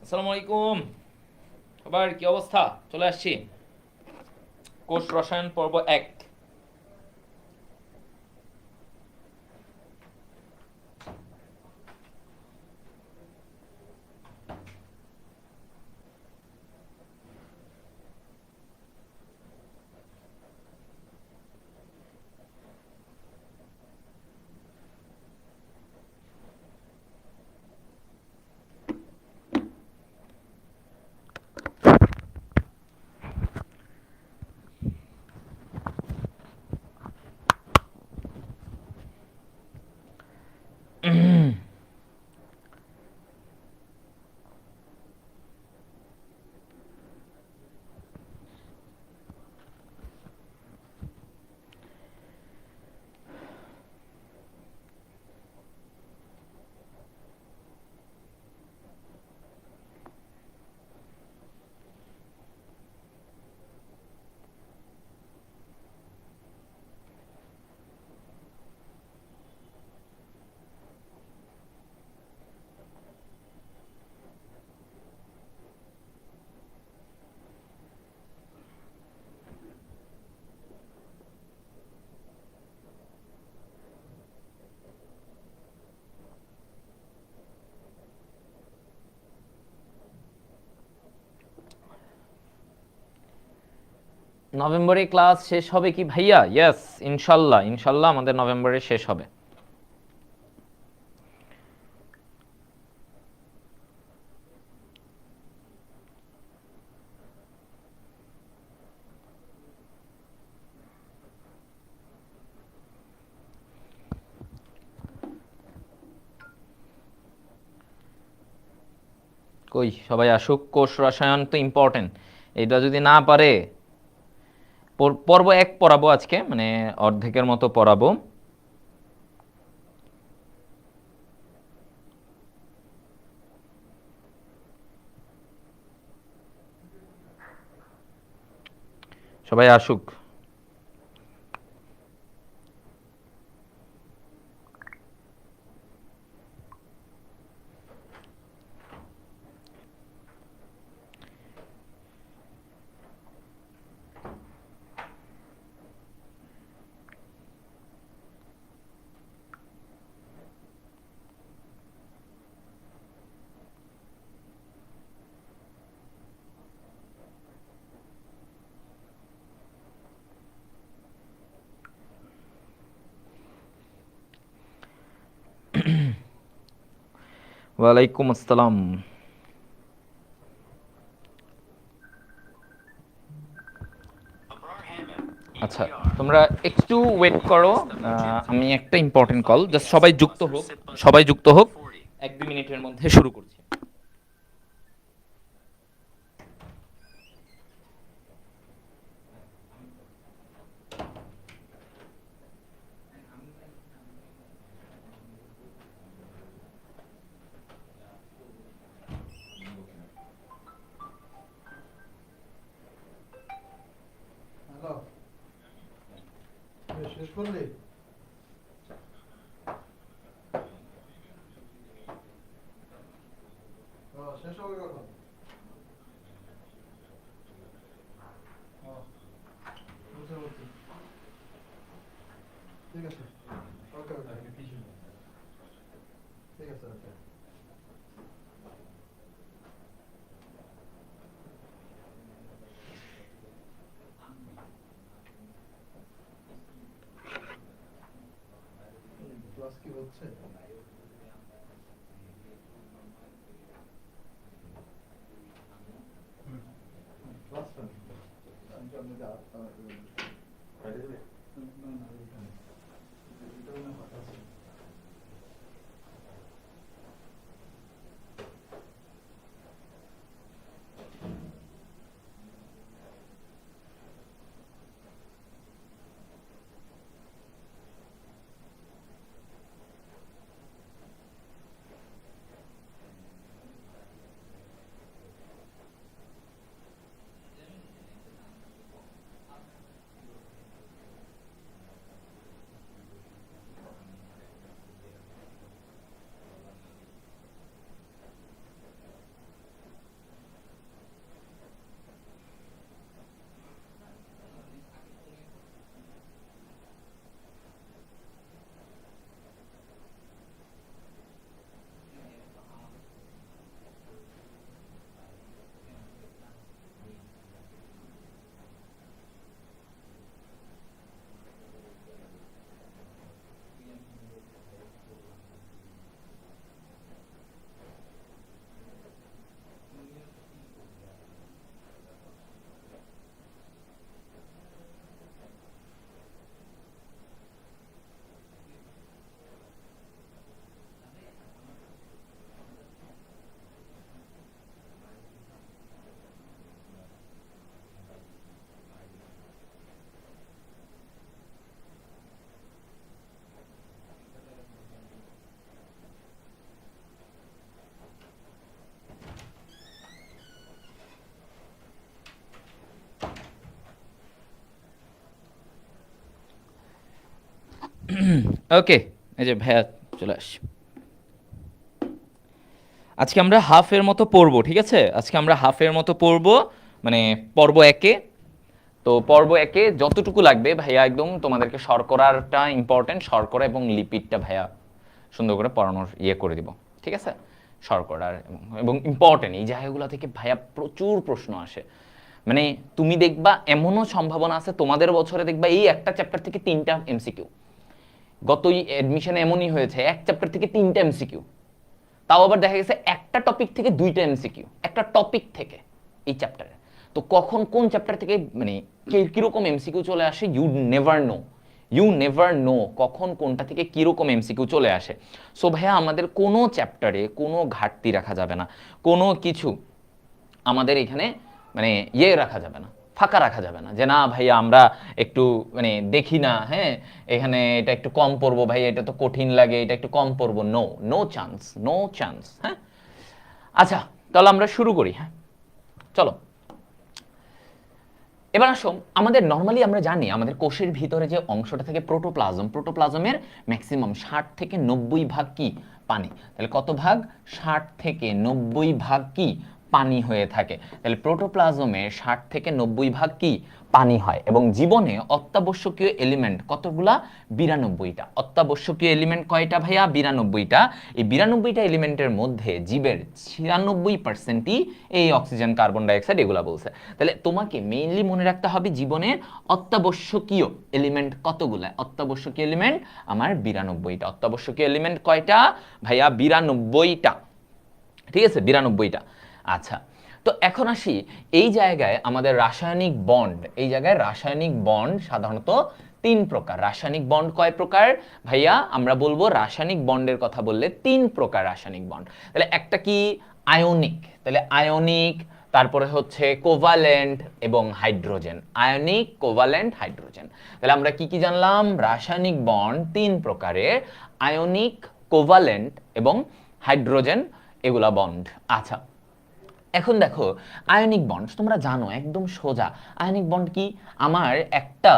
আসসালামু আলাইকুম। আবার কি অবস্থা? চলে আসছি কোষ রসায়ন পর্ব 1। নভেম্বরে ক্লাস শেষ হবে কি ভাইয়া? ইয়েস, ইনশাল্লাহ ইনশাল্লাহ আমাদের নভেম্বরে শেষ হবে। কই সবাই আসুক, কোষ রসায়ন তো ইম্পর্টেন্ট। এটা যদি না পারে, পর্ব 1 পড়াবো আজকে, মানে অর্ধেকের মতো পড়াবো। সবাই আসুক। ওয়ালাইকুম আসসালাম। আচ্ছা, তোমরা একটু ওয়েট করো। আমি একটা ইম্পর্টেন্ট কল, জাস্ট সবাই যুক্ত হোক, সবাই যুক্ত হোক। 1-2 মিনিটের মধ্যে শুরু করছি। হ্যালো, শেষ করলি? শেষ হবে কখন? ও, বুঝতে পারছি। ঠিক আছে, ওকে ওকে, ঠিক আছে ওকে। ক্লাস কি হচ্ছে? ক্লাস না, আমি তো আপনাকে বাইরে যাবে? না না, এখানে এটাও না কথা আছে। ওকে, এই যে ভাইয়া চলে আসি। আজকে আমরা হাফের মতো পড়বো, ঠিক আছে? আজকে আমরা হাফের মতো পড়বো, মানে পর্ব একে। তো পর্ব একে যতটুকু লাগবে ভাইয়া একদম তোমাদেরকে শর্করাটা ইম্পর্টেন্ট, শর্করা এবং লিপিডটা ভাইয়া সুন্দর করে পড়ানোর করে দিব, ঠিক আছে? শর্করার এবং ইম্পর্টেন্ট এই জায়গাগুলো থেকে ভাইয়া প্রচুর প্রশ্ন আসে। মানে তুমি দেখবা এমনও সম্ভাবনা আছে তোমাদের বছরে দেখবা এই একটা চ্যাপ্টার থেকে 3টা এমসিকিউ। গতই অ্যাডমিশনে এমনই হয়েছে, এক চ্যাপ্টার থেকে 3টা এমসিকিউ। তাও আবার দেখা গেছে একটা টপিক থেকে 2টা এমসিকিউ, একটা টপিক থেকে এই চ্যাপ্টারে। তো কখন কোন চ্যাপ্টার থেকে মানে কিরকম এমসিকিউ চলে আসে ইউ নেভার নো কখন কোনটা থেকে কিরকম এমসিকিউ চলে আসে। সো ভাইয়া আমাদের কোনো চ্যাপ্টারে কোনো ঘাটতি রাখা যাবে না, কোনো কিছু আমাদের এখানে মানে রাখা যাবে না, ফাঁকা রাখা যাবে না, যে না ভাইয়া আমরা একটু মানে দেখি না, হ্যাঁ এখানে এটা একটু কম পড়বো ভাইয়া, এটা তো কঠিন লাগে, এটা একটু কম পড়বো। No, no chance. হ্যাঁ, আচ্ছা তাহলে আমরা শুরু করি। হ্যাঁ চলো, এবার আসো আমাদের নর্মালি আমরা জানি আমাদের কোষের ভিতরে যে অংশটা থাকে প্রোটোপ্লাজমের ম্যাক্সিমাম 60 থেকে 90 ভাগ কি পানি। তাহলে কত ভাগ? 60 থেকে 90 ভাগ কি পানি হয়ে থাকে। তাহলে প্রোটোপ্লাজমের 60 থেকে 90 ভাগ কি পানি হয়। এবং জীবনে অত্যাবশ্যকীয় এলিমেন্ট কতগুলা? 92টা। অত্যাবশ্যকীয় এলিমেন্ট কয়টা ভাইয়া? 92টা। এই 92টা এলিমেন্টের মধ্যে জীবের 96%ই এই অক্সিজেন, কার্বন ডাইঅক্সাইড এগুলা বলছে। তাহলে তোমাকে মেইনলি মনে রাখতে হবে জীবনের অত্যাবশ্যকীয় এলিমেন্ট কতগুলা। অত্যাবশ্যকীয় এলিমেন্ট আমার 92টা। অত্যাবশ্যকীয় এলিমেন্ট কয়টা ভাইয়া? 92টা। ঠিক আছে, 92টা। আচ্ছা, তো এখন আসি এই জায়গায় আমাদের রাসায়নিক বন্ড। এই জায়গায় রাসায়নিক বন্ড সাধারণত 3 প্রকার। রাসায়নিক বন্ড কয় প্রকার ভাইয়া? আমরা বলবো রাসায়নিক বন্ডের কথা বললে 3 প্রকার রাসায়নিক বন্ড। তাহলে একটা কি? আয়নিক। তাহলে আয়নিক, তারপরে হচ্ছে কোভালেন্ট এবং হাইড্রোজেন। Ionic, covalent, hydrogen. তাহলে আমরা কি কি জানলাম? রাসায়নিক বন্ড 3 প্রকারের, আয়নিক, কোভালেন্ট এবং হাইড্রোজেন এগুলা বন্ড। আচ্ছা, এখন দেখো আয়নিক বন্ড তোমরা জানো একদম সোজা। আয়নিক বন্ড কি? আমার একটা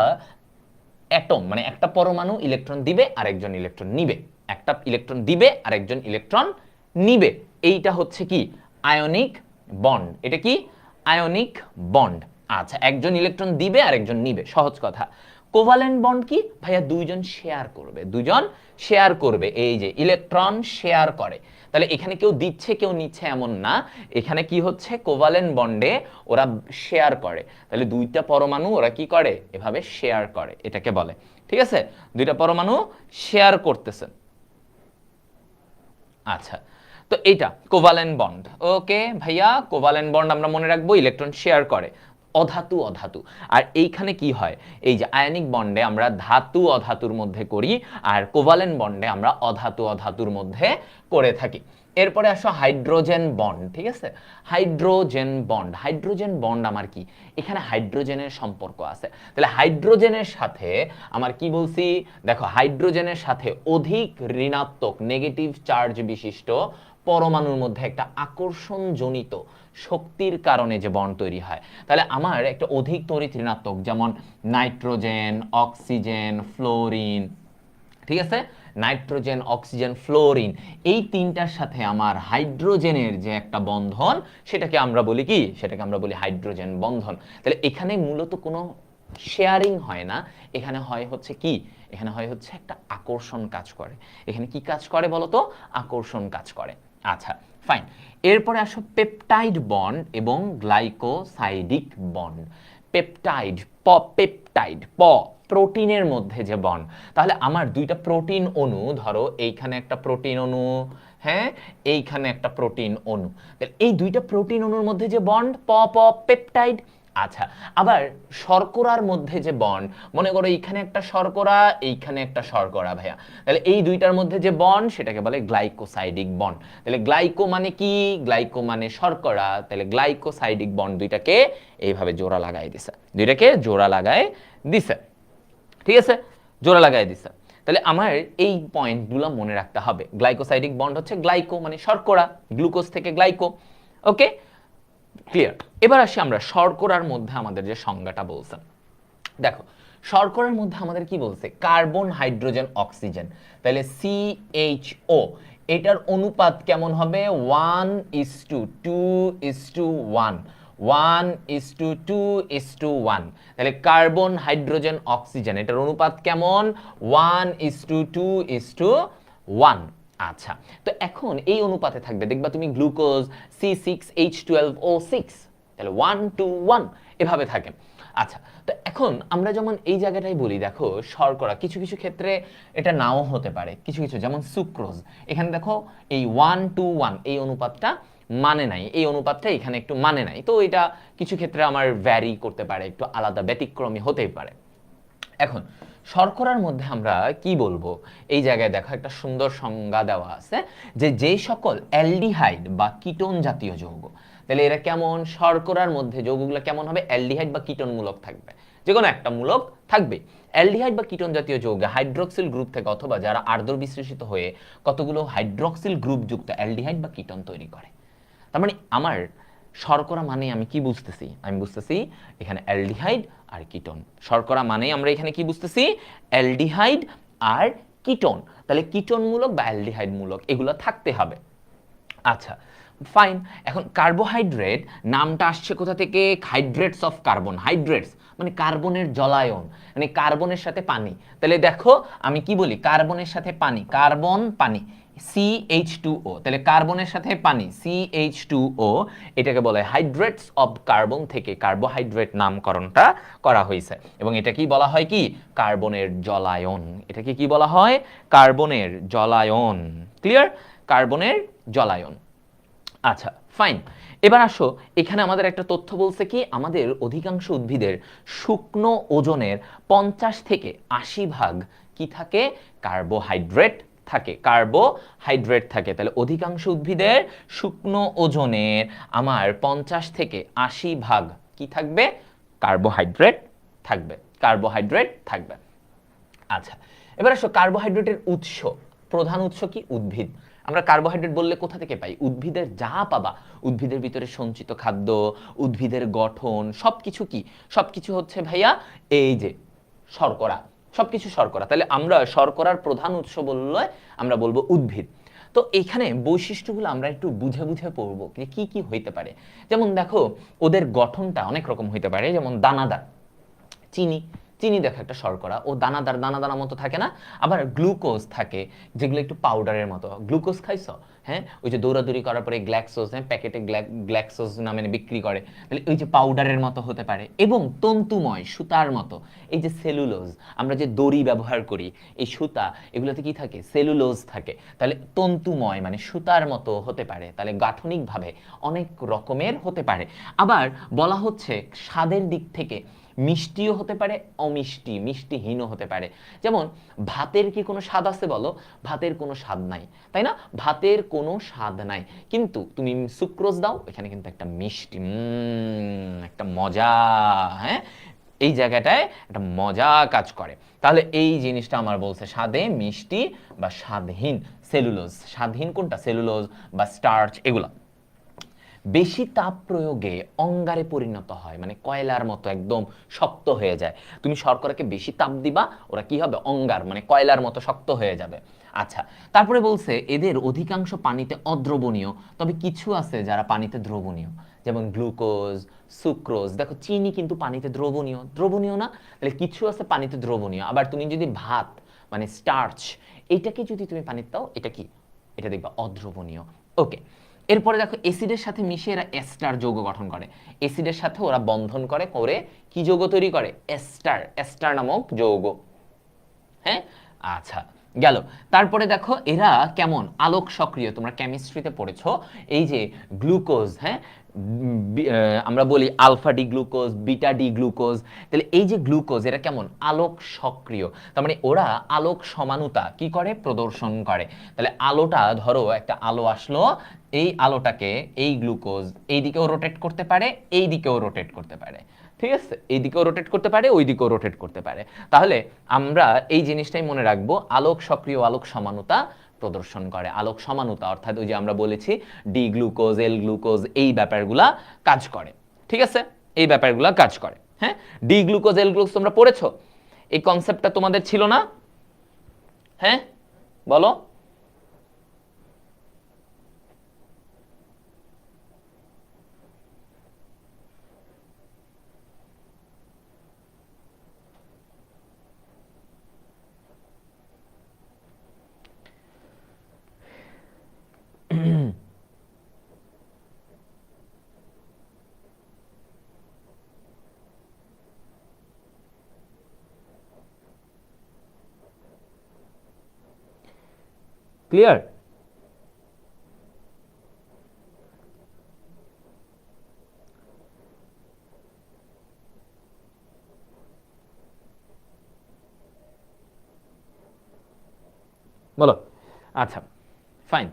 অ্যাটম মানে একটা পরমাণু ইলেকট্রন দিবে আর একজন ইলেকট্রন নিবে, একটা ইলেকট্রন দিবে আর একজন ইলেকট্রন নিবে, এইটা হচ্ছে কি আয়নিক বন্ড। এটা কি? Ionic bond. আচ্ছা, একজন ইলেকট্রন দিবে আর একজন নিবে, সহজ কথা। কোভালেন্ট বন্ড কি ভাইয়া? দুইজন শেয়ার করবে, দুইজন শেয়ার করবে, এই যে ইলেকট্রন শেয়ার করে। তাহলে এখানে কেউ দিচ্ছে কেউ নিচ্ছে এমন না, এখানে কি হচ্ছে? কোভালেন্ট বন্ডে ওরা শেয়ার করে। তাহলে দুইটা পরমাণু ওরা কি করে? এভাবে শেয়ার করে, এটাকে বলে। ঠিক আছে, দুইটা পরমাণু শেয়ার করতেছে। আচ্ছা, তো এইটা কোভালেন্ট বন্ড। ওকে ভাইয়া, কোভালেন্ট বন্ড আমরা মনে রাখবো ইলেকট্রন শেয়ার করে। অধাতু অধাতু, আর এইখানে কি হয়? এই যে আয়নিক বন্ডে আমরা ধাতু অধাতুর মধ্যে করি, আর কোভালেন্ট বন্ডে আমরা অধাতু অধাতুর মধ্যে করে থাকি। এরপরে আসো হাইড্রোজেন বন্ড। ঠিক আছে, হাইড্রোজেন বন্ড। হাইড্রোজেন বন্ড আমার কি? এখানে হাইড্রোজেনের সম্পর্ক আছে। তাহলে হাইড্রোজেনের সাথে আমার কি বলছি? দেখো, হাইড্রোজেনের সাথে অধিক ঋণাত্মক নেগেটিভ চার্জ বিশিষ্ট পরমাণুর মধ্যে একটা আকর্ষণজনিত শক্তির কারণে যে বন্ড তৈরি হয়। তাহলে আমার একটা অধিক তড়িৎ ঋণাত্মক, যেমন নাইট্রোজেন, অক্সিজেন, ফ্লোরিন, ঠিক আছে, নাইট্রোজেন, অক্সিজেন, ফ্লোরিন, এই তিনটার সাথে আমার হাইড্রোজেনের যে একটা বন্ধন, সেটাকে আমরা বলি কি? সেটাকে আমরা বলি হাইড্রোজেন বন্ধন। তাহলে এখানে মূলত কোনো শেয়ারিং হয় না, এখানে হয় হচ্ছে কি? এখানে হয় হচ্ছে একটা আকর্ষণ কাজ করে। এখানে কি কাজ করে বলো তো? আকর্ষণ কাজ করে। আচ্ছা ফাইন, এরপরে আসো পেপটাইড বন্ড এবং গ্লাইকোসাইডিক বন্ড। পেপটাইড, পেপটাইড, প্রোটিনের মধ্যে যে বন্ড। তাহলে আমার দুইটা প্রোটিন অণু, ধরো এইখানে একটা প্রোটিন অণু, হ্যাঁ এইখানে একটা প্রোটিন অণু, তাহলে এই দুইটা প্রোটিন অণুর মধ্যে যে বন্ড, পেপটাইড। আচ্ছা, আবার শর্করার মধ্যে যে বন্ড, মনে করো এইখানে একটা শর্করা, এইখানে একটা শর্করা ভাইয়া, তাহলে এই দুইটার মধ্যে যে বন্ড সেটাকে বলে গ্লাইকোসাইডিক বন্ড। তাহলে গ্লাইকো মানে কি? গ্লাইকো মানে শর্করা, তাহলে গ্লাইকোসাইডিক বন্ড দুইটাকে এইভাবে জোড়া লাগাই দিছে, দুইটাকে জোড়া লাগায় দিছে। ঠিক আছে, জোড়া লাগাই দিছে। তাহলে আমার এই পয়েন্টগুলো মনে রাখতে হবে। গ্লাইকোসাইডিক বন্ড হচ্ছে গ্লাইকো মানে শর্করা, গ্লুকোজ থেকে গ্লাইকো। ওকে, ক্লিয়ার। এবার আসি আমরা শর্করার মধ্যে আমাদের যে সংজ্ঞাটা বলছেন, দেখো শর্করার মধ্যে আমাদের কি বলছে, কার্বন হাইড্রোজেন অক্সিজেন, তাহলে CHO এটার অনুপাত কেমন হবে 1:2:1, 1:2:1, তাহলে কার্বন হাইড্রোজেন অক্সিজেন এটার অনুপাত কেমন 1:2:1। আচ্ছা, তো এখন এই অনুপাতে থাকবে, দেখবা তুমি গ্লুকোজ C6H12O6, তাহলে 1:1 এভাবে থাকে। আচ্ছা, তো এখন আমরা যেমন এই জায়গাটাই বলি, দেখো শর্করা কিছু কিছু ক্ষেত্রে এটা নাও হতে পারে, কিছু কিছু যেমন সুক্রোজ, এখানে দেখো এই 1:1 এই অনুপাতটা মানে নাই, এই অনুপাতটা এখানে একটু মানে নাই, তো এটা কিছু ক্ষেত্রে আমার ভ্যারি করতে পারে, একটু আলাদা ব্যতিক্রমী হতেই পারে। এখন শর্করার মধ্যে আমরা কি বলবো, এই জায়গায় দেখো একটা সুন্দর সংজ্ঞা দেওয়া আছে যে যেই সকল অ্যালডিহাইড বা কিটোন জাতীয় যৌগ, তাহলে এরা কেমন, শর্করার মধ্যে যৌগগুলো কেমন হবে, অ্যালডিহাইড বা কিটোন মূলক থাকবে, যে কোনো একটা মূলক থাকবে। অ্যালডিহাইড বা কিটোন জাতীয় যৌগে হাইড্রোক্সিল গ্রুপ থেকে অথবা যারা আর্দ্র বিশ্লেষিত হয়ে কতগুলো হাইড্রোক্সিল গ্রুপ যুক্ত অ্যালডিহাইড বা কিটোন তৈরি করে। তার মানে আমার শর্করা মানে আমি কি বুঝতেছি, আমি বুঝতেছি এখানে অ্যালডিহাইড আর কিটোন। শর্করা মানে আমরা এখানে কি বুঝতেছি, অ্যালডিহাইড আর কিটোন, তাহলে কিটোন মূলক বা অ্যালডিহাইড মূলক এগুলো থাকতে হবে। আচ্ছা ফাইন, এখন কার্বোহাইড্রেট নামটা আসছে কোথা থেকে, হাইড্রেটস অফ কার্বন, হাইড্রেটস মানে কার্বনের জলায়ন, মানে কার্বনের সাথে পানি। তাহলে দেখো আমি কি বলি, কার্বনের সাথে পানি, কার্বন পানি CH2O, তাহলে কার্বনের সাথে পানি CH2O, এটাকে বলে হাইড্রেটস অফ কার্বন, থেকে কার্বোহাইড্রেট নামকরণটা করা হয়েছে। এবং এটা কি বলা হয়, কি কার্বনের জলায়ন, এটাকে কি বলা হয়, কার্বনের জলায়ন। ক্লিয়ার, কার্বনের জলায়ন। আচ্ছা ফাইন, এবার আসো এখানে আমাদের একটা তথ্য বলছে কি, আমাদের অধিকাংশ উদ্ভিদের শুকনো ওজনের 50 থেকে 80 ভাগ কি থাকে, কার্বোহাইড্রেট থাকে, কার্বোহাইড্রেট থাকে। তাহলে অধিকাংশ উদ্ভিদের শুকনো ওজনের আমার 50 থেকে 80 ভাগ কি থাকবে, কার্বোহাইড্রেট থাকবে, কার্বোহাইড্রেট থাকবে। আচ্ছা, এবার আসো কার্বোহাইড্রেটের উৎস, প্রধান উৎস কি, উদ্ভিদ। আমরা কার্বোহাইড্রেট বললে কোথা থেকে পাই, উদ্ভিদের যা পাবা, উদ্ভিদের ভিতরে সঞ্চিত খাদ্য, উদ্ভিদের গঠন সবকিছু কি, সবকিছু হচ্ছে ভাইয়া এই যে শর্করা, সবকিছু শর্করা। তাহলে আমরা শর্করার প্রধান উৎস বললে আমরা বলবো উদ্ভিদ। তো এখানে বৈশিষ্ট্যগুলো আমরা একটু বুঝে বুঝে পড়বো যে কি কি হইতে পারে। যেমন দেখো ওদের গঠনটা অনেক রকম হইতে পারে, যেমন দানাদার, চিনি, চিনি দেখো একটা শর্করা, ও দানাদার দানা দানা মতো থাকে না। আবার গ্লুকোজ থাকে যেগুলো একটু পাউডারের মতো, গ্লুকোজ খাইছো, হ্যাঁ ওই যে দৌড়াদৌড়ি করার পরে গ্ল্যাক্সোজ, হ্যাঁ প্যাকেটে গ্ল্যাক্সোজ নামে বিক্রি করে, তাহলে ওই যে পাউডারের মতো হতে পারে। এবং তন্তুময় সুতার মতো, এই যে সেলুলোজ, আমরা যে দড়ি ব্যবহার করি, এই সুতা এগুলোতে কি থাকে, সেলুলোজ থাকে, তাহলে তন্তুময় মানে সুতার মতো হতে পারে, তাহলে গাঠনিকভাবে অনেক রকমের হতে পারে। আবার বলা হচ্ছে স্বাদের দিক থেকে মিষ্টিও হতে পারে, অমিষ্টি মিষ্টিহীনও হতে পারে। যেমন ভাতের কি কোনো স্বাদ আছে বলো, ভাতের কোনো স্বাদ নাই, তাই না, ভাতের কোনো স্বাদ নাই, কিন্তু তুমি সুক্রোজ দাও, এখানে কিন্তু একটা মিষ্টি, একটা মজা, হ্যাঁ এই জায়গাটায় একটা মজা কাজ করে। তাহলে এই জিনিসটা আমার বলছে স্বাদে মিষ্টি বা স্বাদহীন, সেলুলোজ, স্বাদহীন কোনটা, সেলুলোজ বা স্টার্চ এগুলা। বেশি তাপ প্রয়োগে অঙ্গারে পরিণত হয়, মানে কয়লার মতো একদম শক্ত হয়ে যায়। তুমি শর্করাকে বেশি তাপ দিবা, ওরা কি হবে, অঙ্গার মানে কয়লার মতো শক্ত হয়ে যাবে। আচ্ছা, তারপরে বলছে এদের অধিকাংশ পানিতে অদ্রবণীয়, তবে কিছু আছে যারা পানিতে দ্রবণীয়, যেমন গ্লুকোজ, সুক্রোজ। দেখো চিনি কিন্তু পানিতে দ্রবণীয়, দ্রবণীয় না, তাহলে কিছু আছে পানিতে দ্রবণীয়। আবার তুমি যদি ভাত মানে স্টার্চ, এইটাকে যদি তুমি পানিতে দাও, এটা কি, এটা দেখবা অদ্রবণীয়। ওকে, এরপরে দেখো অ্যাসিডের সাথে মিশে এরা এস্টার যৌগ গঠন করে, অ্যাসিডের সাথে ওরা বন্ধন করে করে কি যৌগ তৈরি করে, এস্টার, এস্টার নামক যৌগ। হ্যাঁ আচ্ছা গেল। তারপরে দেখো এরা কেমন, আলোক সক্রিয়, তোমরা কেমিস্ট্রিতে পড়েছো এই যে গ্লুকোজ, হ্যাঁ আমরা বলি alpha D glucose, beta D glucose, তাহলে এই যে গ্লুকোজ এরা কেমন, আলোক সক্রিয়, তার মানে ওরা আলোক সমানুতা কি করে, প্রদর্শন করে। তাহলে আলোটা ধরো একটা আলো আসলো, এই আলোটাকে এই গ্লুকোজ এই দিকেও রোটেট করতে পারে, এই দিকেও রোটেট করতে পারে, ঠিক আছে, এই দিকেও রোটেট করতে পারে, ওই দিকেও রোটেট করতে পারে। তাহলে আমরা এই জিনিসটাই মনে রাখবো, আলোক সক্রিয়, আলোক সমানুতা প্রদর্শন করে, আলোক সমানুতা অর্থাৎ ওই যে আমরা বলেছি ডি গ্লুকোজ, এল গ্লুকোজ, এই ব্যাপারগুলা কাজ করে, ঠিক আছে, এই ব্যাপারগুলা কাজ করে। হ্যাঁ, ডি গ্লুকোজ এল গ্লুকোজ তোমরা পড়েছো, এই কনসেপ্টটা তোমাদের ছিল না? হ্যাঁ বলো। ক্লিয়ার? বলো। আচ্ছা ফাইন।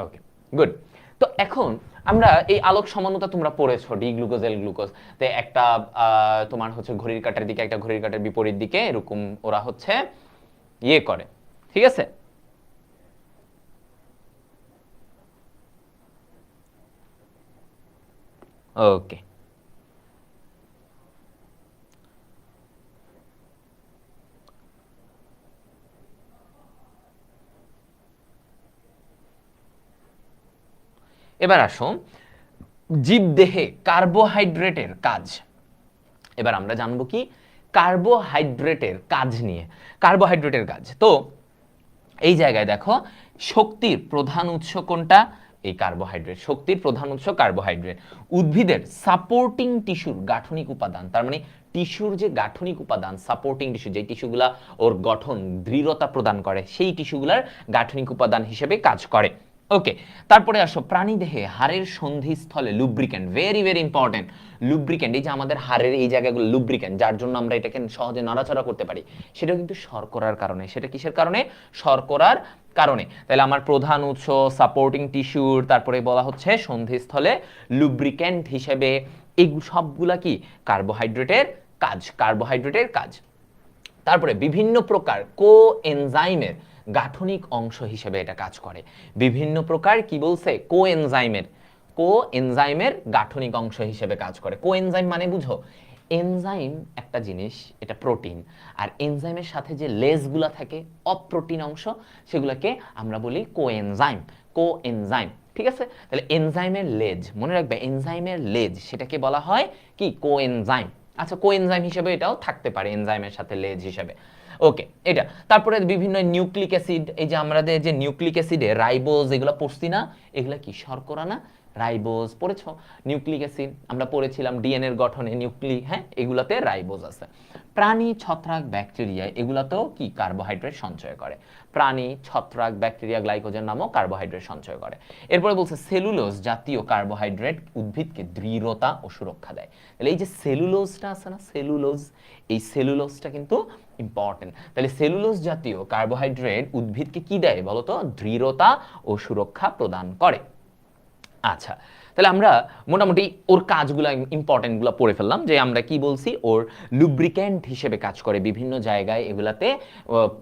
Okay good. তো এখন আমরা এই আলোক সমানুতা তোমরা পড়েছো, ডি গ্লুকোজ এল গ্লুকোজ, তে একটা তোমার হচ্ছে ঘড়ির কাঁটার দিকে, একটা ঘড়ির কাঁটার বিপরীত দিকে এরকম ওরা হচ্ছে ইয়ে করে, ঠিক আছে? ওকে এবার আসো জীবদেহে কার্বোহাইড্রেটের কাজ। এবার আমরা জানবো কি কার্বোহাইড্রেটের কাজ নিয়ে, কার্বোহাইড্রেটের কাজ। তো এই জায়গায় দেখো শক্তির প্রধান উৎস কোনটা? এই কার্বোহাইড্রেট। শক্তির প্রধান উৎস কার্বোহাইড্রেট। উদ্ভিদের সাপোর্টিং টিস্যুর গাঠনিক উপাদান, তার মানে টিস্যুর যে গাঠনিক উপাদান, সাপোর্টিং টিস্যু, যে টিস্যুগুলা ওর গঠন দৃঢ়তা প্রদান করে, সেই টিস্যুগুলার গাঠনিক উপাদান হিসেবে কাজ করে। ওকে, তারপরে আসো প্রাণীদেহে হাড়ের সন্ধিস্থলে lubricant, very very important. Lubricant, এই যে আমাদের হাড়ের এই জায়গাগুলো লুব্রিক্যান্ট, যার জন্য আমরা এটাকে সহজে নাড়াচাড়া করতে পারি, সেটাও কিন্তু শর্করার কারণে। সেটা কিসের কারণে? শর্করার কারণে। তাহলে আমার প্রধান উৎস সাপোর্টিং টিস্যুর, তারপরে বলা হচ্ছে সন্ধিস্থলে লুব্রিক্যান্ট হিসেবে, এই সবগুলা কি কার্বোহাইড্রেটের কাজ, কার্বোহাইড্রেটের কাজ। তারপরে বিভিন্ন প্রকার কোএনজাইমের গাঠনিক অংশ হিসেবে এটা কাজ করে। বিভিন্ন প্রকার কি বলছে? কোএনজাইমের গাঠনিক অংশ হিসেবে কাজ করে। কোএনজাইম মানে বুঝো, এনজাইম একটা জিনিস, এটা প্রোটিন, আর এনজাইমের সাথে যে লেজগুলা থাকে অপ্রোটিন অংশ, সেগুলোকে আমরা বলি কোএনজাইম। কোএনজাইম, ঠিক আছে? তাহলে এনজাইমের লেজ, মনে রাখবে এনজাইমের লেজ, সেটাকে বলা হয় কি? কোএনজাইম। আচ্ছা, কোএনজাইম হিসেবে এটাও থাকতে পারে, এনজাইমের সাথে লেজ হিসেবে। ওকে, এটা। তারপরে বিভিন্ন নিউক্লিক অ্যাসিড, এই যে আমাদের যে নিউক্লিক অ্যাসিডে রাইবোজ, এগুলো পড়ছি না? এগুলা কি শর্করা না? রাইবোজ পড়েছো? নিউক্লিক অ্যাসিড আমরা পড়েছিলাম ডিএনএ এর গঠনে নিউক্লি, হ্যাঁ, এগুলাতে রাইবোজ আছে। প্রাণী, ছত্রাক, ব্যাকটেরিয়া এগুলাতেও কি কার্বোহাইড্রেট সঞ্চয় করে। প্রাণী, ছত্রাক, ব্যাকটেরিয়া গ্লাইকোজেন নামক কার্বোহাইড্রেট সঞ্চয় করে। এরপরে বলছে সেলুলোজ জাতীয় কার্বোহাইড্রেট উদ্ভিদকে দৃঢ়তা ও সুরক্ষা দেয়। তাহলে এই যে সেলুলোজটা আছে না, সেলুলোজ, এই সেলুলোজটা কিন্তু ইম্পর্টেন্ট। তাহলে সেলুলোজ জাতীয় কার্বোহাইড্রেট উদ্ভিদকে কি দেয় বলতো? দৃঢ়তা ও সুরক্ষা প্রদান করে। আচ্ছা, তাহলে আমরা মোটামুটি ওর কাজগুলো ইম্পর্টেন্টগুলো পড়ে ফেললাম, যে আমরা কি বলছি, ওর লুব্রিক্যান্ট হিসেবে কাজ করে, বিভিন্ন জায়গায় এগুলাতে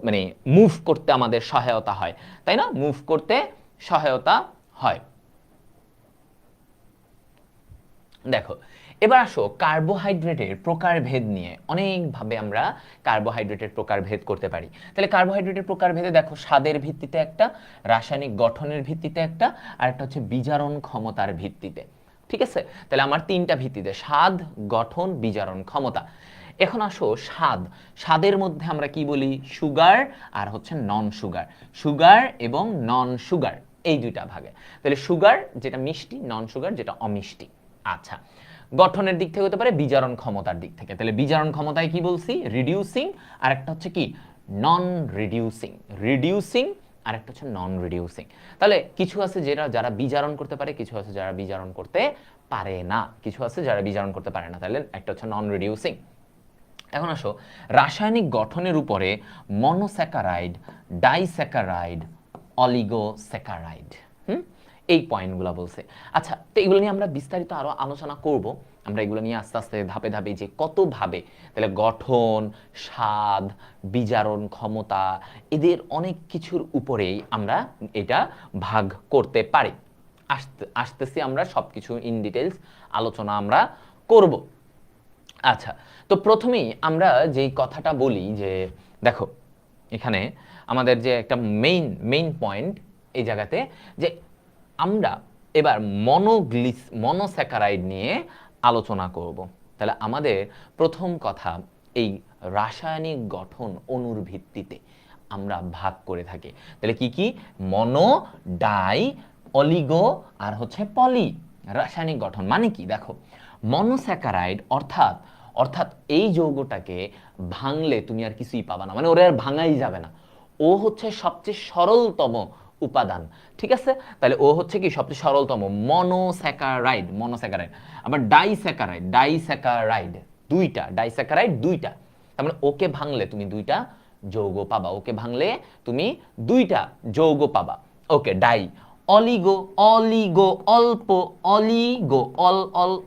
মানে মুভ করতে আমাদের সহায়তা হয়, তাই না? মুভ করতে সহায়তা হয়। দেখো এবার আসো কার্বোহাইড্রেটের প্রকারভেদ নিয়ে। অনেকভাবে আমরা কার্বোহাইড্রেটের প্রকারভেদ করতে পারি। তাহলে কার্বোহাইড্রেটের প্রকারভেদে দেখো স্বাদের ভিত্তিতে একটা, রাসায়নিক গঠনের ভিত্তিতে একটা, আর একটা হচ্ছে বিজারণ ক্ষমতার ভিত্তিতে। ঠিক আছে? তাহলে আমার তিনটা ভিত্তিতে, স্বাদ, গঠন, বিজারণ ক্ষমতা। এখন আসো স্বাদ। স্বাদের মধ্যে আমরা কি বলি? সুগার আর হচ্ছে নন সুগার। সুগার এবং নন সুগার, এই দুইটা ভাগে। তাহলে সুগার যেটা মিষ্টি, নন সুগার যেটা অমিষ্টি। আচ্ছা, গঠনের দিক থেকে হতে পারে, বিজারণ ক্ষমতার দিক থেকে। তাহলে বিজারণ ক্ষমতায় কি বলছি? রিডিউসিং, আর একটা হচ্ছে কি? নন রিডিউসিং। রিডিউসিং আর একটা হচ্ছে নন রিডিউসিং। তাহলে কিছু আছে যারা বিজারণ করতে পারে, কিছু আছে যারা বিজারণ করতে পারে না, কিছু আছে যারা বিজারণ করতে পারে না। তাহলে একটা হচ্ছে নন রিডিউসিং। এখন আসো রাসায়নিক গঠনের উপরে মনোস্যাকারাইড, ডাইস্যাকারাইড, অলিগোস্যাকারাইড, এই পয়েন্টগুলো বলছে। আচ্ছা, তো এগুলো নিয়ে আমরা বিস্তারিত আরো আলোচনা করব। আমরা এগুলো নিয়ে আস্তে আস্তে ধাপে ধাপে যে কতভাবে তাহলে গঠন, স্বাদ, বিজারণ ক্ষমতা, এদের অনেক কিছুর উপরেই আমরা এটা ভাগ করতে পারি। আসতেছি আমরা সবকিছু ইন ডিটেলস আলোচনা আমরা করব। আচ্ছা, তো প্রথমেই আমরা যেই কথাটা বলি যে দেখো এখানে আমাদের যে একটা মেইন পয়েন্ট এই জায়গাতে, যে আমরা এবার মনোস্যাকারাইড নিয়ে আলোচনা করব। তাহলে আমাদের প্রথম কথা, এই রাসায়নিক গঠন অণুর ভিত্তিতে আমরা ভাগ করে থাকি। তাহলে কি কি? মনো, ডাই, অলিগো আর হচ্ছে পলি। রাসায়নিক গঠন মানে কি দেখো, মনোস্যাকারাইড অর্থাৎ এই যৌগটাকে ভাঙলে তুমি আর কিছুই পাবা না, মানে ওরা আর ভাঙাই যাবে না। ও হচ্ছে সবচেয়ে সরলতম উপাদান, ঠিক আছে? তাহলে ও হচ্ছে কি সবচেয়ে সরলতম মনোস্যাকারাইড। আবার ডাইস্যাকারাইড দুইটা। তার মানে ওকে ভাঙলে তুমি দুইটা যৌগ পাবা, যৌগ পাবা। ওকে, ডাই। অলিগো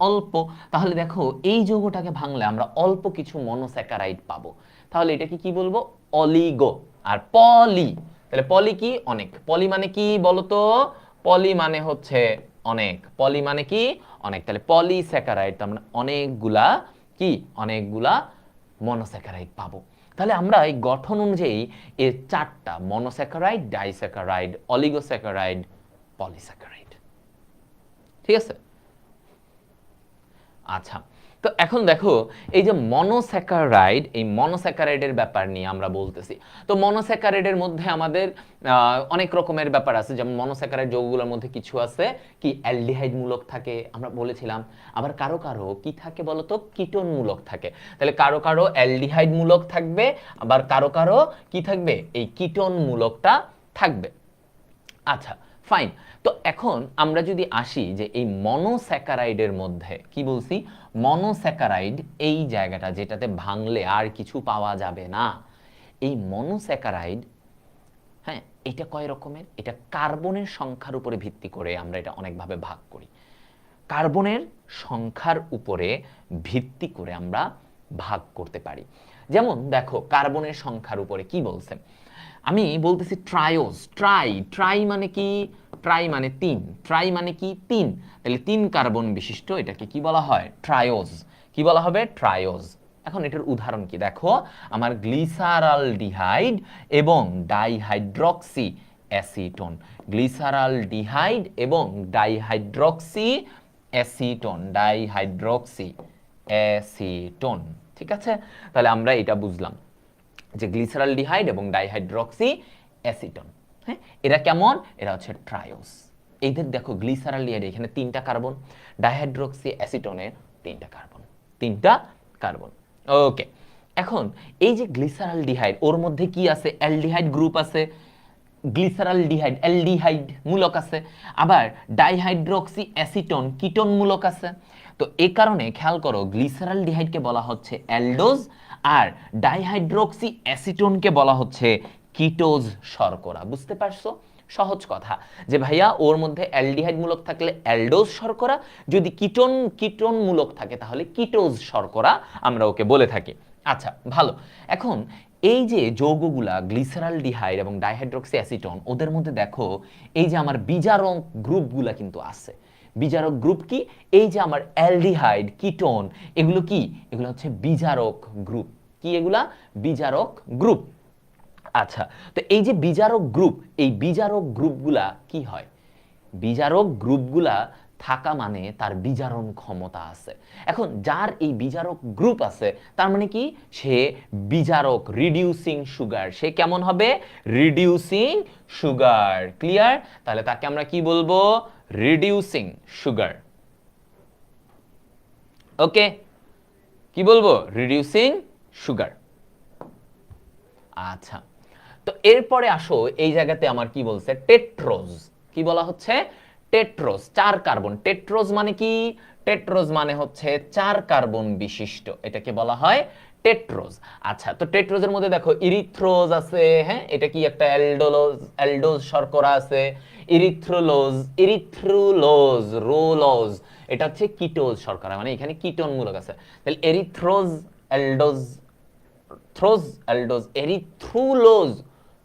অল্প। তাহলে দেখো এই যৌগটাকে ভাঙলে আমরা অল্প কিছু মনোস্যাকারাইড পাবো। তাহলে এটাকে কি বলবো? অলিগো। আর পলি, তাহলে পলি কি? অনেক। পলি মানে কি বলতো? পলি মানে হচ্ছে অনেক। তাহলে পলিস্যাকারাইড, তার মানে অনেকগুলা মনোস্যাকারাইড পাবো। তাহলে আমরা এই গঠন অনুযায়ী এর চারটা: মনোস্যাকারাইড, ডাইস্যাকারাইড, অলিগোস্যাকারাইড, পলিস্যাকারাইড। ঠিক আছে? আচ্ছা, তো এখন দেখো এই যে এই মনোস্যাকারাইডের ব্যাপার নিয়ে আমরা বলতেছি। তো মনোস্যাকারাইডের মধ্যে আমাদের অনেক রকমের ব্যাপার আছে। যেমন মনোস্যাকারাইড যৌগগুলোর মধ্যে কিছু আছে কি অ্যালডিহাইড মূলক থাকে, আমরা বলেছিলাম। আবার কারো কি থাকে বলতো? কিটোন মূলক থাকে। তাহলে কারো অ্যালডিহাইড মূলক থাকবে, আবার কারো কি থাকবে? এই কিটোন মূলকটা থাকবে। আচ্ছা, ফাইন। তো এখন আমরা যদি আসি যে এই মনোস্যাকারাইডের মধ্যে কি বলছি, মনোস্যাকারাইড এই জায়গাটা যেটাতে ভাঙলে আর কিছু পাওয়া যাবে না, এই মনোস্যাকারাইড, হ্যাঁ, এটা কয় রকমের? এটা কার্বনের সংখ্যার উপরে ভিত্তি করে আমরা এটা অনেকভাবে ভাগ করি। কার্বনের সংখ্যার উপরে ভিত্তি করে আমরা ভাগ করতে পারি। যেমন দেখো কার্বনের সংখ্যার উপরে কি বলছে, আমি বলতেছি ট্রায়োজ। ট্রাই মানে কি? ট্রাই মানে কি? 3। তাহলে 3 কার্বন বিশিষ্ট এটাকে কি বলা হয়? ট্রায়োজ। কি বলা হবে? ট্রায়োজ। এখন এটার উদাহরণ কি দেখো, আমার গ্লিসারালডিহাইড এবং ডাইহাইড্রক্সি অ্যাসিটোন। ঠিক আছে? তাহলে আমরা এটা বুঝলাম যে গ্লিসারালডিহাইড এবং ডাইহাইড্রক্সি অ্যাসিটোন, হ্যাঁ, এরা কেমন? এরা হচ্ছে ট্রায়োস। এইদের দেখো গ্লিসারালডিহাইড এখানে 3টা কার্বন, ডাইহাইড্রক্সি অ্যাসিটোনের 3টা কার্বন। ওকে, এখন এই যে গ্লিসারালডিহাইড, ওর মধ্যে কি আছে? অ্যালডিহাইড গ্রুপ আছে, গ্লিসারালডিহাইড অ্যালডিহাইড মূলক আছে, আবার ডাইহাইড্রক্সি অ্যাসিটোন কিটোন মূলক আছে। তো এই কারণে খেয়াল করো, গ্লিসারালডিহাইডকে বলা হচ্ছে অ্যালডোজ, আর ডাইহাইড্রক্সি অ্যাসিটোনকে বলা হচ্ছে কিটোজ শর্করা। বুঝতে পারছো? সহজ কথা যে ভাইয়া ওর মধ্যে অ্যালডিহাইড মূলক থাকলে অ্যালডোজ শর্করা, যদি কিটোন মূলক থাকে তাহলে কিটোজ শর্করা আমরা ওকে বলে থাকি। আচ্ছা, ভালো। এখন এই যে যৌগগুলা গ্লিসারালডিহাইড এবং ডাইহাইড্রক্সি অ্যাসিটোন, ওদের মধ্যে দেখো এই যে আমার বিজারক গ্রুপগুলা কিন্তু আছে। বিজারক গ্রুপ কি? এই যে আমার অ্যালডিহাইড, কিটোন, এগুলো কি? এগুলো হচ্ছে বিজারক গ্রুপ। কি এগুলা? বিজারক গ্রুপ। আচ্ছা, তো এই যে বিজারক গ্রুপ, এই বিজারক গ্রুপগুলা কি হয়? বিজারক গ্রুপগুলা থাকা মানে তার বিজারণ ক্ষমতা আছে। এখন যার এই বিজারক গ্রুপ আছে তার মানে কি? সে বিজারক, রিডিউসিং সুগার। সে কেমন হবে? Reducing sugar. ক্লিয়ার? তাহলে তাকে আমরা কি বলবো? Reducing sugar. ওকে, কি বলবো? Reducing sugar. আচ্ছা, তো এরপরে আসো এই জায়গাতে আমার কি বলছে? টেট্রোজ। কি বলা হচ্ছে? টেট্রোজ, 4 কার্বন। টেট্রোজ মানে কি? টেট্রোজ মানে হচ্ছে 4 কার্বন বিশিষ্ট, এটাকে বলা হয় টেট্রোজ। আচ্ছা, তো টেট্রোজের মধ্যে দেখো ইরিথ্রোজ আছে, হ্যাঁ, এটা কি একটা অ্যালডোজ শর্করা আছে, ইরিথ্রুলোজ, রোলোজ, এটা হচ্ছে কিটোজ শর্করা, মানে এখানে কিটোন মূলক আছে। তাহলে erythrose, aldose, threose, aldose, erythrulose,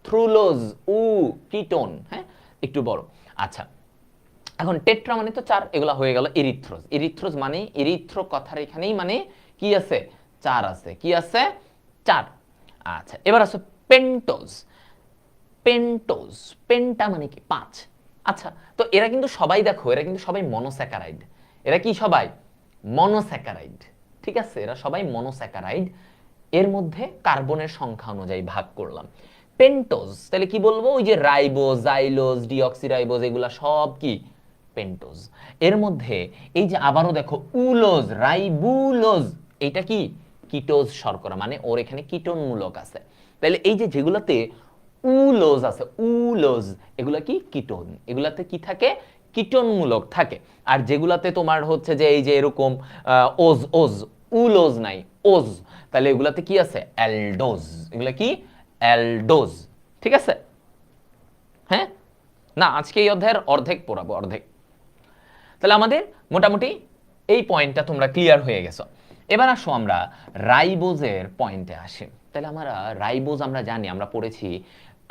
threulose, ketone, হ্যাঁ, একটু বড়। আচ্ছা, এখন টেট্রা মানে তো 4, এগুলা হয়ে গেল এরিথ্রোজ। এরিথ্রোজ মানে এরিথ্রো কথার এখানেই মানে কি আছে, 4 আছে। কি আছে? 4। আচ্ছা, এবার আসো পেন্টোজ। পেন্টোজ, পেন্টা মানে কি 5। আচ্ছা, তো এরা কিন্তু সবাই দেখো, এরা কিন্তু সবাই মনোস্যাকারাইড। এরা কি সবাই? মনোস্যাকারাইড। ঠিক আছে, এরা সবাই মনোস্যাকারাইড। এর মধ্যে কার্বনের সংখ্যা অনুযায়ী ভাগ করলাম। পেন্টোজ তাহলে কি বলবো? ওই যে রাইবোজ, জাইলোজ, ডিঅক্সিরাইবোজ, এগুলা সব কি পেন্টোজ। এর মধ্যে এই যে আবারও দেখো উলোজ, রাইবুলোজ, এটা কি কিটোজ শর্করা, মানে ওর এখানে কিটোন মূলক আছে। তাহলে এই যে যেগুলাতে উলোজ আছে, উলোজ, এগুলা কি কিটোন, এগুলাতে কি থাকে? কিটোন মূলক থাকে। আর যেগুলাতে তোমার হচ্ছে যে এই যে এরকম ওজ, ওজ, উলোজ নাই, ওজ, তাহলে এগুলাতে কি আছে? অ্যালডোজ। এগুলা কি? অ্যালডোজ। ঠিক আছে? হ্যাঁ, না আজকে এই অধ্যায়ের অর্ধেক পড়াবো, অর্ধেক। তাহলে আমাদের মোটামুটি এই পয়েন্টটা তোমরা ক্লিয়ার হয়ে গেছো। এবার আসো আমরা রাইবোজের পয়েন্টে আসি। তাহলে আমরা রাইবোজ আমরা জানি, আমরা পড়েছি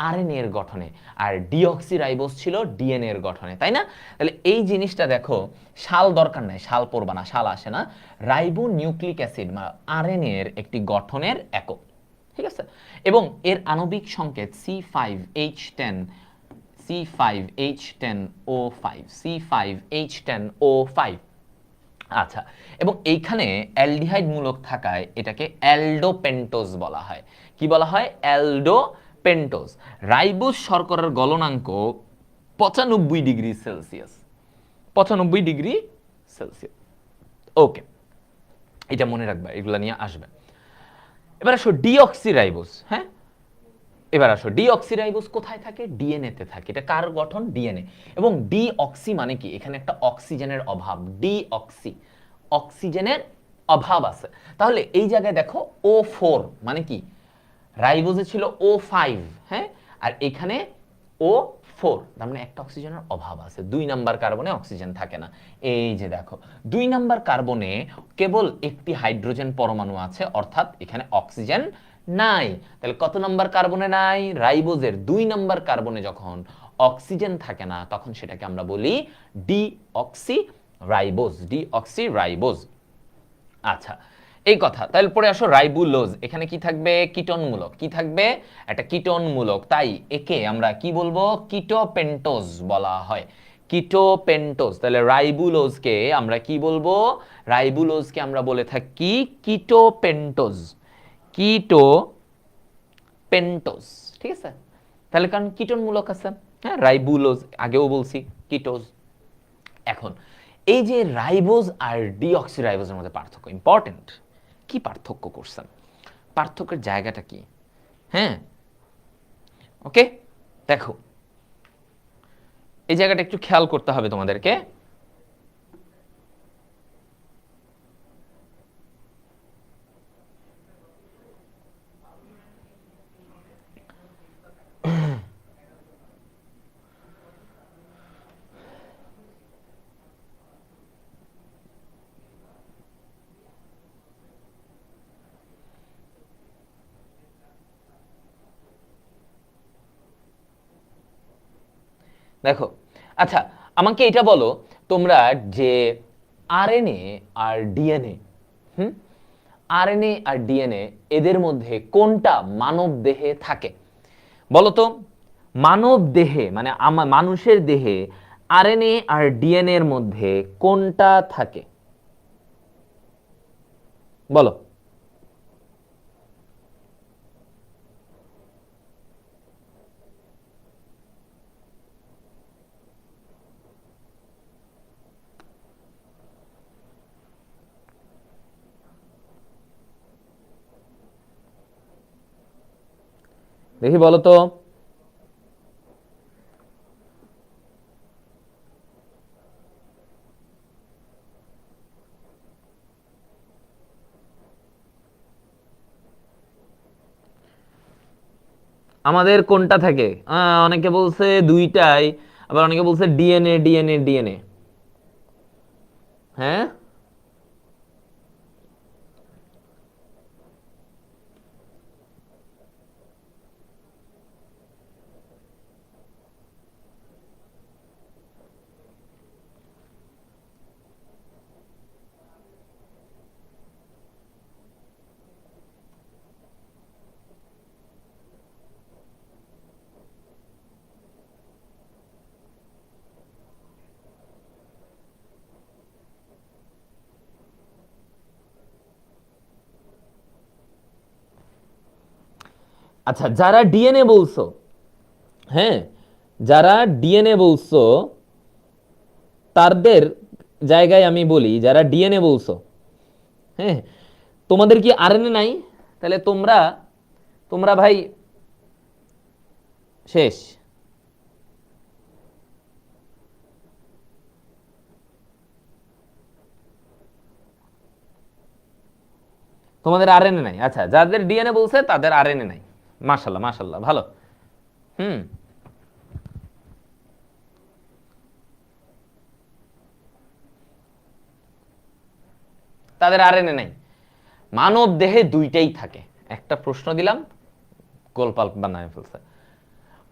আরএনএ এর গঠনে, আর ডিঅক্সি রাইবোজ ছিল ডিএনএ এর গঠনে, তাই না? তাহলে এই জিনিসটা দেখো, সাল দরকার নাই, সাল পড়বা না, সাল আসে না। রাইবো নিউক্লিক অ্যাসিড বা আরএনএ এর একটি গঠনের একক, ঠিক আছে? এবং এর আণবিক সংকেত C5H10, C5H10O5, C5H10O5। আচ্ছা, এবং এইখানে অ্যালডিহাইড মূলক থাকায় এটাকে অ্যালডোপেন্টোজ বলা হয়। কি বলা হয়? অ্যালডোপেন্টোজ। রাইবোজ শর্করার গলনাঙ্ক 95 ডিগ্রি সেলসিয়াস, 95 ডিগ্রি সেলসিয়াস। ওকে, এটা মনে রাখবা, এগুলা নিয়ে আসবে। এবার আসো ডিঅক্সিরাইবোজ। হ্যাঁ, এবার আসো ডিঅক্সিরাইবোজ কোথায় থাকে? ডিএনএ তে থাকে। এটা কার গঠন? ডিএনএ। এবং ডিঅক্সি মানে কি? এখানে একটা অক্সিজেনের অভাব, ডিঅক্সি, অক্সিজেনের অভাব আছে। তাহলে এই জায়গায় দেখো O4 মানে কি? রাইবোজে ছিল O5, হ্যাঁ, আর এখানে O4, তার মানে একটা অক্সিজেনের অভাব আছে। 2 নাম্বার কার্বনে অক্সিজেন থাকে না। এই যে দেখো 2 নাম্বার কার্বনে কেবল একটি হাইড্রোজেন পরমাণু আছে, অর্থাৎ এখানে অক্সিজেন নাই। তাহলে কত নাম্বার কার্বনে নাই? রাইবোজের 2 নাম্বার কার্বনে যখন অক্সিজেন থাকে না, তখন সেটাকে আমরা বলি ডিঅক্সি রাইবোজ, ডিঅক্সি রাইবোজ। আচ্ছা, এই কথা। তাহলে পরে আসো রাইবুলোজ। এখানে কি থাকবে? কিটোনমূলক। কি থাকবে? একটা কিটোনমূলক। তাই একে আমরা কি বলবো? কিটোপেন্টোজ বলা হয়, কিটোপেন্টোজ। তাহলে রাইবুলোজকে আমরা কি বলবো? রাইবুলোজকে আমরা বলে থাকি কিটোপেন্টোজ, কিটোপেন্টোজ। ঠিক আছে? তাহলে কারণ কিটোনমূলক আছে, হ্যাঁ, রাইবুলোজ আগেও বলছি, কিটোজ। এখন এই যে রাইবোজ আর ডিঅক্সিরাইবোজের মধ্যে পার্থক্য ইম্পর্টেন্ট। কি পার্থক্য করছেন? পার্থক্যের জায়গাটা কি? হ্যাঁ, ওকে, দেখো এই জায়গাটা একটু খেয়াল করতে হবে তোমাদেরকে। দেখো, আচ্ছা, আমাকে এটা বলো তোমরা যে আরএনএ আর ডিএনএ, হুম, আরএনএ আর ডিএনএ, এদের মধ্যে কোনটা মানব দেহে থাকে? বলো তো, মানব দেহে মানে মানুষের দেহে আরএনএ আর ডিএনএ এর মধ্যে কোনটা থাকে? বলো। দেখি বলো তো। আমাদের কোনটা থাকে? অনেকে বলছে দুইটাই, আবার অনেকে বলছে ডিএনএ ডিএনএ ডিএনএ। হ্যাঁ, আচ্ছা যারা ডিএনএ বলছো, হ্যাঁ যারা ডিএনএ বলছো তাদের জায়গায় আমি বলি, যারা ডিএনএ বলছো, হ্যাঁ তোমাদের কি আরএনএ নাই? তাহলে তোমরা তোমরা ভাই শেষ। তোমাদের আরএনএ নাই। আচ্ছা যাদের ডিএনএ বলছে তাদের আরএনএ নাই। মাশাল্লাহ মাশাল্লাহ, ভালো। হুম, তাদের আরএনএ নাই। মানব দেহে দুইটাই থাকে। একটা প্রশ্ন দিলাম, গোলপাল বানায় ফেলছে।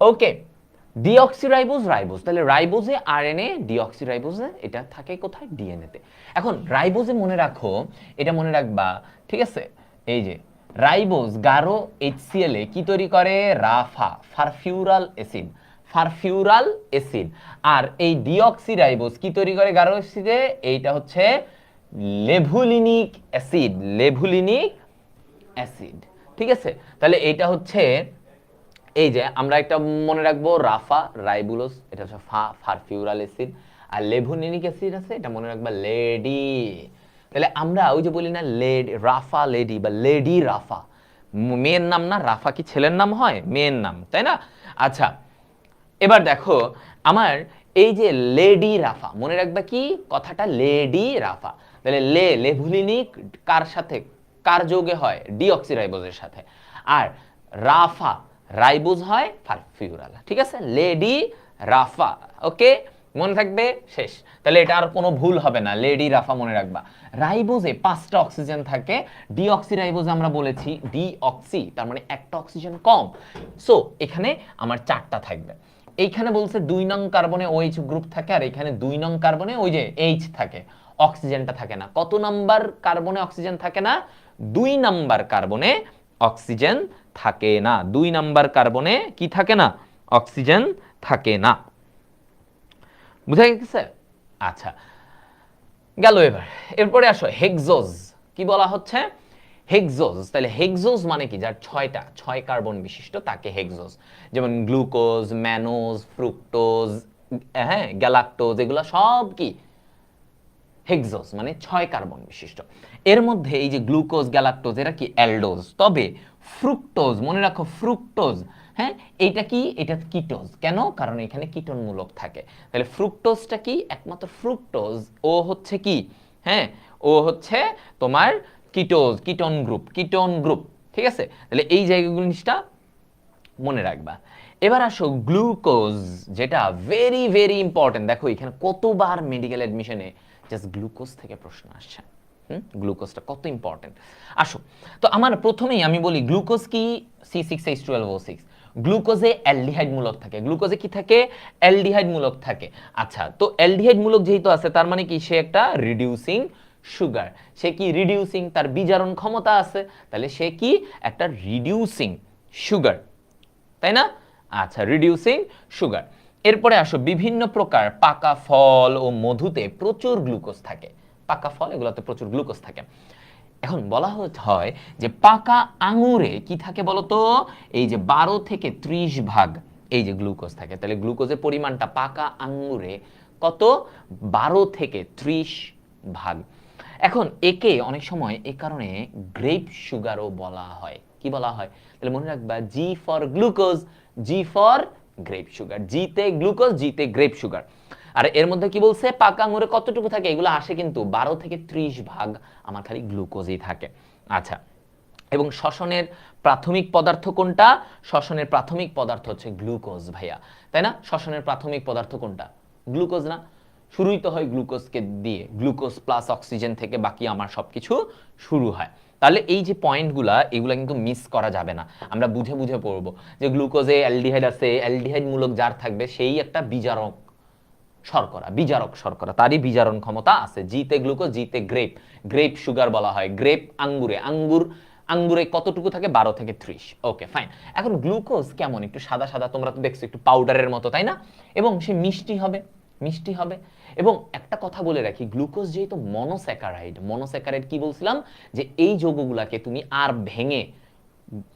ওকে, ডিঅক্সিরাইবোজ রাইবোজ, তাহলে রাইবোজে আরএনএ, ডিঅক্সিরাইবোজে এটা থাকে কোথায়? ডিএনএ তে। এখন রাইবোজে মনে রাখো, এটা মনে রাখবা, ঠিক আছে? এই যে রাইবোজ গাঢ় HCl এ কি তৈরি করে? রাফা, ফারফিউরাল অ্যাসিড, ফারফিউরাল অ্যাসিড। আর এই ডিঅক্সিরাইবোজ কি তৈরি করে গাঢ় অ্যাসিডে? এইটা হচ্ছে লেভুলিনিক অ্যাসিড, লেভুলিনিক অ্যাসিড, ঠিক আছে? তাহলে এইটা হচ্ছে, এই যে আমরা একটা মনে রাখবো রাফা রাইবুলোজ, এটা হচ্ছে ফারফিউরাল অ্যাসিড। আর লেভুলিনিক অ্যাসিড আছে, এটা মনে রাখবা লেডি। তাহলে আমরা ওই যে বলি না রাফা লেডি বা লেডি রাফা, মেয়ের নাম না? রাফা কি ছেলের নাম হয়? মেয়ের নাম, তাই না? আচ্ছা এবার দেখো আমার এই যে লেডি রাফা, মনে রাখবা কি কথাটা? লেডি রাফা। তাহলে লেভুলিনিক কার সাথে, কার যোগে হয়? ডিঅক্সিরাইবোজের সাথে। আর রাফা রাইবোজ হয় ফারফিউরাল, ঠিক আছে? লেডি রাফা, ওকে মনে থাকবে? শেষ। তাহলে এটা আর কোনো ভুল হবে না, লেডি রাফা মনে রাখবা। রাইবোজে 5টা অক্সিজেন থাকে, ডিঅক্সিরাইবোজে আমরা বলেছি ডিঅক্সি, তার মানে একটা অক্সিজেন কম। সো এখানে আমার 4টা থাকবে। এইখানে বলছে 2 নং কার্বনে OH গ্রুপ থাকে, আর এখানে 2 নং কার্বনে ওই যে H থাকে, অক্সিজেনটা থাকে না। কত নাম্বার কার্বনে অক্সিজেন থাকে না? 2 নাম্বার কার্বনে অক্সিজেন থাকে না। 2 নাম্বার কার্বনে কি থাকে না? অক্সিজেন থাকে না। বুঝা গেছে? আচ্ছা গেল। এরপরে আসো হেক্সোজ। কি বলা হচ্ছে? হেক্সোজ। তাহলে হেক্সোজ মানে কি? যার 6 কার্বন বিশিষ্ট তাকে হেক্সোজ। যেমন গ্লুকোজ, ম্যানোজ, ফ্রুক্টোজ, হ্যাঁ গ্যালাক্টোজ, এগুলো সব কি? হেক্সোজ, মানে 6 কার্বন বিশিষ্ট। এর মধ্যে এই যে গ্লুকোজ, গ্যালাক্টোজ এরা কি? অ্যালডোজ। তবে ফ্রুক্টোজ, মনে রাখো ফ্রুক্টোজ, হ্যাঁ এইটা কি? এটা কিটোজ। কেন? কারণ এখানে কিটোন মূলক থাকে। তাহলে ফ্রুক্টোজটা কি? একমাত্র ফ্রুক্টোজ ও হচ্ছে কি? হ্যাঁ ও হচ্ছে তোমার ketose, ketone group, ketone group, ঠিক আছে? তাহলে এই জায়গাগুলো জিনিসটা মনে রাখবা। এবার আসো গ্লুকোজ, যেটা ভেরি ভেরি ইম্পর্টেন্ট। দেখো এখানে কতবার মেডিকেল অ্যাডমিশনে জাস্ট গ্লুকোজ থেকে প্রশ্ন আসছে। গ্লুকোজটা কত ইম্পর্টেন্ট। আসো তো আমার প্রথমেই আমি বলি গ্লুকোজ কি? C6H12O6। গ্লুকোজে অ্যালডিহাইড মূলক থাকে। গ্লুকোজে কি থাকে? অ্যালডিহাইড মূলক থাকে। আচ্ছা তো অ্যালডিহাইড মূলক যেহেতু আছে, তার মানে কি? সে একটা রিডিউসিং সুগার। সে কি? রিডিউসিং, তার বিজারণ ক্ষমতা আছে, তাহলে সে কি? একটা রিডিউসিং সুগার, তাই না? আচ্ছা রিডিউসিং সুগার। এরপরে আসো বিভিন্ন প্রকার পাকা ফল ও মধুতে প্রচুর গ্লুকোজ থাকে। পাকা ফল এগুলোতে প্রচুর গ্লুকোজ থাকে। এখন বলা হয় যে পাকা আঙুরে কি থাকে বলতো? এই যে 12 থেকে 30 ভাগ এই যে গ্লুকোজ থাকে। তাহলে গ্লুকোজের পরিমাণটা পাকা আঙুরে কত? 12 থেকে 30 ভাগ। এখন একে অনেক সময় এ কারণে গ্রেপ সুগারও বলা হয়। কি বলা হয়? তাহলে মনে রাখবা G for glucose, G for grape sugar. জিতে গ্লুকোজ, জিতে গ্রেপ সুগার। আর এর মধ্যে কি বলছে? পাকা আঙুরে কতটুকু থাকে? এগুলো আসে কিন্তু 12 থেকে 30 ভাগ আমার খালি গ্লুকোজই থাকে। আচ্ছা এবং শ্বসনের প্রাথমিক পদার্থ কোনটা? শ্বসনের প্রাথমিক পদার্থ হচ্ছে গ্লুকোজ ভাইয়া, তাই না? শ্বসনের প্রাথমিক পদার্থ কোনটা? গ্লুকোজ না? শুরুই তো হয় গ্লুকোজকে দিয়ে, গ্লুকোজ প্লাস অক্সিজেন থেকে বাকি আমার সবকিছু শুরু হয়। তাহলে এই যে পয়েন্টগুলা, এগুলা কিন্তু মিস করা যাবে না, আমরা বুঝে বুঝে পড়বো যে গ্লুকোজে অ্যালডিহাইড আছে, অ্যালডিহাইড মূলক যার থাকবে সেই একটা বিজারক শর্করা, বিজারক শর্করা, তারই বিজারণ ক্ষমতা আছে। জিতে গ্লুকোজ, জিতে গ্রেপ, গ্রেপ সুগার বলা হয়। গ্রেপ আঙ্গুরে, আঙ্গুরে কতটুকু থাকে? 12 থেকে 30। Okay fine. এখন গ্লুকোজ কেমন? একটু সাদা সাদা, তোমরা তো দেখছো একটু পাউডারের মতো, তাই না? এবং সে মিষ্টি হবে, মিষ্টি হবে। এবং একটা কথা বলে রাখি, গ্লুকোজ যেহেতু মনোস্যাকারাইড, মনোস্যাকারাইড কি বলছিলাম? যে এই যৌগগুলাকে তুমি আর ভেঙে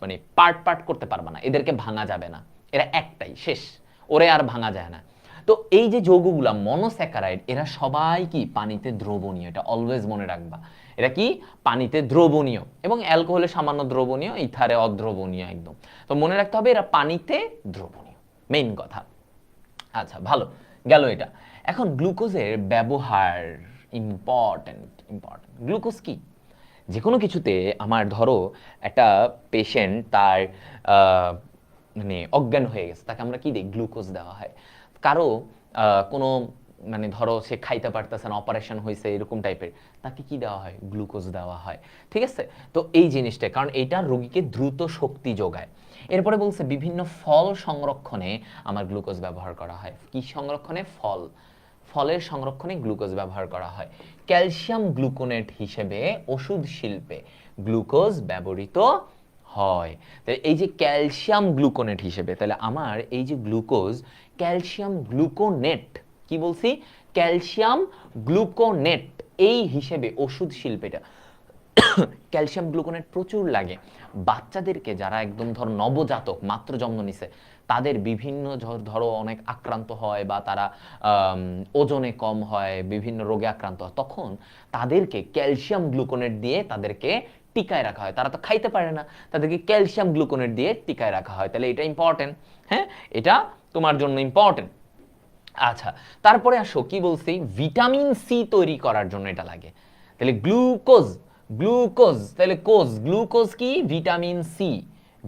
মানে পার্ট পার্ট করতে পারবে না, এদেরকে ভাঙা যাবে না, এরা একটাই, শেষ, ওরে আর ভাঙা যায় না। তো এই যে যৌগগুলা মনোস্যাকারাইড, এরা সবাই কি পানিতে দ্রবণীয়, এটা অলওয়েজ মনে রাখবা। এরা কি পানিতে দ্রবণীয়, এবং অ্যালকোহলে সামান্য দ্রবণীয়, ইথারে অদ্রবণীয় একদম। তো মনে রাখতে হবে এরা পানিতে দ্রবণীয়, মেইন কথা। আচ্ছা ভালো গেল এটা। এখন গ্লুকোজের ব্যবহার, ইম্পর্টেন্ট ইম্পর্টেন্ট। গ্লুকোজ কি? যে কোনো কিছুতে আমার ধরো একটা পেশেন্ট তার মানে অজ্ঞান হয়ে গেছে, তাকে আমরা কি দিই? গ্লুকোজ দেওয়া হয়। কারো কোনো মানে ধরো সে খাইতে পারতেছে না, অপারেশন হয়েছে এরকম টাইপের, তাকে কি দেওয়া হয়? গ্লুকোজ দেওয়া হয়। ঠিক আছে? তো এই জিনিসটা, কারণ এটা রোগীকে দ্রুত শক্তি যোগায়। এরপরে বলছে বিভিন্ন ফল সংরক্ষণে আমার গ্লুকোজ ব্যবহার করা হয়। কি সংরক্ষণে? ফল, ফলের সংরক্ষণে গ্লুকোজ ব্যবহার করা হয়। ক্যালসিয়াম গ্লুকোনেট হিসেবে ওষুধ শিল্পে গ্লুকোজ ব্যবহৃত হয়। তাহলে এই যে ক্যালসিয়াম গ্লুকোনেট হিসেবে, তাহলে আমার এই যে গ্লুকোজ ক্যালসিয়াম গ্লুকোনেট, কি বলছি? ক্যালসিয়াম গ্লুকোনেট এই হিসেবে ওষুধ শিল্পেটা ক্যালসিয়াম গ্লুকোনেট প্রচুর লাগে বাচ্চাদেরকে, যারা একদম ধরো নবজাতক মাত্র জন্ম নিছে, তাদের বিভিন্ন ধরো অনেক আক্রান্ত হয় বা তারা ওজনে কম হয়, বিভিন্ন রোগে আক্রান্ত হয়, তখন তাদেরকে ক্যালসিয়াম গ্লুকোনেট দিয়ে তাদেরকে টিকায় রাখা হয়। তারা তো খাইতে পারে না, তাদেরকে ক্যালসিয়াম গ্লুকোনেট দিয়ে টিকায় রাখা হয়। তাহলে এটা ইম্পর্টেন্ট, হ্যাঁ, এটা তোমার জন্য ইম্পর্টেন্ট। আচ্ছা, তারপরে আসো কি বলছি? ভিটামিন সি তৈরি করার জন্য এটা লাগে। তাহলে গ্লুকোজ, গ্লুকোজ তাহলে কোজ, গ্লুকোজ কি? Vitamin C,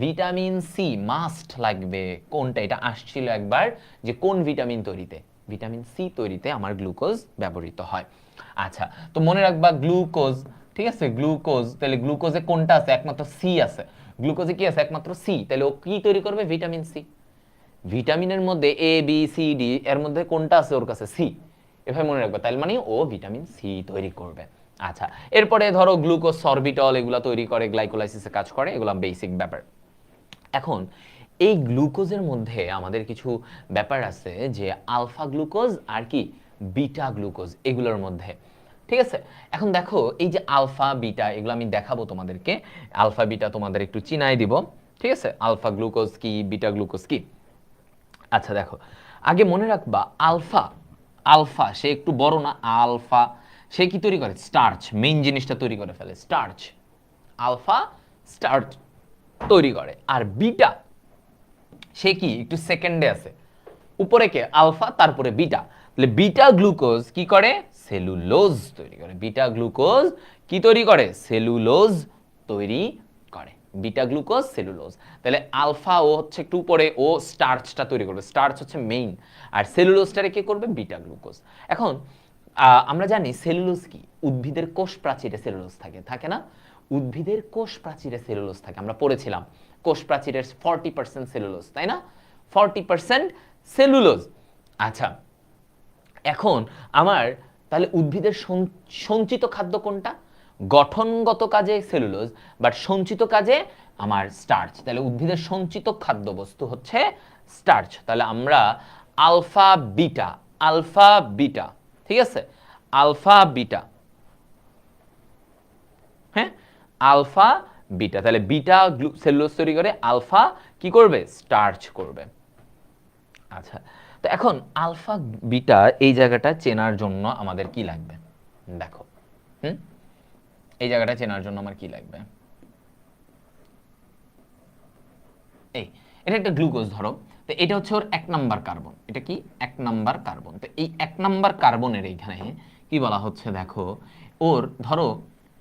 vitamin C must লাগবে। কোনটা? এটা আসছিল একবার যে কোন ভিটামিন তৈরিতে? ভিটামিন সি তৈরিতে আমার গ্লুকোজ ব্যবহৃত হয়। আচ্ছা, তো মনে রাখবা গ্লুকোজ, ঠিক আছে? গ্লুকোজ, তাহলে গ্লুকোজে কোনটা আছে? একমাত্র সি আছে। গ্লুকোজে কি আছে? একমাত্র সি। তাহলে ও কি তৈরি করবে? Vitamin C. ভিটামিনের মধ্যে এ বি সি ডি, এর মধ্যে কোনটা আছে? ওর কাছে সি। এভাবে মনে রাখবে, তাহলে মানে ও ভিটামিন সি তৈরি করবে। আচ্ছা, এরপরে ধরো গ্লুকোজ সরবিটল, এগুলা তৈরি করে, গ্লাইকোলাইসিসে কাজ করে, এগুলা বেসিক ব্যাপার। এখন এই গ্লুকোজের মধ্যে আমাদের কিছু ব্যাপার আছে, যে আলফা গ্লুকোজ আর কি বিটা গ্লুকোজ, এগুলোর মধ্যে। ঠিক আছে? এখন দেখো এই যে আলফা বিটা, এগুলো আমি দেখাবো তোমাদেরকে। আলফা বিটা তোমাদের একটু চিনাই দিব। ঠিক আছে? আলফা গ্লুকোজ কি, বিটা গ্লুকোজ কি। আচ্ছা দেখো, আগে মনে রাখবা আলফা, আলফা সে একটু বড় না, আলফা সে কি তৈরি করে? স্টার্চ, মেইন জিনিসটা তৈরি করে ফেলে, স্টার্চ। আলফা স্টার্চ তৈরি করে। আর বিটা সে কি একটু সেকেন্ডে আছে, উপরে কে? আলফা, তারপরে বিটা। তাহলে বিটা গ্লুকোজ কি করে? সেলুলোজ তৈরি করে। বিটা গ্লুকোজ কি তৈরি করে? সেলুলোজ তৈরি করে। Beta glucose, cellulose. তাহলে আলফা ও হচ্ছে একটু উপরে, ও স্টার্চটা তৈরি করবে, স্টার্চ হচ্ছে মেইন, আর সেলুলোজটারে কি করবে? Beta glucose. এখন আমরা জানি সেলুলোজ কি? উদ্ভিদের কোষ প্রাচীরে সেলুলোজ থাকে, থাকে না? উদ্ভিদের কোষ প্রাচীরে সেলুলোজ থাকে, আমরা পড়েছিলাম কোষ প্রাচীরের 40% সেলুলোজ, তাই না? 40% সেলুলোজ। আচ্ছা, এখন আমার তাহলে উদ্ভিদের সঞ্চিত খাদ্য কোনটা? গঠনগত কাজে সেলুলোজ, বাট সঞ্চিত কাজে আমার স্টার্চ। তাহলে উদ্ভিদের সঞ্চিত খাদ্যবস্তু হচ্ছে স্টার্চ। তাহলে আমরা আলফা বিটা, আলফা বিটা, ঠিক আছে? আলফা বিটা, হ্যাঁ, আলফা বিটা। তাহলে বিটা সেলুলোজ তৈরি করে, আলফা কি করবে? স্টার্চ করবে। আচ্ছা, তো এখন আলফা বিটা এই জায়গাটা চেনার জন্য আমাদের কি লাগবে? দেখো, এই জায়গাটা চেনার জন্য আমার কি লাগবে? এই এটা একটা গ্লুকোজ ধরো, তো এটা হচ্ছে ওর 1 নাম্বার কার্বন। এটা কি? 1 নাম্বার কার্বন। তো এই 1 নাম্বার কার্বনের এইখানে কি বলা হচ্ছে? দেখো, ওর ধরো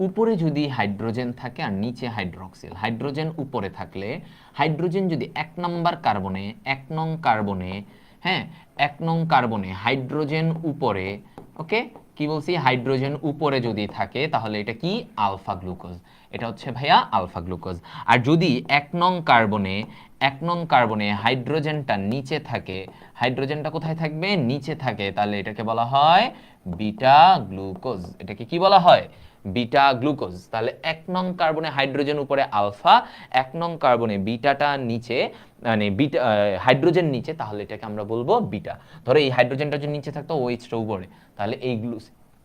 উপরে যদি হাইড্রোজেন থাকে আর নিচে হাইড্রক্সিল, হাইড্রোজেন উপরে থাকলে, হাইড্রোজেন যদি 1 নং কার্বনে হ্যাঁ 1 নং কার্বনে হাইড্রোজেন উপরে, ওকে কি বলছি, হাইড্রোজেন উপরে যদি থাকে তাহলে এটা কি আলফা গ্লুকোজ, এটা হচ্ছে ভাইয়া আলফা গ্লুকোজ। আর যদি 1 নং কার্বনে হাইড্রোজেনটা নিচে থাকে, হাইড্রোজেনটা কোথায় থাকবে, নিচে থাকে, তাহলে এটাকে বলা হয় বিটা গ্লুকোজ। এটাকে কি বলা হয়, বিটা গ্লুকোজ। তাহলে 1 নং কার্বনে হাইড্রোজেন উপরে আলফা, 1 নং কার্বনে বিটাটা নিচে, মানে বিটা হাইড্রোজেন নিচে, তাহলে এটাকে আমরা বলবো বিটা। ধরো এই হাইড্রোজেনটা যদি নিচে থাকতো, ওএইচটা উপরে, তাহলে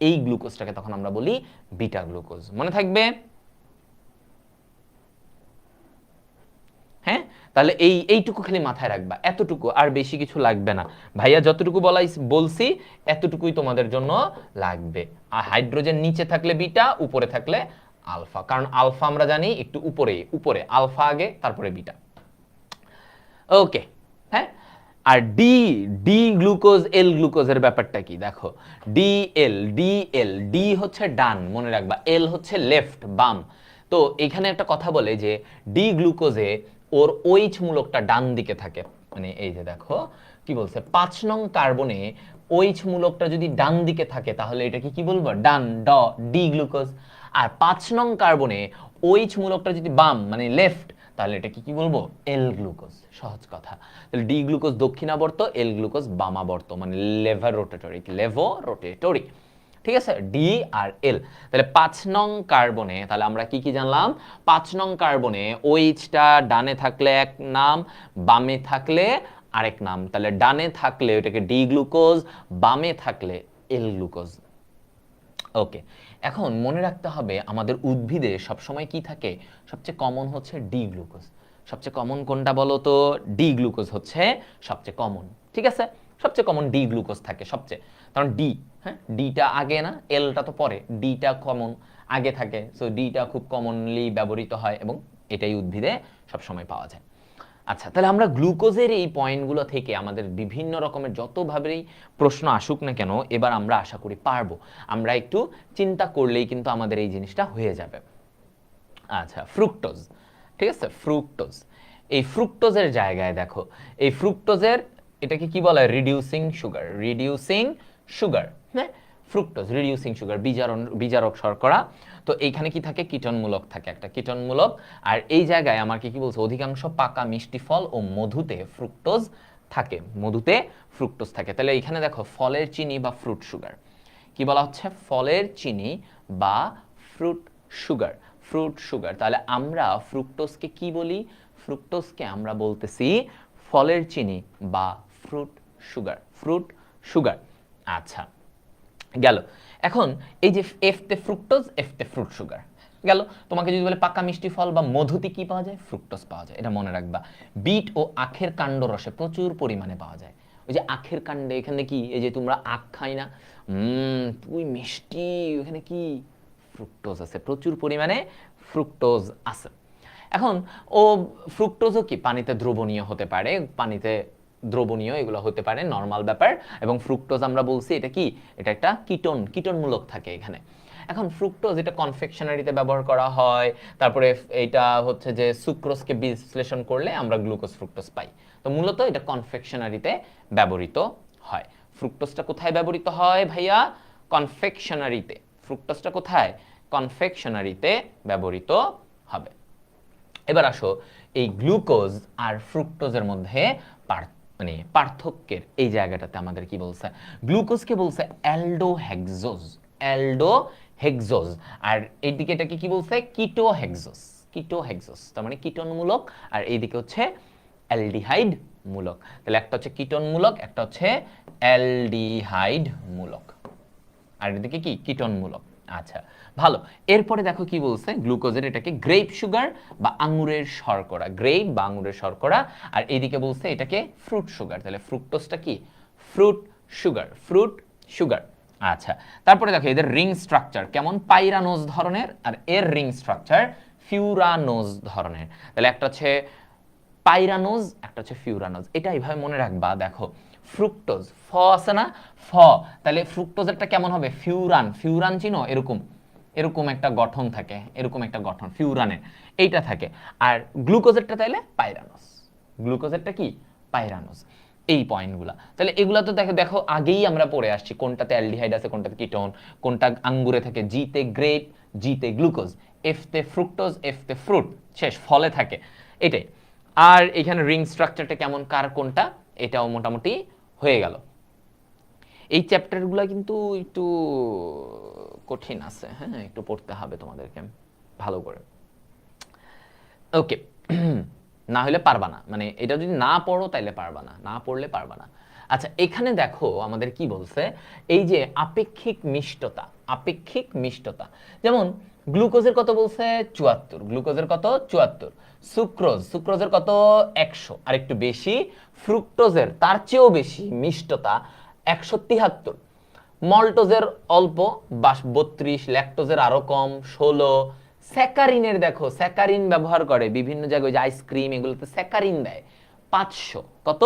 এই গ্লুকোজটাকে তখন আমরা বলি বিটা গ্লুকোজ। মনে থাকবে? হ্যাঁ, তাহলে এইটুকু খালি মাথায় রাখবা, এতটুকু, আর বেশি কিছু লাগবে না ভাইয়া। যতটুকু বলছি এতটুকুই তোমাদের জন্য লাগবে। আর হাইড্রোজেন নিচে থাকলে বিটা, উপরে থাকলে আলফা, কারণ আলফা আমরা জানি একটু উপরে আলফা আগে, তারপরে বিটা। ওকে, হ্যাঁ। আর ডি গ্লুকোজ, এল গ্লুকোজের ব্যাপারটা কি দেখো, ডি হচ্ছে ডান, মনে রাখবা, এল হচ্ছে লেফট, বাম। তো এখানে একটা কথা বলে যে ডি গ্লুকোজে ওর OH মূলকটা ডান দিকে থাকে, মানে এই যে দেখো কি বলছে, 5 নং কার্বনে OH মূলকটা যদি ডান দিকে থাকে তাহলে এটাকে কি বলবো, ডান, ডি গ্লুকোজ। আর 5 নং কার্বনে OH মূলকটা যদি বাম, মানে লেফট, তাহলে এটাকে কি বলবো, এল গ্লুকোজ। সহজ কথা। তাহলে ডি গ্লুকোজ দক্ষিণাবর্ত, এল গ্লুকোজ বামাবর্ত, মানে লেভোরোটেটরি। ঠিক আছে, ডি আর এল। তাহলে 5 নং কার্বনে, তাহলে আমরা কি কি জানলাম, 5 নং কার্বনে ওইচটা ডানে থাকলে এক নাম, বামে থাকলে আরেক নাম। তাহলে ডানে থাকলে ওটাকে ডি গ্লুকোজ, বামে থাকলে এল গ্লুকোজ। ওকে, এখন মনে রাখতে হবে আমাদের উদ্ভিদে সবসময় কি থাকে, সবচেয়ে কমন হচ্ছে ডি গ্লুকোজ। সবচেয়ে কমন কোনটা বলো তো, ডি গ্লুকোজ হচ্ছে সবচেয়ে কমন। ঠিক আছে, সবচেয়ে কমন ডি গ্লুকোজ থাকে সবচেয়ে, কারণ ডি, হ্যাঁ ডিটা আগে না, এলটা তো পরে, ডিটা কমন আগে থাকে, সো ডিটা খুব কমনলি ব্যবহৃত হয় এবং এটাই উদ্ভিদে সবসময় পাওয়া যায়। আচ্ছা, তাহলে আমরা গ্লুকোজের এই পয়েন্টগুলো থেকে আমাদের বিভিন্ন রকমের যতভাবেই প্রশ্ন আসুক না কেন, এবার আমরা আশা করি পারবো। আমরা একটু চিন্তা করলেই কিন্তু আমাদের এই জিনিসটা হয়ে যাবে। আচ্ছা, ফ্রুক্টোজ, ঠিক আছে, ফ্রুক্টোজ। এই ফ্রুক্টোজের জায়গায় দেখো, এই ফ্রুক্টোজের এটাকে কি বলা হয়, রিডিউসিং সুগার, হ্যাঁ, ফ্রুক্টোজ রিডিউসিং সুগার, বিজারক শর্করা। তো এইখানে কি থাকে, কীটনমূলক থাকে, একটা কীটনমূলক। আর এই জায়গায় আমার কি বলছে, অধিকাংশ পাকা মিষ্টি ফল ও মধুতে ফ্রুক্টোজ থাকে, তাহলে এইখানে দেখো ফলের চিনি বা ফ্রুট সুগার, কি বলা হচ্ছে, ফলের চিনি বা ফ্রুট সুগার। তাহলে আমরা ফ্রুক্টোজকে কি বলি, ফ্রুক্টোজকে আমরা বলতেছি ফলের চিনি বা ফ্রুট সুগার। আচ্ছা, গেল। এখন এই যে এফতে ফ্রুক্টোজ, এফতে ফ্রুট সুগার গেল। তোমাকে যদি বলে পাকা মিষ্টি ফল বা মধুতে কি পাওয়া যায়, ফ্রুক্টোজ পাওয়া যায়, এটা মনে রাখবা। বিট ও আখের কাণ্ড রসে প্রচুর পরিমাণে পাওয়া যায়। ওই যে আখের কাণ্ডে, এখানে কি, এই যে তোমরা আখ খাই না, তুই মিষ্টি, ওখানে কি ফ্রুক্টোজ আছে, প্রচুর পরিমাণে ফ্রুক্টোজ আছে। এখন ফ্রুক্টোজও কি পানিতে দ্রবণীয় হতে পারে, দ্রবণীয় এগুলো হতে পারে, নর্মাল ব্যাপার। এবং ফ্রুক্টোজ আমরা বলছি এটা কি, এটা একটা কীটনমূলক থাকে এখানে। এখন ফ্রুক্টোজ এটা কনফেকশনারিতে ব্যবহার করা হয়, তারপরে এটা হচ্ছে যে সুক্রোজকে বিশ্লেষণ করলে আমরা গ্লুকোজ ফ্রুক্টোজ পাই। তো মূলত এটা কনফেকশনারিতে ব্যবহৃত হয়। ফ্রুক্টোজটা কোথায় ব্যবহৃত হয় ভাইয়া, কনফেকশনারিতে। ফ্রুক্টোজটা কোথায়, কনফেকশনারিতে ব্যবহৃত হবে। এবার আসো এই গ্লুকোজ আর ফ্রুক্টোজের মধ্যে পার্থক্যের এই জায়গাটাতে আমাদের কি বলছে, গ্লুকোজকে বলছে অ্যালডোহেক্সোজ, আর এইদিকে এটাকে কি বলছে, কিটোহেক্সোজ, তার মানে কীটনমূলক, আর এইদিকে হচ্ছে অ্যালডিহাইড মূলক। তাহলে একটা হচ্ছে কীটনমূলক, একটা হচ্ছে অ্যালডিহাইড মূলক, আর এদিকে কি কীটনমূলক। আচ্ছা, ভালো। এরপরে দেখো কি বলছে, গ্লুকোজের এটাকে গ্রেপ সুগার বা আঙুরের শর্করা, আর এইদিকে বলছে এটাকে ফ্রুট সুগার। তাহলে ফ্রুক্টোজটা কি, ফ্রুট সুগার। আচ্ছা, তারপরে দেখো এদের রিং স্ট্রাকচার কেমন, পাইরানোজ ধরনের, আর এর রিং স্ট্রাকচার ফিউরানোজ ধরনের। তাহলে একটা হচ্ছে পাইরানোজ, একটা হচ্ছে ফিউরানোজ। এটা এইভাবে মনে রাখবা। দেখো ফ্রুক্টোজ, ফ আছে না, তাহলে ফ্রুক্টোজেরটা কেমন হবে, ফিউরান চিনো, এরকম এরকম একটা গঠন থাকে, এরকম একটা গঠন ফিউরানের এইটা থাকে। আর গ্লুকোজেরটা তাইলে পাইরানোস, গ্লুকোজেরটা কি পাইরানোস। এই পয়েন্টগুলা তাহলে এগুলা তো দেখো দেখো আগেই আমরা পড়ে আসছি কোনটাতে অ্যালডিহাইড আছে কোনটাতে কিটোন, কোনটা আঙ্গুরে থাকে, জিতে গ্রেপ, জিতে গ্লুকোজ, এফতে ফ্রুক্টোজ, এফতে ফ্রুট, শেষ ফলে থাকে এটাই। আর এখানে রিং স্ট্রাকচারটা কেমন কার কোনটা এটাও মোটামুটি হয়ে গেল। এই চ্যাপ্টারগুলো কিন্তু একটু কঠিন আছে, হ্যাঁ একটু পড়তে হবে তোমাদেরকে ভালো করে, ওকে। না হলে পারবা না, মানে এটা যদি না পড়ো তাইলে পারবা না, না পড়লে পারবা না। আচ্ছা এখানে দেখো আমাদের কি বলছে, এই যে আপেক্ষিক মিষ্টতা, আপেক্ষিক মিষ্টতা যেমন গ্লুকোজের কত বলছে 74, গ্লুকোজের কত 74, সুক্রোজ, সুক্রোজের কত 100 আর একটু বেশি, ফ্রুক্টোজের তার চেয়েও বেশি মিষ্টতা 173, মল্টোজের অল্প 32, ল্যাকটোজের আরো কম 16, স্যাকারিনের দেখো স্যাকারিন ব্যবহার করে বিভিন্ন জায়গায়, যে আইসক্রিম এগুলোতে স্যাকারিন দেয় 500, কত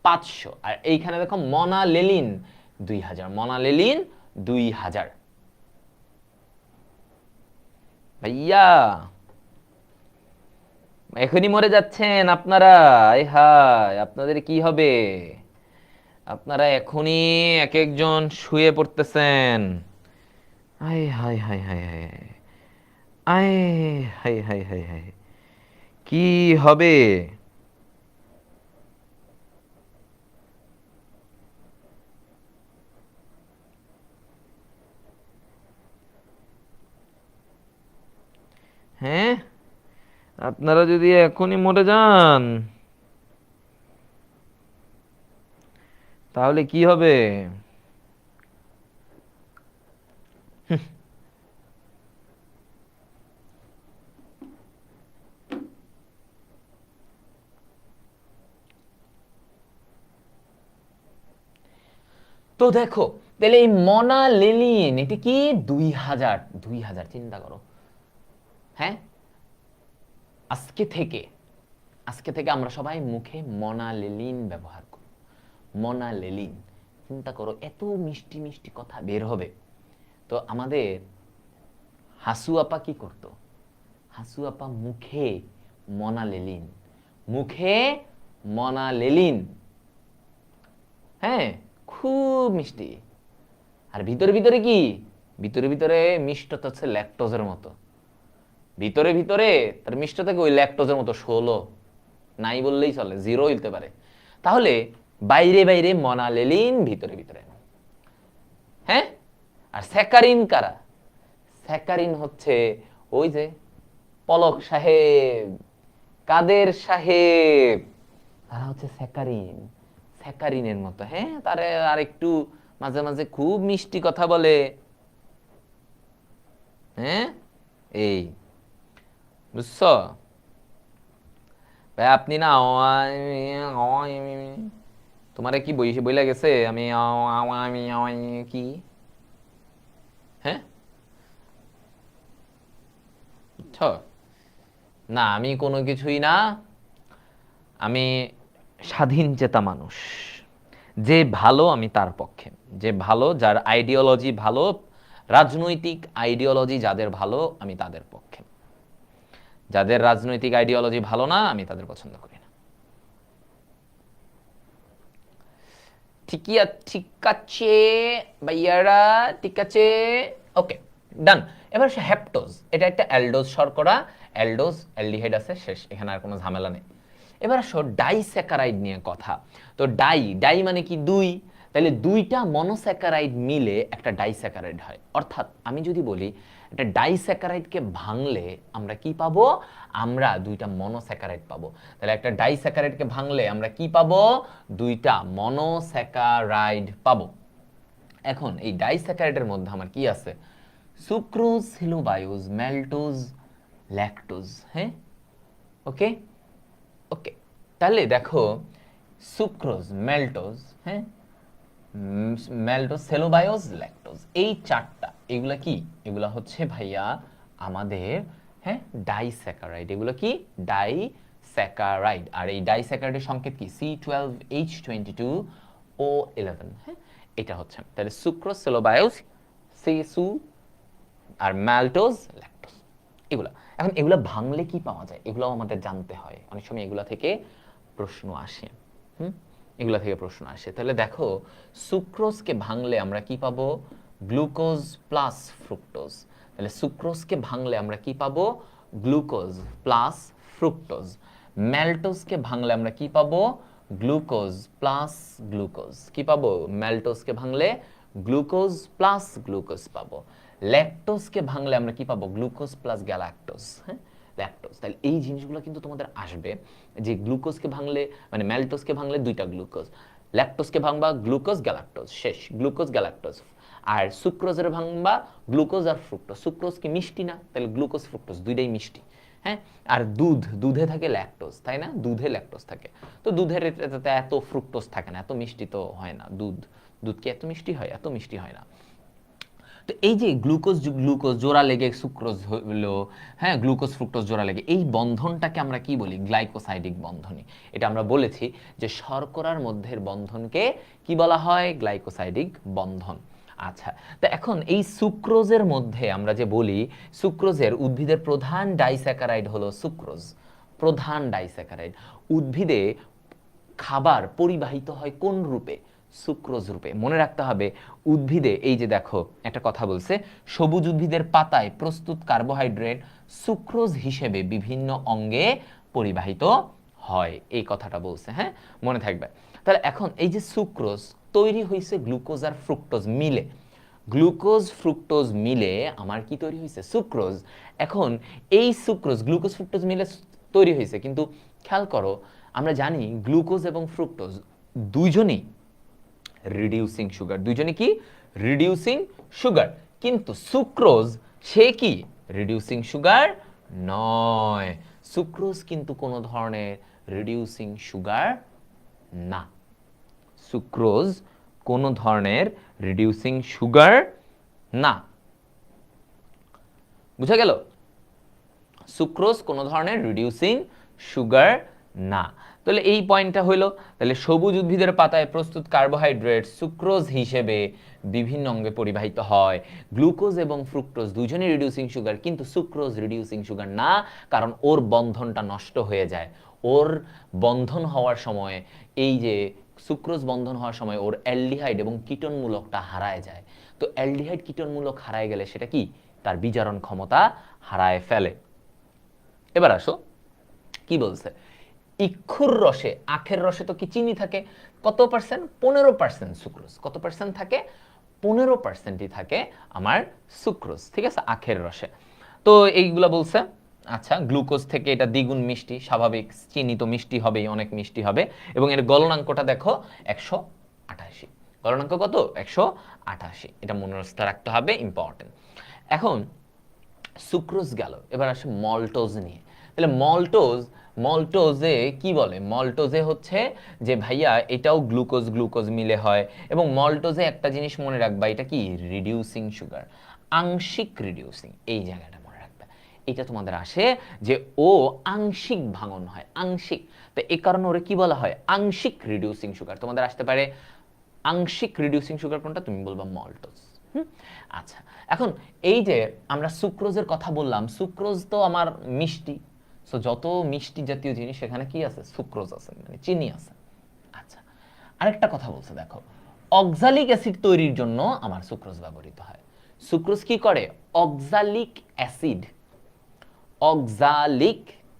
500। আর এইখানে দেখো মনালেলিন 2000, মনালেলিন 2000। ভাইয়া এখনই মরে যাচ্ছেন আপনারা, আয় হায় আপনাদের কি হবে, আপনারা এখনই এক একজন শুয়ে পড়তেছেন, আয় হায় হায় হায় হায়, আয় হায় হায় হায় হায়, কি হবে। হ্যাঁ আপনারা যদি এখনই মরে যান তাহলে কি হবে। তো দেখো তাহলে এই মনালেলিন এটা কি 2000, 2000 চিন্তা করো। হ্যাঁ আজকে থেকে, আজকে থেকে আমরা সবাই মুখে মনালেলিন ব্যবহার করব, মনালেলিন। চিন্তা করো এত মিষ্টি মিষ্টি কথা বের হবে। তো আমাদের হাসু আপা কি করত, হাসু আপা মুখে মনালেলিন, মুখে মনালেলিন, হ্যাঁ খুব মিষ্টি। আর ভিতরে ভিতরে কি, ভিতরে ভিতরে মিষ্টতা হচ্ছে ল্যাকটোজের মতো, ভিতরে ভিতরে তার মিষ্টতাকে ওই ল্যাকটোজের মতো 16 নাই বললেই চলে, 0 হইতে পারে। তাহলে বাইরে বাইরে মনালেলিন, ভিতরে ভিতরে, হ্যাঁ। আর স্যাকারিন কারা, স্যাকারিন হচ্ছে ওই যে পলক সাহেব, কাদের সাহেব, তারা হচ্ছে স্যাকারিন, স্যাকারিনের মতো, হ্যাঁ তারা আর একটু মাঝে মাঝে খুব মিষ্টি কথা বলে, হ্যাঁ এই বুঝছো ভাই। আপনি না তোমারে কি বইলা গেছে আমি কি, হ্যাঁ বুঝছো না, আমি কোনো কিছুই না, আমি স্বাধীন চেতা মানুষ, যে ভালো আমি তার পক্ষে, যে ভালো যার আইডিওলজি ভালো, রাজনৈতিক আইডিওলজি যাদের ভালো আমি তাদের পক্ষে, যাদের রাজনৈতিক আইডিওলজি ভালো না আমি তাদের পছন্দ করি না। ঠিক আছে ভাইয়ারা, ঠিক আছে, ওকে ডান। এবার হেপ্টোজ, এটা একটা অ্যালডোজ শর্করা, অ্যালডোজ অ্যালডিহাইড আছে, শেষ, এখানে আর কোনো ঝামেলা নেই। এবার আসো ডাইস্যাকারাইড নিয়ে কথা। তো ডাই, ডাই মানে কি দুই, তাহলে দুইটা মনোস্যাকারাইড মিলে একটা ডাইস্যাকারাইড হয়। অর্থাৎ আমি যদি বলি একটা ডাইস্যাকারাইডকে ভাঙলে আমরা কি পাবো, আমরা দুইটা মনোস্যাকারাইড পাবো। তাহলে একটা ডাইস্যাকারাইডকে ভাঙলে আমরা কি পাবো, দুইটা মনোস্যাকারাইড পাবো। এখন এই ডাইস্যাকারাইডের মধ্যে আমার কি আছে, সুক্রোজ, সিলোবায়োজ, ম্যালটোজ, ল্যাকটোজ, হ্যাঁ ওকে ওকে। তাহলে দেখো সুক্রোজ, ম্যালটোজ, হ্যাঁ ম্যালটোজ, সেলোবায়োজ, ল্যাকটোজ, এই চারটা, এগুলা কি, এগুলা হচ্ছে ভাইয়া আমাদের, হ্যাঁ ডাইস্যাকারাইড, এগুলো কি ডাইস্যাকারাইড। আর এই ডাইস্যাকারাইডের সংকেত কি C12H22O11, হ্যাঁ এটা হচ্ছে। তাহলে সুক্রোজ, সেলোবায়োজ, আর ম্যালটোজ ল্যাকটোজ। এগুলা এখন এগুলা ভাঙলে কি পাওয়া যায় এগুলাও আমাদের জানতে হয়, অনেক সময় এগুলা থেকে প্রশ্ন আসে। এগুলা থেকে প্রশ্ন আসে। তাহলে দেখো সুক্রোজকে ভাঙলে আমরা কি পাবো? Glucose plus fructose. তাহলে সুক্রোজকে ভাঙলে আমরা কি পাবো? Glucose plus fructose. ম্যালটোজকে ভাঙলে আমরা কি পাবো? Glucose plus glucose. কি পাবো? ম্যালটোজকে ভাঙলে গ্লুকোজ প্লাস গ্লুকোজ পাবো। ল্যাকটোজকে ভাঙলে আমরা কি পাবো? Glucose plus galactose. হ্যাঁ, ল্যাকটোজ। তাহলে এই জিনিসগুলো কিন্তু তোমাদের আসবে যে গ্লুকোজকে ভাঙলে মানে ম্যালটোজকে ভাঙলে দুইটা গ্লুকোজ, ল্যাকটোজকে ভাঙবা গ্লুকোজ গ্যালাক্টোজ, শেষ, গ্লুকোজ গ্যালাক্টোজ। আর সুক্রোজের ভাঙবা গ্লুকোজ আর ফ্রুক্টোজ। সুক্রোজ কি মিষ্টি না? তাহলে গ্লুকোজ ফ্রুক্টোজ দুইটাই মিষ্টি। হ্যাঁ, আর দুধে থাকে ল্যাকটোজ, তাই না? দুধে ল্যাকটোজ থাকে। তো দুধের এটাতে এত ফ্রুক্টোজ থাকে না, এত মিষ্টি তো হয় না। দুধ কি এত মিষ্টি হয়? এত মিষ্টি হয় না। তো এই যে গ্লুকোজ জোড়া লেগে সুক্রোজ হলো, হ্যাঁ, গ্লুকোজ ফ্রুক্টোজ জোড়া লেগে, এই বন্ধনটাকে আমরা কি বলি? গ্লাইকোসাইডিক বন্ধনী। এটা আমরা বলেছি যে শর্করার মধ্যের বন্ধনকে কি বলা হয়? গ্লাইকোসাইডিক বন্ধন। আচ্ছা, তো এখন এই সুক্রোজের মধ্যে আমরা যে বলি সুক্রোজের উদ্ভিদের প্রধান ডাইস্যাকারাইড হলো সুক্রোজ। প্রধান ডাইস্যাকারাইড। উদ্ভিদে খাবার পরিবাহিত হয় কোন রূপে? সুক্রোজ রূপে। মনে রাখতে হবে উদ্ভিদে, এই যে দেখো একটা কথা বলছে, সবুজ উদ্ভিদের পাতায় প্রস্তুত কার্বোহাইড্রেট সুক্রোজ হিসেবে বিভিন্ন অঙ্গে পরিবাহিত হয়, এই কথাটা বলছে। হ্যাঁ, মনে থাকবে। তাহলে এখন এই যে সুক্রোজ তৈরি হয়েছে গ্লুকোজ আর ফ্রুক্টোজ মিলে, গ্লুকোজ ফ্রুক্টোজ মিলে আমার কি তৈরি হয়েছে? সুক্রোজ। এখন এই সুক্রোজ গ্লুকোজ ফ্রুক্টোজ মিলে তৈরি হয়েছে, কিন্তু খেয়াল করো আমরা জানি গ্লুকোজ এবং ফ্রুক্টোজ দুইজনই রিডিউসিং সুগার। দুইজনই কি? Reducing sugar. কিন্তু সুক্রোজ সে কি? রিডিউসিং সুগার নয়। সুক্রোজ কিন্তু কোনো ধরনের রিডিউসিং সুগার না। সুক্রোজ কোনো ধরনের রিডিউসিং সুগার না। বুঝা গেল? সুক্রোজ কোনো ধরনের রিডিউসিং সুগার না। তাহলে এই পয়েন্টটা হইলো। তাহলে সবুজ উদ্ভিদের পাতায় প্রস্তুত কার্বোহাইড্রেট সুক্রোজ হিসেবে বিভিন্ন অঙ্গে পরিবাহিত হয়। গ্লুকোজ এবং ফ্রুক্টোজ দুজনেই রিডিউসিং সুগার, কিন্তু সুক্রোজ রিডিউসিং সুগার না, কারণ ওর বন্ধনটা নষ্ট হয়ে যায়। ওর বন্ধন হওয়ার সময়, এই যে সুক্রোজ বন্ধন হওয়ার সময় ওর অ্যালডিহাইড এবং কিটোনমূলকটা হারায় যায়। তো অ্যালডিহাইড কিটোনমূলক হারায় গেলে সেটা কি? তার বিজারণ ক্ষমতা হারায় ফেলে। এবার আসো কি বলছে? ইক্ষুর রসে, আখের রসে তো কি চিনি থাকে? কত পার্সেন্ট? 15% সুক্রোজ। কত পার্সেন্ট থাকে? 15%ই থাকে আমার সুক্রোজ। ঠিক আছে, আখের রসে। তো এইগুলা বলছে। আচ্ছা, গ্লুকোজ থেকে এটা দ্বিগুণ মিষ্টি, স্বাভাবিক, চিনি তো মিষ্টি হবেই, অনেক মিষ্টি হবে। এবং এর গলনাঙ্কটা দেখো 188। গলনাঙ্ক কত? 188। এটা মনে রাখতে হবে, ইম্পর্টেন্ট। এখন সুক্রোজ গেল, এবার আসে মল্টোজ নিয়ে। তাহলে মল্টোজে কি বলে? মল্টোজে হচ্ছে যে ভাইয়া এটাও গ্লুকোজ মিলে হয়। এবং মল্টোজে একটা জিনিস মনে রাখবা, এটা কি? রিডিউসিং সুগার, আংশিক রিডিউসিং। এই জায়গাটা মনে রাখবা। এটা তোমাদের আসে যে ও আংশিক ভাঙন হয়, আংশিক। তো এই কারণে ওরে কি বলা হয়? আংশিক রিডিউসিং সুগার। তোমাদের আসতে পারে আংশিক রিডিউসিং সুগার কোনটা? তুমি বলবা মল্টোজ। আচ্ছা, এখন এই যে আমরা সুক্রোজের কথা বললাম, সুক্রোজ তো আমার মিষ্টি। সো যত মিষ্টি জাতীয় জিনিস সেখানে কি আছে? সুক্রোজ আছে, মানে চিনি আছে। আচ্ছা, আরেকটা কথা বলছে দেখো, অক্সালিক অ্যাসিড তৈরির জন্য আমার সুক্রোজ ব্যবহৃত হয়। সুক্রোজ কি করে? অক্সালিক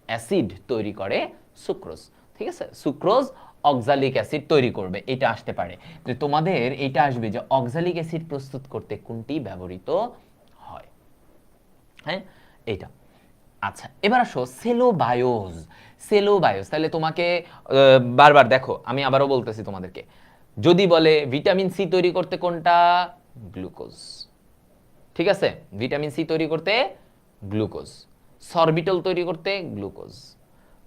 অ্যাসিড তৈরি করে সুক্রোজ। ঠিক আছে, সুক্রোজ অক্সালিক অ্যাসিড তৈরি করবে। এটা আসতে পারে যে তোমাদের এটা আসবে যে অক্সালিক অ্যাসিড প্রস্তুত করতে কোনটি ব্যবহৃত হয়। হ্যাঁ, এটা। আচ্ছা, এবার আসো সেলোবায়োজ। তাহলে তোমাকে বারবার দেখো, আমি আবারও বলতেছি তোমাদেরকে, যদি বলে ভিটামিন সি তৈরি করতে কোনটা? গ্লুকোজ। ঠিক আছে, ভিটামিন সি তৈরি করতে গ্লুকোজ, সরবিটল তৈরি করতে গ্লুকোজ।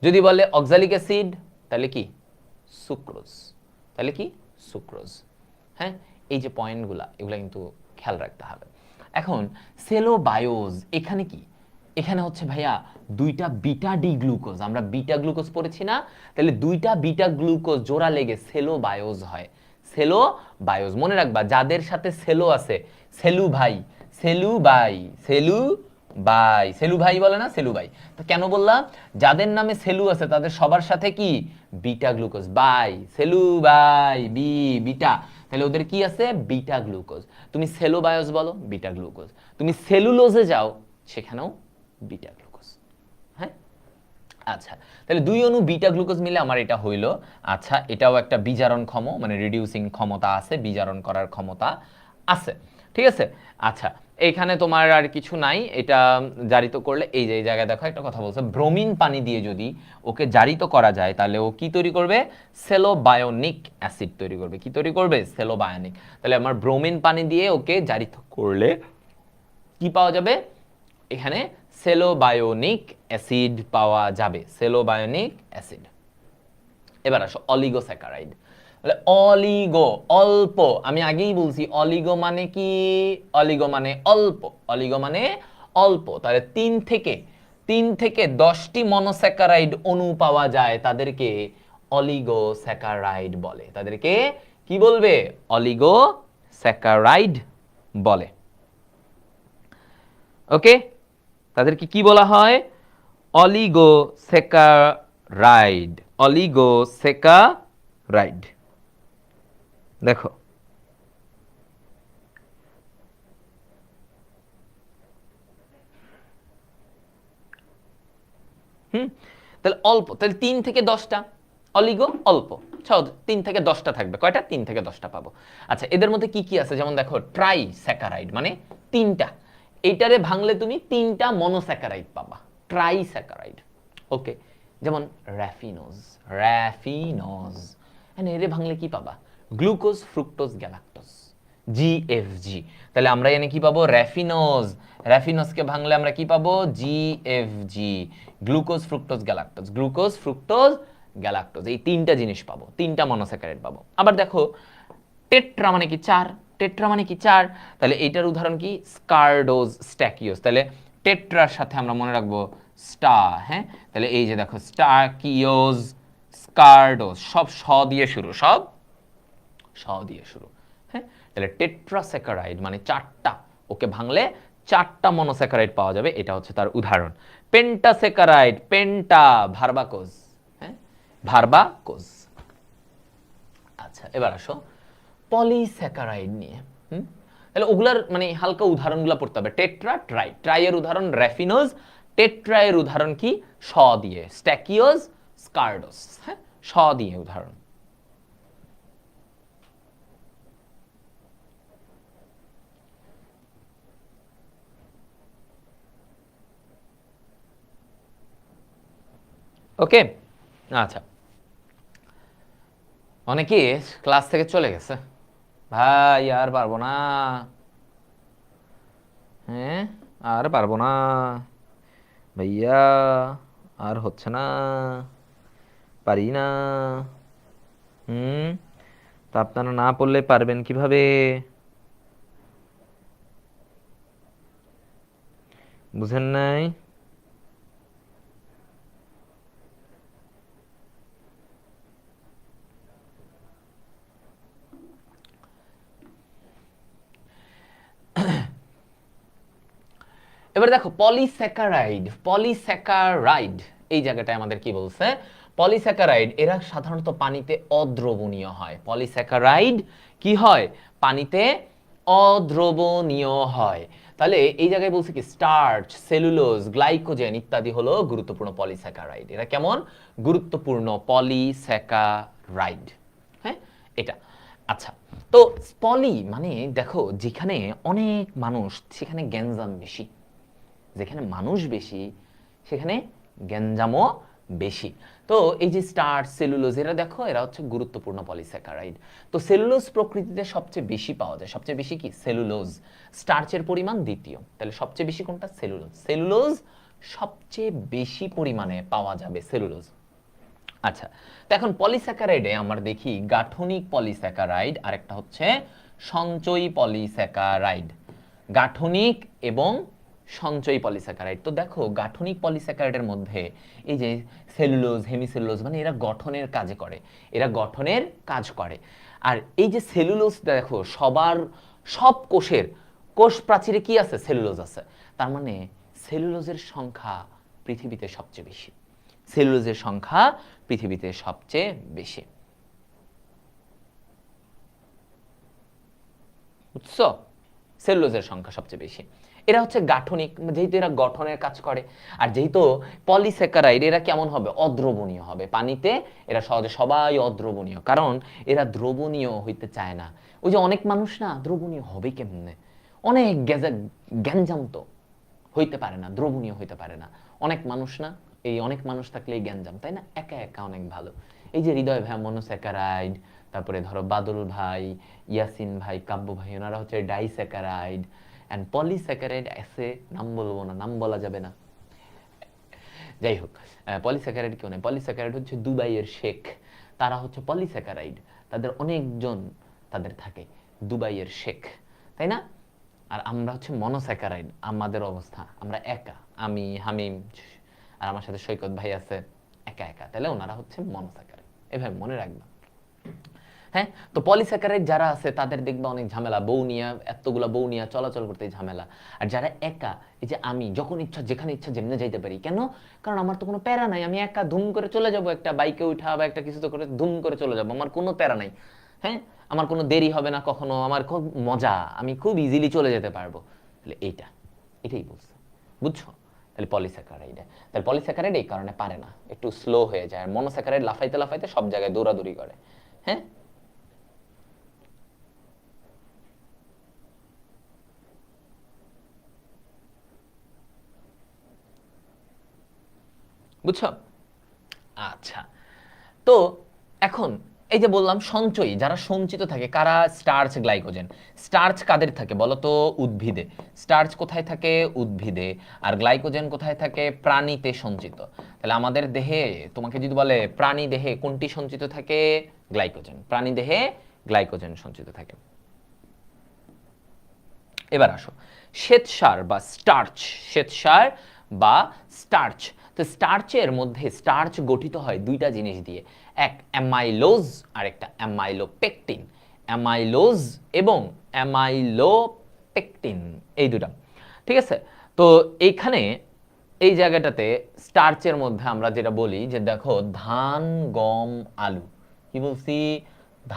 যদি বলে অক্সালিক অ্যাসিড, তাহলে কি? সুক্রোজ। তাহলে কি? সুক্রোজ। হ্যাঁ, এই যে পয়েন্টগুলা, এগুলা কিন্তু খেয়াল রাখতে হবে। এখন সেলোবায়োজ, এখানে কি? এখানে হচ্ছে ভাইয়া দুইটা বিটা ডি গ্লুকোজ, আমরা বিটা গ্লুকোজ পড়েছি না? তাহলে দুইটা বিটা গ্লুকোজ জোড়া লেগে সেলোবায়োজ হয়। সেলোবায়োজ মনে রাখবা, যাদের সাথে সেলো আছে, cellobiose, cellobiose, cellobiose, cellobiose বলে না, সেলু বাই। তো কেন বললাম? যাদের নামে সেলু আছে তাদের সবার সাথে কি beta glucose, by cellobiose বি বিটা, তাহলে ওদের কি আছে বিটা গ্লুকোজ। তুমি সেলোবায়োস বলো বিটা গ্লুকোজ, তুমি সেলুলোজে যাও সেখানেও বিটা গ্লুকোজ। হ্যাঁ, আচ্ছা, তাহলে দুই অণু বিটা গ্লুকোজ মিলে আমার এটা হইলো। আচ্ছা, এটাও একটা বিজারণক্ষম, মানে রিডিউসিং ক্ষমতা আছে, বিজারণ করার ক্ষমতা আছে, ঠিক আছে। আচ্ছা, এইখানে তোমার আর কিছু নাই, এটা জারিত করলে এই যে এই জায়গায় দেখো একটা কথা বলছে, ব্রোমিন পানি দিয়ে যদি ওকে জারিত করা যায় তাহলে ও কি তৈরি করবে? সেলোবায়োনিক অ্যাসিড তৈরি করবে। কি তৈরি করবে? সেলোবায়োনিক। তাহলে আমার ব্রোমিন পানি দিয়ে ওকে জারিত করলে কি পাওয়া যাবে? এখানে সেলোবায়োনিক অ্যাসিড পাওয়া যাবে, সেলোবায়োনিক অ্যাসিড। এবার আসো অলিগোস্যাকারাইড। তাহলে অলিগো অল্প, আমি আগেই বলছি অলিগো মানে কি? অলিগো মানে অল্প, অলিগো মানে অল্প। তাহলে তিন থেকে 10টি মনোস্যাকারাইড অণু পাওয়া যায়, তাদেরকে অলিগোস্যাকারাইড বলে। তাদেরকে কি বলবে? অলিগোস্যাকারাইড বলে। ওকে, তাদেরকে কি বলা হয়? Oligosaccharide, oligosaccharide. দেখো তাহলে অল্প, তাহলে 3 থেকে 10টা অলিগো অল্প, 3 থেকে 10টা থাকবে। কয়টা? 3 থেকে 10টা পাবো। আচ্ছা, এদের মধ্যে কি কি আছে? যেমন দেখো ট্রাইস্যাকারাইড মানে 3টা, এইটারে ভাঙলে তুমি 3টা মনোস্যাকারাইড পাবা, ট্রাইস্যাকারাইড। ওকে, যেমন র্যাফিনোজ, র্যাফিনোজ এরে ভাঙলে কি পাবা? Glucose fructose galactose, GFG. তাহলে আমরা এনে কি পাবো? র্যাফিনোজ, র্যাফিনোজকে ভাঙলে আমরা কি পাবো? GFG, glucose fructose galactose, glucose fructose galactose. এই 3টা জিনিস পাবো, 3টা মনোস্যাকারাইড পাবো। আবার দেখো টেট্রা মানে কি? 4, টেট্রা মানে কি? 4। তাহলে এইটার উদাহরণ কি? স্কারডোজ, স্ট্যাকিওস। তাহলে টেট্রার সাথে আমরা মনে রাখবো স্টা। হ্যাঁ, তাহলে এই যে দেখো স্টাকিওজ, স্কারডোজ, সব স দিয়ে শুরু, সব স দিয়ে শুরু। হ্যাঁ, তাহলে টেট্রাস্যাকারাইড মানে 4টা, ওকে ভাঙলে 4টা মনোস্যাকারাইড পাওয়া যাবে, এটা হচ্ছে তার উদাহরণ। পেন্টাস্যাকারাইড, পেন্টা ভার্বাকোজ, হ্যাঁ ভার্বাকোজ। আচ্ছা, এবার আসো পলিস্যাকারাইড নিয়ে। তাহলে ওগুলার মানে হালকা উদাহরণগুলো পড়তে হবে। টেট্রা, ট্রাই, ট্রাই এর উদাহরণ র্যাফিনোজ, টেট্রা এর উদাহরণ কি? স দিয়ে, স্ট্যাকিওজ, স্কারডোস। হ্যাঁ, স দিয়ে উদাহরণ। ওকে, আচ্ছা, অনেকে ক্লাস থেকে চলে গেছে, ভাই আর পারবো না, হ্যাঁ আর পারবো না ভাইয়া, আর হচ্ছে না, পারি না। তা আপনারা না পড়লে পারবেন কিভাবে? বুঝেন নাই? এবার দেখো পলিস্যাকারাইড, পলিস্যাকারাইড এই জায়গাটায় আমাদের কি বলছে? পলিস্যাকারাইড এরা সাধারণত পানিতে অদ্রবণীয় হয়। পলিস্যাকারাইড কি হয়? পানিতে অদ্রবণীয় হয়। তাহলে এই জায়গায় বলছে কি স্টার্চ, সেলুলোজ, গ্লাইকোজেন ইত্যাদি হলো গুরুত্বপূর্ণ পলিস্যাকারাইড। এরা কেমন গুরুত্বপূর্ণ পলিস্যাকারাইড? হ্যাঁ, এটা আচ্ছা। তো পলি মানে দেখো যেখানে অনেক মানুষ সেখানে গ্যাঞ্জাম বেশি, যেখানে মানুষ বেশি সেখানে গ্যাঞ্জামও বেশি। তো এই যে স্টার্চ, সেলুলোজ এরা দেখো এরা হচ্ছে গুরুত্বপূর্ণ পলিস্যাকারাইড। তো সেলুলোজ প্রকৃতিতে সবচেয়ে বেশি পাওয়া যায়, সবচেয়ে বেশি কি? সেলুলোজ। স্টার্চের পরিমাণ দ্বিতীয়, তাহলে সবচেয়ে বেশি কোনটা? সেলুলোজ। সেলুলোজ সবচেয়ে বেশি পরিমাণে পাওয়া যাবে, সেলুলোজ। আচ্ছা, তো এখন পলিস্যাকারাইডে আমরা দেখি গাঠনিক পলিস্যাকারাইড, আরেকটা হচ্ছে সঞ্চয়ী পলিস্যাকারাইড। গাঠনিক এবং সঞ্চয়ী পলিস্যাকারাইড। তো দেখো গাঠনিক পলিস্যাকারাইডের মধ্যে এই যে সেলুলোজ, হেমিসেলুলোজ মানে এরা গঠনের কাজে করে, এরা গঠনের কাজ করে। আর এই যে সেলুলোজ দেখো সব কোষের কোষ প্রাচীরে কি আছে? সেলুলোজ আছে। তার মানে সেলুলোজের সংখ্যা পৃথিবীতে সবচেয়ে বেশি। সেলুলোজের সংখ্যা পৃথিবীতে সবচেয়ে বেশি। বুঝছো? সেলুলোজের সংখ্যা সবচেয়ে বেশি। এরা হচ্ছে গাঠনিক, যেহেতু এরা গঠনের কাজ করে। আর যেহেতু পলিস্যাকারাইড, এরা কেমন হবে? অদ্রবণীয় হবে পানিতে। এরা সহজে সবাই অদ্রবণীয়, কারণ এরা দ্রবণীয় হইতে চায় না। ওই যে অনেক মানুষ না, দ্রবণীয় হবে কেমনে? অনেক গ্যাঞ্জাম তো হইতে পারে না, দ্রবণীয় হইতে পারে না। অনেক মানুষ না, এই অনেক মানুষ থাকলে এই গ্যাঞ্জাম, তাই না? একা একা অনেক ভালো। এই যে হৃদয় ভাই মনোস্যাকারাইড, তারপরে ধরো বাদল ভাই, ইয়াসিন ভাই, কাব্য ভাই, ওনারা হচ্ছে ডাইস্যাকারাইড। অ্যান্ড পলিস্যাকারাইড আছে, নাম বলবো না, নাম বলা যাবে না। যাই হোক, পলিস্যাকারাইড কেউ নেই। পলিস্যাকারাইড হচ্ছে দুবাইয়ের শেখ, তারা হচ্ছে পলিস্যাকারাইড। তাদের অনেকজন তাদের থাকে, দুবাইয়ের শেখ, তাই না? আর আমরা হচ্ছে মনোস্যাকারাইড। আমাদের অবস্থা, আমরা একা, আমি হামিম আর আমার সাথে সৈকত ভাই আছে, একা একা। তাহলে ওনারা হচ্ছে মনোস্যাকারাইড, এভাবে মনে রাখবা। হ্যাঁ, তো পলিস্যাকারাইড যারা আছে তাদের দেখবা অনেক ঝামেলা, বউ নিয়ে, এতগুলা বউ নিয়ে চলাচল করতে ঝামেলা। আর যারা একা, এই যে আমি যখন ইচ্ছা যেখানে ইচ্ছা যেমনে যাইতে পারি, কেন? কারণ আমার তো কোনো প্যারা নাই, আমি একা ধুম করে চলে যাব, একটা বাইকে উঠা বা একটা কিছু তো করে ধুম করে চলে যাব, আমার কোনো প্যারা নাই। হ্যাঁ, আমার কোনো দেরি হবে না কখনো, আমার খুব মজা, আমি খুব ইজিলি চলে যেতে পারবো। তাহলে এটাই বলছে, বুঝছো? তাহলে পলিস্যাকারাইড, তাহলে পলিস্যাকারাইড এই কারণে পারে না, একটু স্লো হয়ে যায়। আর মনোস্যাকারাইড লাফাইতে লাফাইতে সব জায়গায় দৌড়াদৌড়ি করে। হ্যাঁ, বুঝছো? আচ্ছা, তো এখন এই যে বললাম সঞ্চয়ী, যারা সঞ্চিত থাকে, কারা? Starch, glycogen. স্টার্চ কাদের থাকে বলো তো? উদ্ভিদে। স্টার্চ কোথায় থাকে? উদ্ভিদে। আর গ্লাইকোজেন কোথায় থাকে? প্রাণীতে সঞ্চিত। তাহলে আমাদের দেহে তোমাকে যদি বলে প্রাণী দেহে কোনটি সঞ্চিত থাকে? গ্লাইকোজেন। প্রাণী দেহে গ্লাইকোজেন সঞ্চিত থাকে। এবার আসো শ্বেতসার বা স্টার্চ। শ্বেতসার বা স্টার্চ। তো স্টার্চের মধ্যে, স্টার্চ গঠিত হয় দুইটা জিনিস দিয়ে, এক অ্যামাইলোজ আর একটা অ্যামাইলোপেকটিন। অ্যামাইলোজ এবং অ্যামাইলোপেকটিন, এই দুটা, ঠিক আছে? তো এইখানে এই জায়গাটাতে স্টার্চের মধ্যে আমরা যেটা বলি যে দেখো, ধান, গম, আলু, কি বলছি?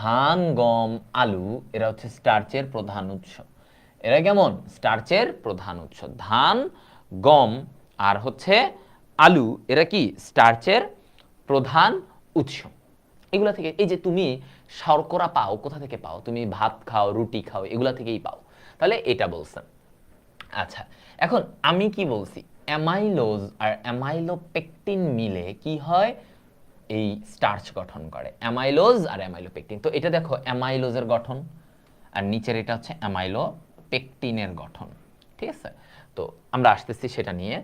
ধান, গম, আলু, এরা হচ্ছে স্টার্চের প্রধান উৎস। এরা কেমন? স্টার্চের প্রধান উৎস। ধান, গম আর হচ্ছে আলু, এরা কি? স্টার্চের প্রধান উৎস। এগুলা থেকে, এই যে তুমি শর্করা পাও, কোথা থেকে পাও? তুমি ভাত খাও, রুটি খাও, এগুলা থেকেই পাও। তাহলে এটা বলছেন। আচ্ছা, এখন আমি কি বলছি? অ্যামাইলোজ আর অ্যামাইলোপেকটিন মিলে কি হয়? এই স্টার্চ গঠন করে, অ্যামাইলোজ আর অ্যামাইলোপেকটিন। তো এটা দেখো অ্যামাইলোজের গঠন, আর নিচের এটা হচ্ছে অ্যামাইলোপেকটিনের গঠন, ঠিক আছে? তো আমরা আসতেছি সেটা নিয়ে।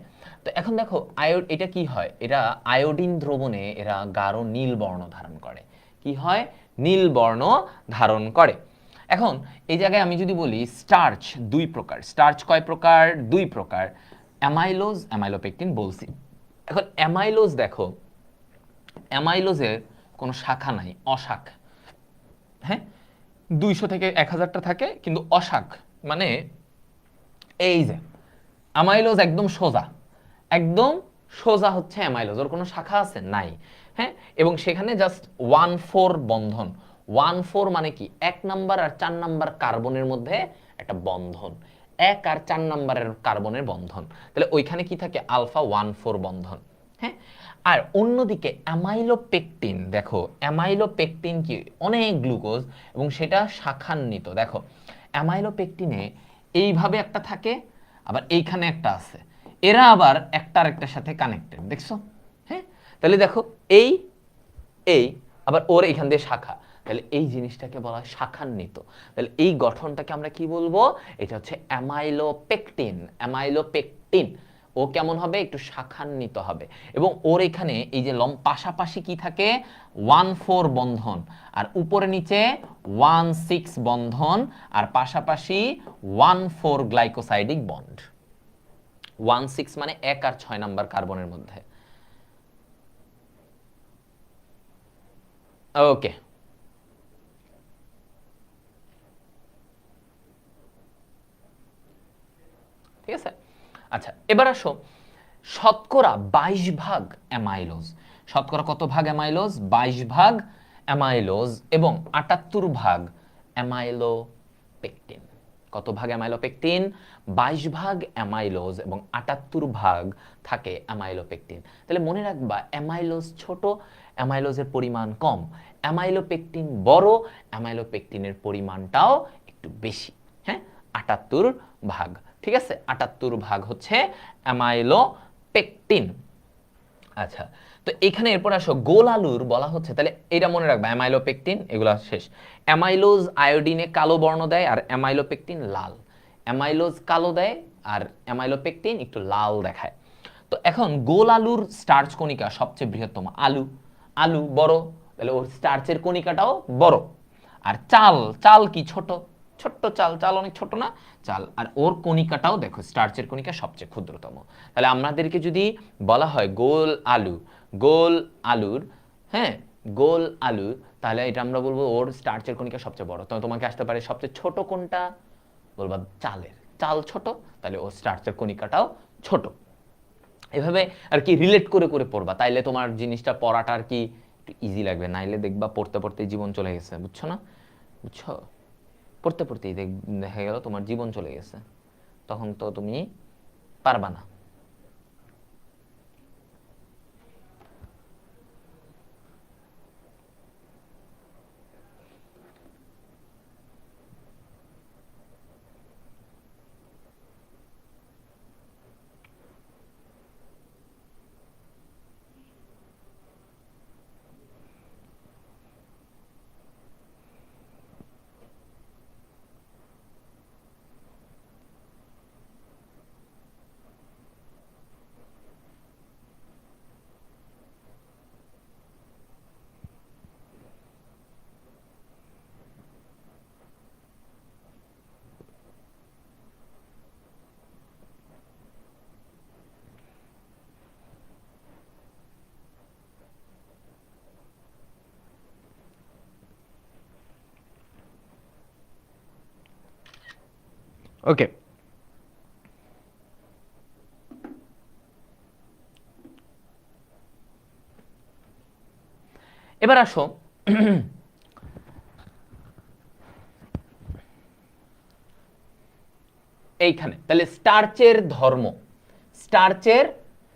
তো এখন দেখো এটা কি হয়? এটা আয়োডিন দ্রবণে এরা গাঢ় নীল বর্ণ ধারণ করে। কি হয়? নীল বর্ণ ধারণ করে। এখন এই জায়গায় আমি যদি বলি স্টার্চ দুই প্রকার। স্টার্চ কয় প্রকার? দুই প্রকার, অ্যামাইলোজ, অ্যামাইলোপেকটিন বলছি। এখন অ্যামাইলোজ দেখো, অ্যামাইলোজের কোনো শাখা নাই, অশাখ। হ্যাঁ, 200 থেকে 1000টা থাকে, কিন্তু অশাখ, মানে এই যে অ্যামাইলোজ একদম সোজা, একদম সোজা হচ্ছে অ্যামাইলোজ, ওর কোনো শাখা আছে? নাই। হ্যাঁ, এবং সেখানে জাস্ট 1,4 বন্ধন। 1,4 মানে কি? 1 নাম্বার আর 4 নাম্বার কার্বনের মধ্যে একটা বন্ধন, 1 আর 4 নাম্বারের কার্বনের বন্ধন। তাহলে ওইখানে কি থাকে? আলফা 1,4 বন্ধন। হ্যাঁ, আর অন্যদিকে অ্যামাইলোপেকটিন, দেখো অ্যামাইলোপেকটিন কি? অনেক গ্লুকোজ, এবং সেটা শাখান্বিত। দেখো অ্যামাইলোপেকটিনে এইভাবে একটা থাকে, আবার এইখানে একটা আছে, এরা আবার একটা আরেকটার সাথে কানেক্টেড, দেখছো? হ্যাঁ, তাহলে দেখো এই এই আবার ওর এইখান দিয়ে শাখা, তাহলে এই জিনিসটাকে বলা হয় শাখান্বিত। তাহলে এই গঠনটাকে আমরা কি বলবো? এটা হচ্ছে অ্যামাইলোপেকটিন। অ্যামাইলোপেকটিন ও কেমন হবে? একটু শাখান্বিত হবে, এবং ওর এখানে এই যে পাশাপাশি কি থাকে? 1,4 বন্ধন, আর উপরে নিচে 1,6 বন্ধন, আর পাশাপাশি 1,4 গ্লাইকোসাইডিক বন্ড। 1,6 মানে 1 আর 6 নাম্বার কার্বনের মধ্যে। ওকে, আচ্ছা, এবার আসো শতকরা 22 ভাগ অ্যামাইলোজ। শতকরা কত ভাগ অ্যামাইলোজ? 22 ভাগ অ্যামাইলোজ এবং 78 ভাগ অ্যামাইলোপেকটিন। কত ভাগ অ্যামাইলোপেকটিন? 22 ভাগ অ্যামাইলোজ এবং 78 ভাগ থাকে অ্যামাইলোপেকটিন। তাহলে মনে রাখবা অ্যামাইলোজ ছোট, অ্যামাইলোজের পরিমাণ কম, অ্যামাইলোপেকটিন বড়, অ্যামাইলোপেকটিনের পরিমাণটাও একটু বেশি। হ্যাঁ, 78 ভাগ। ঠিক আছে, 78 ভাগ হচ্ছে অ্যামাইলোপেকটিন। আচ্ছা, তো এখানে এরপর আসো গোল আলুর বলা হচ্ছে, তাহলে এটা মনে রাখবা অ্যামাইলোপেকটিন এগুলো শেষ। অ্যামাইলোজ আয়োডিনে কালো বর্ণ দেয় আর অ্যামাইলোপেকটিন লাল। অ্যামাইলোজ কালো দেয় আর অ্যামাইলোপেকটিন একটু লাল দেখায়। তো এখন গোল আলুর স্টার্চ কণিকা সবচেয়ে বৃহত্তম। আলু, আলু বড়, তাহলে ওর স্টার্চের কণিকাটাও বড়। আর চাল, চাল কি ছোট, ছোট্ট চাল, চাল অনেক ছোট না চাল, আর ওর কণিকাটাও দেখো স্টার্চের কণিকা সবচেয়ে ক্ষুদ্রতম। তাহলে আমাদেরকে যদি বলা হয় গোল আলু, গোল আলুর, হ্যাঁ গোল আলু, তাহলে এটা আমরা বলবো ওর স্টার্চের কণিকা সবচেয়ে বড়। তো তোমাকে আসতে পারে সবচেয়ে ছোট কোনটা, বলবা চালের, চাল ছোট, তাহলে ওর স্টার্চের কণিকাটাও ছোট। এভাবে আর কি রিলেট করে করে পড়বা, তাইলে তোমার জিনিসটা পড়াটা আর কি একটু ইজি লাগবে। নাইলে দেখবা পড়তে পড়তে জীবন চলে গেছে, বুঝছো না? বুঝছো, পড়তে পড়তেই দেখা গেল তোমার জীবন চলে গেছে, তখন তো তুমি পারবা না। ওকে, এবার আসো এইখানে, তাহলে স্টার্চের ধর্ম, স্টার্চের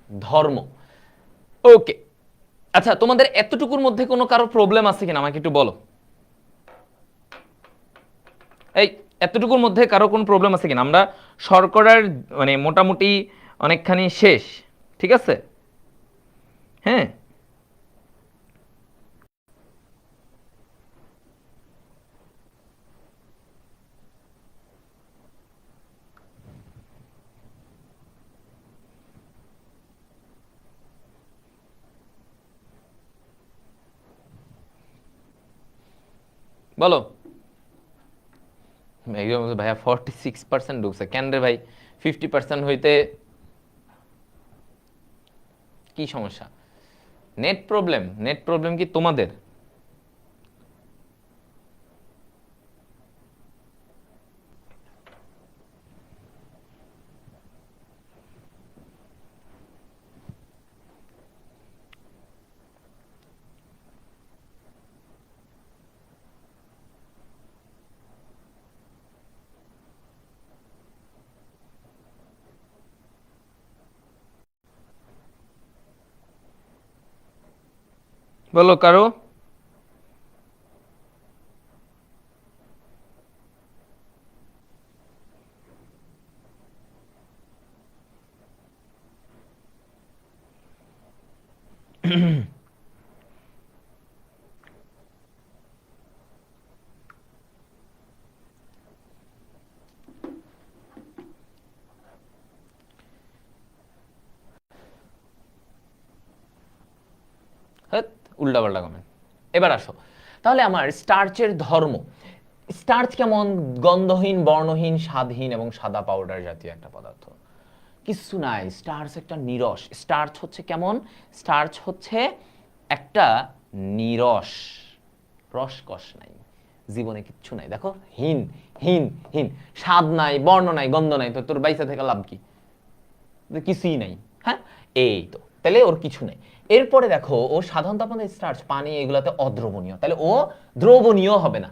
ধর্ম। ওকে, আচ্ছা তোমাদের এতটুকুর মধ্যে কোনো কারো প্রবলেম আছে কিনা আমাকে একটু বলো। এই এতটুকুর মধ্যে কারো কোনো প্রবলেম আছে কিনা? আমরা শর্করার মানে মোটামুটি অনেকখানি শেষ, ঠিক আছে? হ্যাঁ, বলো। ভাইয়া 46% ঢুকছে কেন রে ভাই? 50% হইতে কি সমস্যা? Net problem? নেট প্রবলেম কি তোমাদের? বলো কারো। হ্যাঁ, উল্টাপাল্টা কমেন্ট। এবার আসো, তাহলে আমার স্টার্চের ধর্ম, স্টার্চ কেমন? গন্ধহীন, বর্ণহীন, স্বাদহীন এবং সাদা পাউডার জাতীয় একটা পদার্থ। কিছু নাই, স্টার্চ একটা নিরস। স্টার্চ হচ্ছে কেমন? স্টার্চ হচ্ছে একটা নিরস, রসকস নাই, জীবনে কিচ্ছু নাই। দেখো, হীন, হীন, হীন, স্বাদ নাই, বর্ণ নাই, গন্ধ নাই, তো তোর বাইসা থেকে লাভ কি? কিছুই নাই। হ্যাঁ, এই তো, তাহলে ওর কিছু নেই। এরপরে দেখো ও সাধারণত আপনাদের স্টার্চ, পানি এগুলাতে অদ্রবণীয়, তাহলে ও দ্রবণীয় হবে না।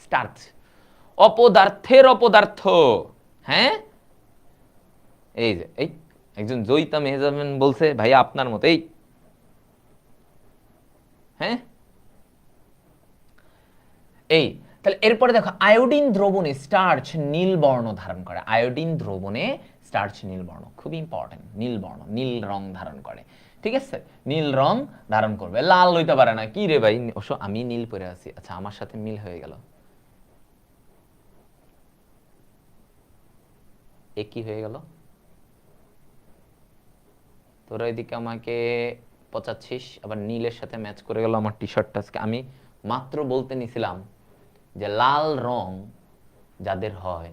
স্টার্চ অপদার্থের অপদার্থ। হ্যাঁ, এই যে এই একজন জয়িতা মেহজাবিন বলছে ভাই আপনার মতো এই। হ্যাঁ, এই তাহলে এরপরে দেখো আয়োডিন দ্রবণে স্টার্চ নীল বর্ণ ধারণ করে। আয়োডিন দ্রবণে স্টার্চ নীল বর্ণ, খুব ইম্পর্টেন্ট, নীল বর্ণ, নীল রং ধারণ করে। ঠিক আছে, নীল রং ধারণ করবে, লাল হইতে পারে না। কি রে ভাই, অবশ্য আমি নীল পরে আছি, আচ্ছা আমার সাথে মিল হয়ে গেল। এ কি হয়ে গেল, তোরা এদিকে আমাকে পচাচ্ছিস, আবার নীলের সাথে ম্যাচ করে গেল আমার টি শার্টটা। আজকে আমি মাত্র বলতে নিছিলাম যে লাল রং যাদের হয়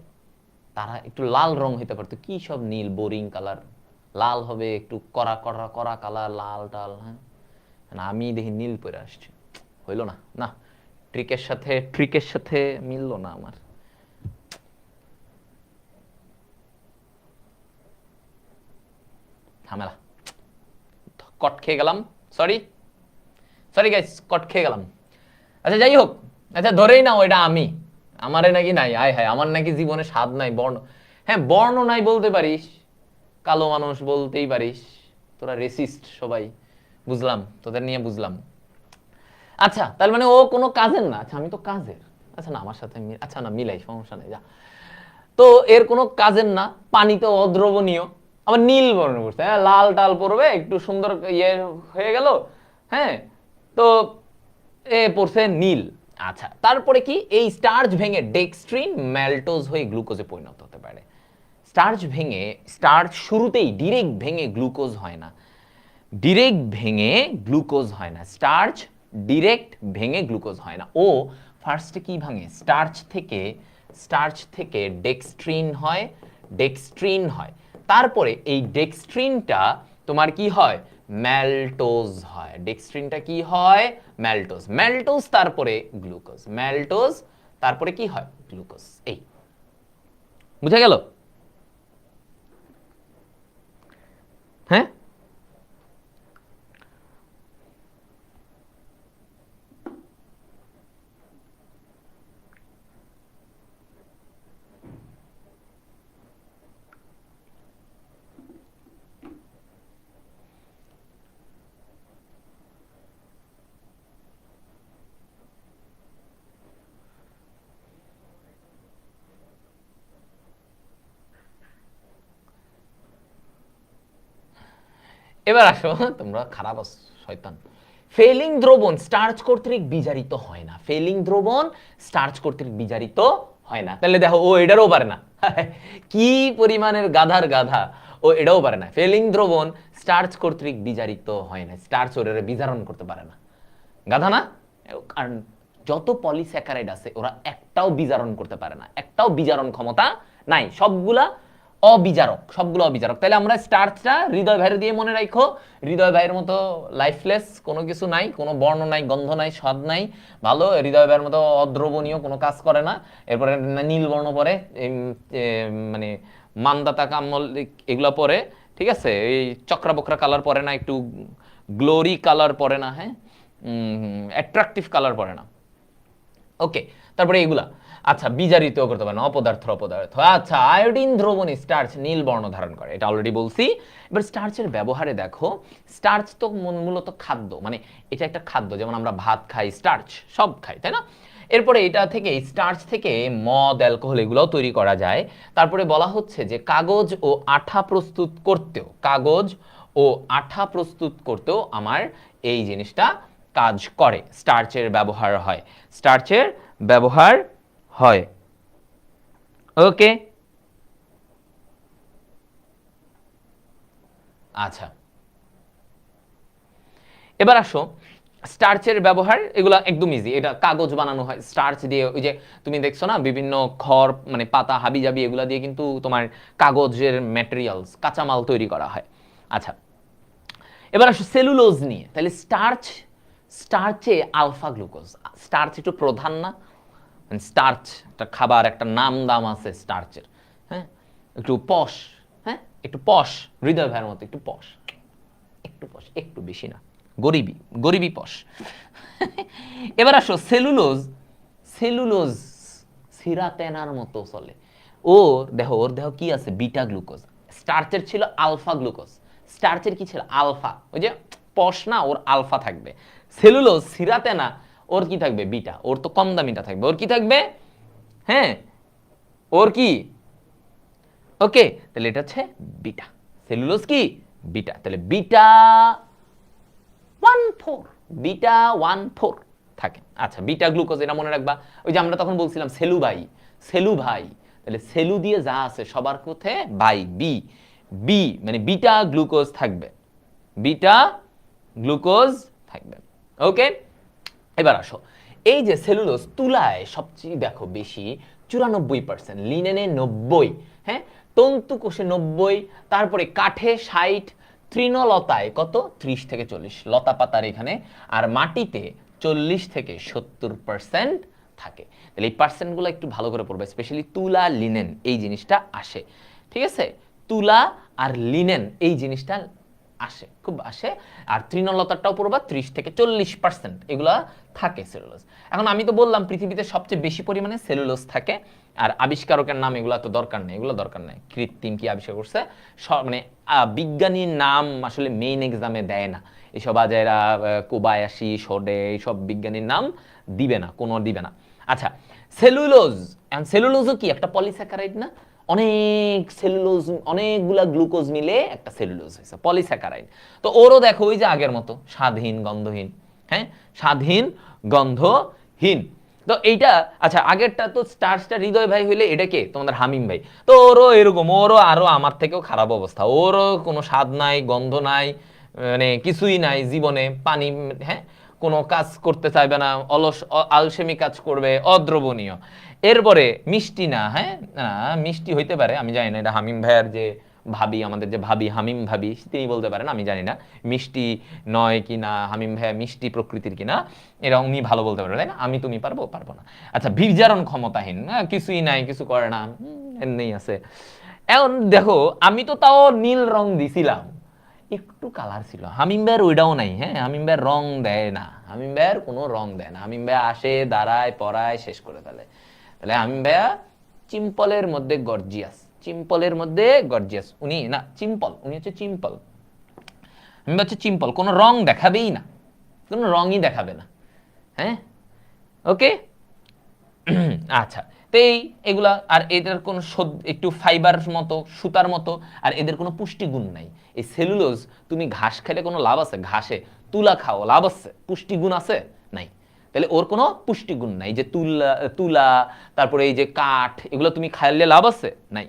তারা একটু লাল রং হইতে পারতো, কি সব নীল বোরিং কালার, লাল হবে একটু কড়া কড়া কড়া কালার, লাল টাল। হ্যাঁ, আমি দেখি নীল পরে আসছি, হইল না, না ট্রিকের সাথে মিললো না আমার। ঝামেলা, কট খেয়ে গেলাম, সরি গাইস, কট খেয়ে গেলাম। আচ্ছা যাই হোক, আচ্ছা ধরেই না ওইটা আমি, আমারে নাকি নাই, আয় হায় আমার নাকি জীবনে স্বাদ নাই, বর্ণ, হ্যাঁ বর্ণ নাই বলতে পারিস, কালো মানুষ বলতেই পারিস, তোরা রেসিস্ট সবাই, বুঝলাম, তোদের নিয়ে বুঝলাম। আচ্ছা তার মানে ও কোনো কাজের না, আচ্ছা আমি তো কাজের, আচ্ছা না আমার সাথে আচ্ছা না মিলাই, সমস্যা নেই, যা। তো এর কোনো কাজের না, পানিতে অদ্রবণীয়, আবার নীল বর্ণ করছে, হ্যাঁ লাল টাল পড়বে একটু সুন্দর ইয়ে হয়ে গেল। হ্যাঁ, তো এ পড়ছে নীল। আচ্ছা তারপরে কি, এই স্টার্চ ভেঙে ডেক্সট্রিন ম্যালটোজ হয়ে গ্লুকোজে পরিণত হতে পারে। স্টার্চ শুরুতেই ডিরেক্ট ভেঙে গ্লুকোজ হয় না, স্টার্চ ডিরেক্ট ভেঙে গ্লুকোজ হয় না। ও ফার্স্টে কি ভাঙে, স্টার্চ থেকে ডেক্সট্রিন হয়, তারপরে এই ডেক্সট্রিনটা তোমার কি হয়, ম্যালটোজ হয়। ডেক্সট্রিনটা কি হয়, ম্যালটোজ তারপরে গ্লুকোজ, তারপরে কি হয়, গ্লুকোজ। এই বুঝা গেল? হ্যাঁ, এবার আসো, তোমরা খারাপ শয়তান। ফেলিং দ্রবণ স্টার্চ কর্তৃক বিজারিত হয় না, তাহলে দেখো ও এটারও পারে না। কি পরিমাণের গাধার গাধা, ও এটাও পারে না। ফেলিং দ্রবণ স্টার্চ কর্তৃক বিজারিত হয় না, স্টার্চ ওরে বিজারণ করতে পারে না, গাধা না। কারণ যত পলিস্যাকারাইড আছে ওরা একটাও বিজারণ করতে পারে না, একটাও বিজারণ ক্ষমতা নাই, সবগুলো অবিজারক। তাহলে আমরা স্টার্চটা হৃদয় ভাইয়ের দিয়ে মনে রাখো, হৃদয় ভাইয়ের মতো লাইফলেস, কোনো কিছু নাই, কোনো বর্ণ নাই, গন্ধ নাই, স্বাদ নাই, ভালো। হৃদয় ভাইয়ের মতো অদ্রবণীয়, কোনো কাজ করে না। এরপরে নীল বর্ণ পরে, মানে মানদাতা কামল এগুলো পরে, ঠিক আছে, এই চক্রা বকরা কালার পরে না, একটু গ্লোরি কালার পরে না, হ্যাঁ অ্যাট্রাকটিভ কালার পরে না। ওকে, তারপরে এগুলা আচ্ছা বিজারিত করতে পারে না, অপদার্থ। আচ্ছা আয়োডিন দ্রবণে স্টার্চ নীল বর্ণ ধারণ করে, এটা অলরেডি বলছি। এবার স্টার্চের ব্যবহারে দেখো, স্টার্চ তো মূলত খাদ্য, মানে এটা একটা খাদ্য, যেমন আমরা ভাত খাই, স্টার্চ সব খাই, তাই না? এরপরে এটা থেকে, স্টার্চ থেকে মদ, অ্যালকোহল এগুলোও তৈরি করা যায়। তারপরে বলা হচ্ছে যে কাগজ ও আঠা প্রস্তুত করতেও আমার এই জিনিসটা কাজ করে, স্টার্চের ব্যবহার হয়। ওকে, আচ্ছা এবার আসো স্টার্চের ব্যবহার, এগুলো একদম ইজি। এটা কাগজ বানানো হয় স্টার্চ দিয়ে, ওই যে তুমি দেখছো না বিভিন্ন খড়, মানে পাতা, হাবিজাবি এগুলো দিয়ে কিন্তু তোমার কাগজের ম্যাটেরিয়ালস, কাঁচামাল তৈরি করা হয়। আচ্ছা এবার আসো সেলুলোজ নিয়ে, তাহলে স্টার্চে আলফা গ্লুকোজ, স্টার্চ একটু প্রধান না, স্টার্চ একটা খাবার, একটা নাম দাম আছে স্টার্চের, হ্যাঁ একটু পশ, হ্যাঁ একটু পশ, হৃদয় ভাইয়ের মতো একটু পশ, একটু বেশি না, গরিবি পশ। এবার আসো সেলুলোজ, সেলুলোজ সিরাতেনার মতো চলে। ওর দেহ কি আছে? Beta glucose. স্টার্চের ছিল আলফা গ্লুকোজ, স্টার্চের কি ছিল? আলফা। ওই যে পশ না, ওর আলফা থাকবে। সেলুলোজ সিরাতেনা, ওর কি থাকবে? বিটা। ওর তো কম দামিটা থাকবে, ওর কি থাকবে? হ্যাঁ, ওর কি? ওকে, তাহলে এটা হচ্ছে বিটা। সেলুলোজ কি? বিটা। তাহলে বিটা 1,4, বিটা 1,4 থাকে। আচ্ছা, বিটা গ্লুকোজ এটা মনে রাখবা। ওই যে আমরা তখন বলছিলাম সেলু ভাই, তাহলে সেলু দিয়ে যা আছে সবার কোথায় বাই, বি মানে বিটা গ্লুকোজ থাকবে, বিটা গ্লুকোজ থাকবে। ওকে, এবার আসো, এই যে সেলুলোজ তুলায় সবচেয়ে দেখো বেশি 94%, লিনেনে 90, হ্যাঁ, তন্তু কোষে 90, তারপরে কাঠে 60, তৃণলতায় কত? 30 থেকে 40 লতা পাতার এখানে, আর মাটিতে 40 থেকে 70% থাকে। তাহলে এই পার্সেন্টগুলো একটু ভালো করে পড়বে, স্পেশালি তুলা, লিনেন এই জিনিসটা আসে, ঠিক আছে? তুলা আর লিনেন এই জিনিসটা আসে, খুব আসে। আর তৃণলতাটাও পড়বা, 30 থেকে 40% এগুলা থাকে সেলুলোজ। এখন আমি তো বললাম পৃথিবীতে সবচেয়ে বেশি পরিমাণে সেলুলোজ থাকে, আর আবিষ্কারকের নাম এগুলা তো দরকার নেই, এগুলো দরকার নেই। কৃত্রিম কি আবিষ্কার করছে মানে বিজ্ঞানীর নাম আসলে মেইন এক্সামে দেয় না, এসব আজাইরা কোবায়াশি, সোডে, এইসব বিজ্ঞানীর নাম দিবে না, কোনো দিবে না। আচ্ছা, সেলুলোজ, সেলুলোজও কি একটা পলিস্যাকারাইড না? অনেক সেলুলোজ, অনেকগুলা গ্লুকোজ মিলে একটা সেলুলোজ হয়েছে, পলিস্যাকারাইড। তো ওরও দেখো ওই যে আগের মতো স্বাদহীন, গন্ধহীন, হ্যাঁ, স্বাদহীন, গন্ধহীন। তো এইটা, আচ্ছা আগেরটা তো স্টার্চটা হৃদয় ভাই হইলে এটা কে? তোমাদের হামিম ভাই। তো ওরও এরকম, ওরও আরো আমার থেকেও খারাপ অবস্থা, ওরও কোনো স্বাদ নাই, গন্ধ নাই, মানে কিছুই নাই জীবনে, পানি, হ্যাঁ, কোনো কাজ করতে চাইবে না, আলসেমি কাজ করবে, অদ্রবণীয়। এরপরে মিষ্টি না, হ্যাঁ, না মিষ্টি হইতে পারে, আমি জানি না, এটা হামিম ভাইয়ের যে ভাবি, আমাদের যে ভাবি হামিম ভাবি, তিনি বলতে পারেন, আমি জানি না মিষ্টি নয় কি না, হামিম ভাইয়া মিষ্টি প্রকৃতির কিনা, এরা উনি ভালো বলতে পারবে, তাই না? আমি তুমি পারবো না। আচ্ছা, বিজারণ ক্ষমতাহীন, কিছুই নাই, কিছু করে না, এমনি আছে। এখন দেখো, আমি তো তাও নীল রং দিছিলাম, একটু কালার ছিল। হামিম ভাইয়ের ওইটাও নাই, হ্যাঁ, হামিম ভাইয়ের রং দেয় না, হামিম ভাইয়ের কোনো রং দেয় না। হামিম ভাইয়া আসে, দাঁড়ায়, পড়ায়, শেষ করে ফেলে। তাহলে হামিম ভাইয়া চিম্পলের মধ্যে গর্জিয়াস, চিম্পলের মধ্যে গর্জিয়াস। উনি না চিম্পল, উনি হচ্ছে চিম্পল, হামিম হচ্ছে চিম্পল, কোনো রং দেখাবেই না, কোনো রঙই দেখাবে না, হ্যাঁ, ওকে। আচ্ছা, তো এগুলা, আর এদের কোনো একটু ফাইবার মতো, সুতার মতো, আর এদের কোনো পুষ্টিগুণ নাই। এই সেলুলোজ তুমি ঘাস খেলে কোনো লাভ আছে? ঘাসে তুলা খাও, লাভ আছে? পুষ্টিগুণ আছে? নাই। তাহলে ওর কোনো পুষ্টিগুণ নাই। যে তুলা, তারপরে এই যে কাঠ, এগুলো তুমি খাইলে লাভ আছে? নাই।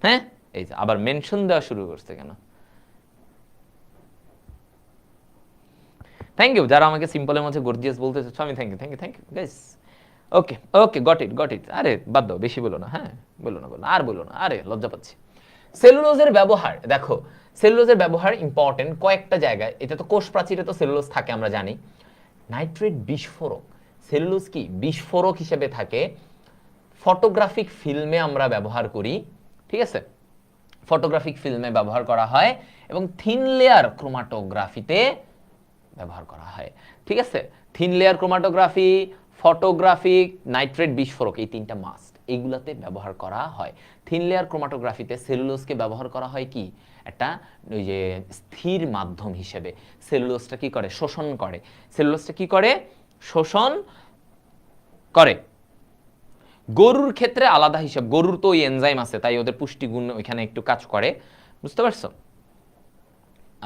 হ্যাঁ, এই যে আবার মেনশন দেওয়া শুরু করছে কেন? থ্যাংক ইউ যারা আমাকে সিম্পলের মধ্যে গর্জিয়াস বলতে চাচ্ছ, আমি thank you guys. Okay okay, got it. আরে বাদ দাও, বেশি বলো না, হ্যাঁ, বলো না, আর বলো না, আরে লজ্জা পাচ্ছি। সেলুলোজের ব্যবহার দেখো, সেলুলোজের ব্যবহার ইম্পর্টেন্ট কয়েকটা জায়গায়। এটা তো কোষ প্রাচীরে তো সেলুলোজ থাকে, আমরা জানি। নাইট্রেট বিস্ফোরক, সেলুলোজ কি বিস্ফোরক হিসেবে থাকে। ফটোগ্রাফিক ফিল্মে আমরা ব্যবহার করি, ঠিক আছে, ফটোগ্রাফিক ফিল্মে ব্যবহার করা হয়, এবং থিন লেয়ার ক্রোমাটোগ্রাফিতে ব্যবহার করা হয়, ঠিক আছে। Thin layer chromatography, photographic, nitrate বিস্ফোরক, এই তিনটা মাস্ট, এইগুলাতে ব্যবহার করা হয়। থিন লেয়ার ক্রোমাটোগ্রাফিতে সেলুলোজকে ব্যবহার করা হয় কি একটা ওই যে স্থির মাধ্যম হিসেবে। সেলুলোজটা কি করে? শোষণ করে। সেলুলোজটা কি করে? শোষণ করে। গরুর ক্ষেত্রে আলাদা হিসাব, গরুর তো ওই এনজাইম আছে, তাই ওদের পুষ্টিগুণ ওইখানে একটু কাজ করে, বুঝতে পারছো?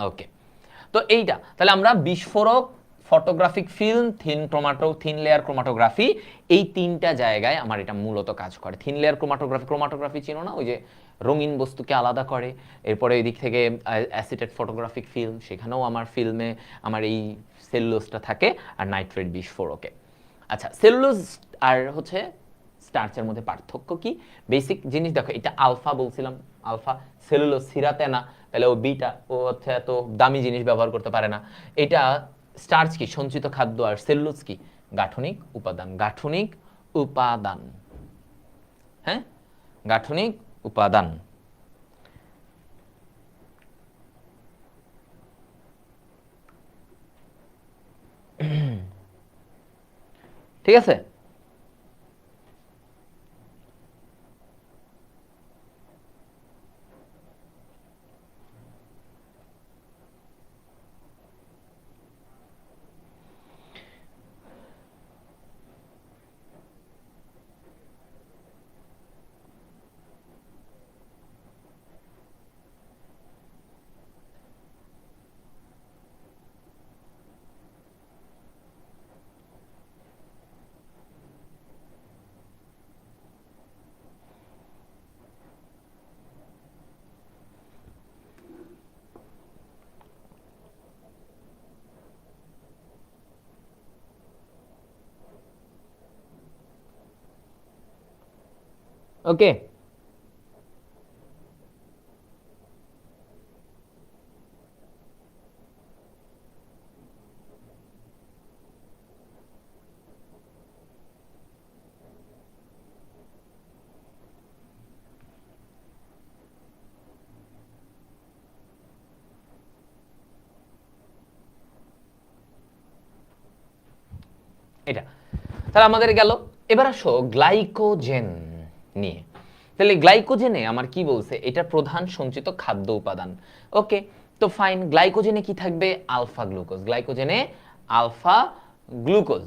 ওকে, তো এইটা তাহলে আমরা বিস্ফোরক, photographic film, thin layer chromatography, এই তিনটা জায়গায় আমার এটা মূলত কাজ করে। থিন লেয়ার ক্রোমাটোগ্রাফি চিনো না? ওই যে রঙিন বস্তুকে আলাদা করে। এরপরে এই দিক থেকে অ্যাসিটেড ফটোগ্রাফিক ফিল্ম, সেখানেও আমার ফিল্মে আমার এই সেলুলোজটা থাকে, আর নাইট্রেট বিস্ফোরকে। আচ্ছা, সেলুলোজ আর হচ্ছে স্টার্চের মধ্যে পার্থক্য কি? বেসিক জিনিস দেখো, এটা আলফা বলছিলাম, আলফা। সেলুলোজ সিরাতে না, তাহলে ও বিটা, ও হচ্ছে এত দামি জিনিস ব্যবহার করতে পারে না। এটা স্টার্চ কি? সঞ্চিত খাদ্য। আর সেলুলোজ কি? গাঠনিক উপাদান, গাঠনিক উপাদান, হ্যাঁ, গাঠনিক উপাদান। ঠিক আছে? ওকে, এটা তাহলে আমাদের গেল। এবার আসো গ্লাইকোজেন নিয়ে। তাহলে গ্লাইকোজেনে আমার কি বলছে, এটা প্রধান সঞ্চিত খাদ্য উপাদান। ওকে, তো ফাইন, গ্লাইকোজেনে কি থাকবে, আলফা গ্লুকোজ। গ্লাইকোজেনে আলফা গ্লুকোজ,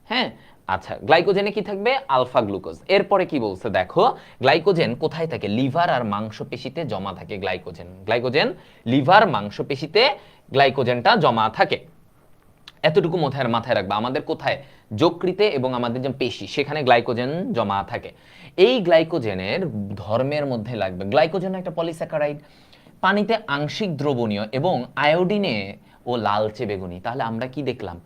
হ্যাঁ আচ্ছা, গ্লাইকোজেনে কি থাকবে, আলফা গ্লুকোজ। এরপরে কি বলছে দেখো, গ্লাইকোজেন কোথায় থাকে, লিভার আর মাংসপেশিতে জমা থাকে গ্লাইকোজেন। গ্লাইকোজেন লিভার মাংসপেশিতে গ্লাইকোজেনটা জমা থাকে। এতটুকু মাথায় রাখবা, আমাদের কোথায়, যকৃতে এবং আমাদের যে পেশি সেখানে গ্লাইকোজেন জমা থাকে। এই গ্লাইকোজেনের ধর্মের মধ্যে লাগবে, গ্লাইকোজেন একটা পলিস্যাকারাইড, পানিতে আংশিক দ্রবণীয় এবং আয়োডিনে ও লালচে বেগুনি। তাহলে আমরা কি দেখলাম,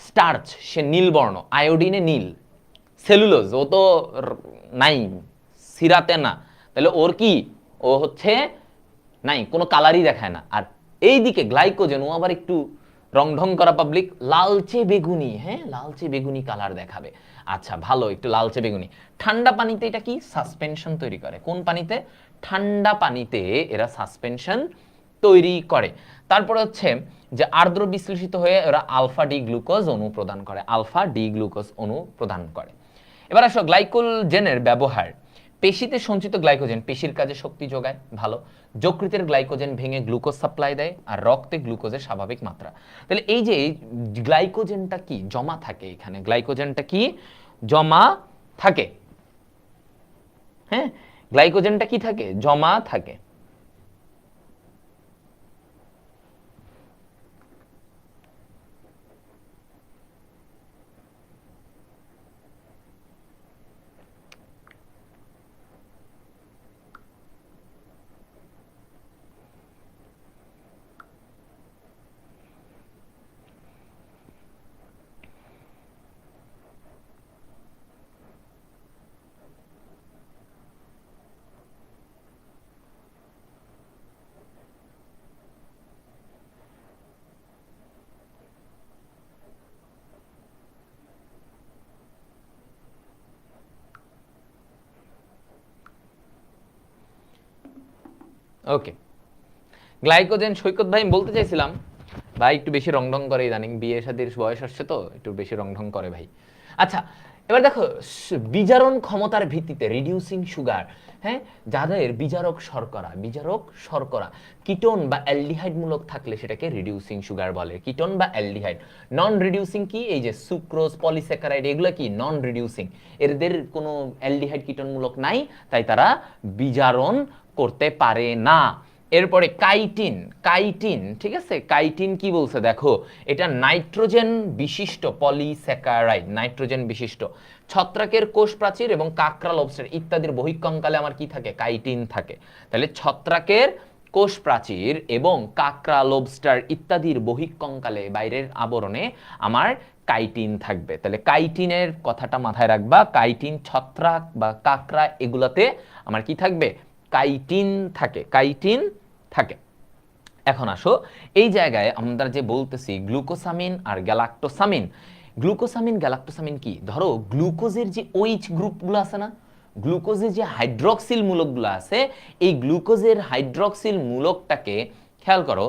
স্টার্চ সে নীলবর্ণ, আয়োডিনে নীল, সেলুলোজ ও তো নাই, সিরাতে না, তাহলে ওর কি, ও হচ্ছে নাই, কোনো কালারই দেখায় না। আর এইদিকে গ্লাইকোজেন ও আবার একটু রং ঢং করা পাবলিক, লালচে বেগুনি, হ্যাঁ লালচে বেগুনি কালার দেখাবে। আচ্ছা ভালো, একটু লালচে বেগুনি। ঠান্ডা পানিতে এটা কি সাসপেনশন তৈরি করে, কোন পানিতে, ঠান্ডা পানিতে এরা সাসপেনশন তৈরি করে। তারপরে হচ্ছে যে আর্দ্র বিশ্লেষিত হয়ে এরা আলফা ডি গ্লুকোজ অণু প্রদান করে, আলফা ডি গ্লুকোজ অণু প্রদান করে। এবার আসো গ্লাইকোজেনের ব্যবহার। পেশিতে সঞ্চিত গ্লাইকোজেন পেশির কাজে শক্তি যোগায়, ভালো। যকৃতের গ্লাইকোজেন ভেঙে গ্লুকোজ সাপ্লাই দেয়, আর রক্তে গ্লুকোজের স্বাভাবিক মাত্রা। তাহলে এই যে গ্লাইকোজেনটা কি জমা থাকে এখানে, গ্লাইকোজেনটা কি জমা থাকে, হ্যাঁ গ্লাইকোজেনটা কি থাকে, জমা থাকে। ওকে, গ্লাইকোজেন সৈকত ভাই বলতে চাইছিলাম, ভাই একটু বেশি রং ঢং করে ইদানিং, বিয়ে শাদীর বয়স আসছে তো একটু বেশি রং ঢং করে ভাই। আচ্ছা এবার দেখো, বিজারণ ক্ষমতার ভিত্তিতে রিডিউসিং সুগার, হ্যাঁ যাদের বিজারক শর্করা কিটোন বা অ্যালডিহাইড মূলক থাকলে সেটাকে রিডিউসিং সুগার বলে, কিটোন বা অ্যালডিহাইড। নন রিডিউসিং কি, এই যে সুক্রোজ পলিস্যাকারাইড এগুলো কি নন রিডিউসিং, এদের কোনো অ্যালডিহাইড কিটোন মূলক নাই, তাই তারা বিজারণ করতে পারে না। এরপরে কাইটিন, ঠিক আছে, কাইটিন কি বলছে দেখো, এটা নাইট্রোজেন বিশিষ্ট পলিস্যাকারাইড, নাইট্রোজেন বিশিষ্ট। ছত্রাকের কোষ প্রাচীর এবং কাকড়া লবস্টার ইত্যাদির বহিঃকঙ্কালে আমার কি থাকে, কাইটিন থাকে। তাহলে ছত্রাকের কোষ প্রাচীর এবং কাকড়া লবস্টার ইত্যাদির বহিঃকঙ্কালে বাইরের আবরণে আমার কাইটিন থাকবে। তাহলে কাইটিনের কথাটা মাথায় রাখবা, কাইটিন ছত্রাক বা কাকড়া এগুলাতে আমার কি থাকবে, কাইটিন থাকে। এখন আসো এই জায়গায় আমরা যে বলতেছি গ্লুকোসামিন আর গ্যালাক্টোসামিন কি, ধরো গ্লুকোজের যে OH গ্রুপগুলো আছে না, গ্লুকোজের যে হাইড্রক্সিল মূলকগুলো আছে, এই গ্লুকোজের হাইড্রক্সিল মূলকটাকে খেয়াল করো,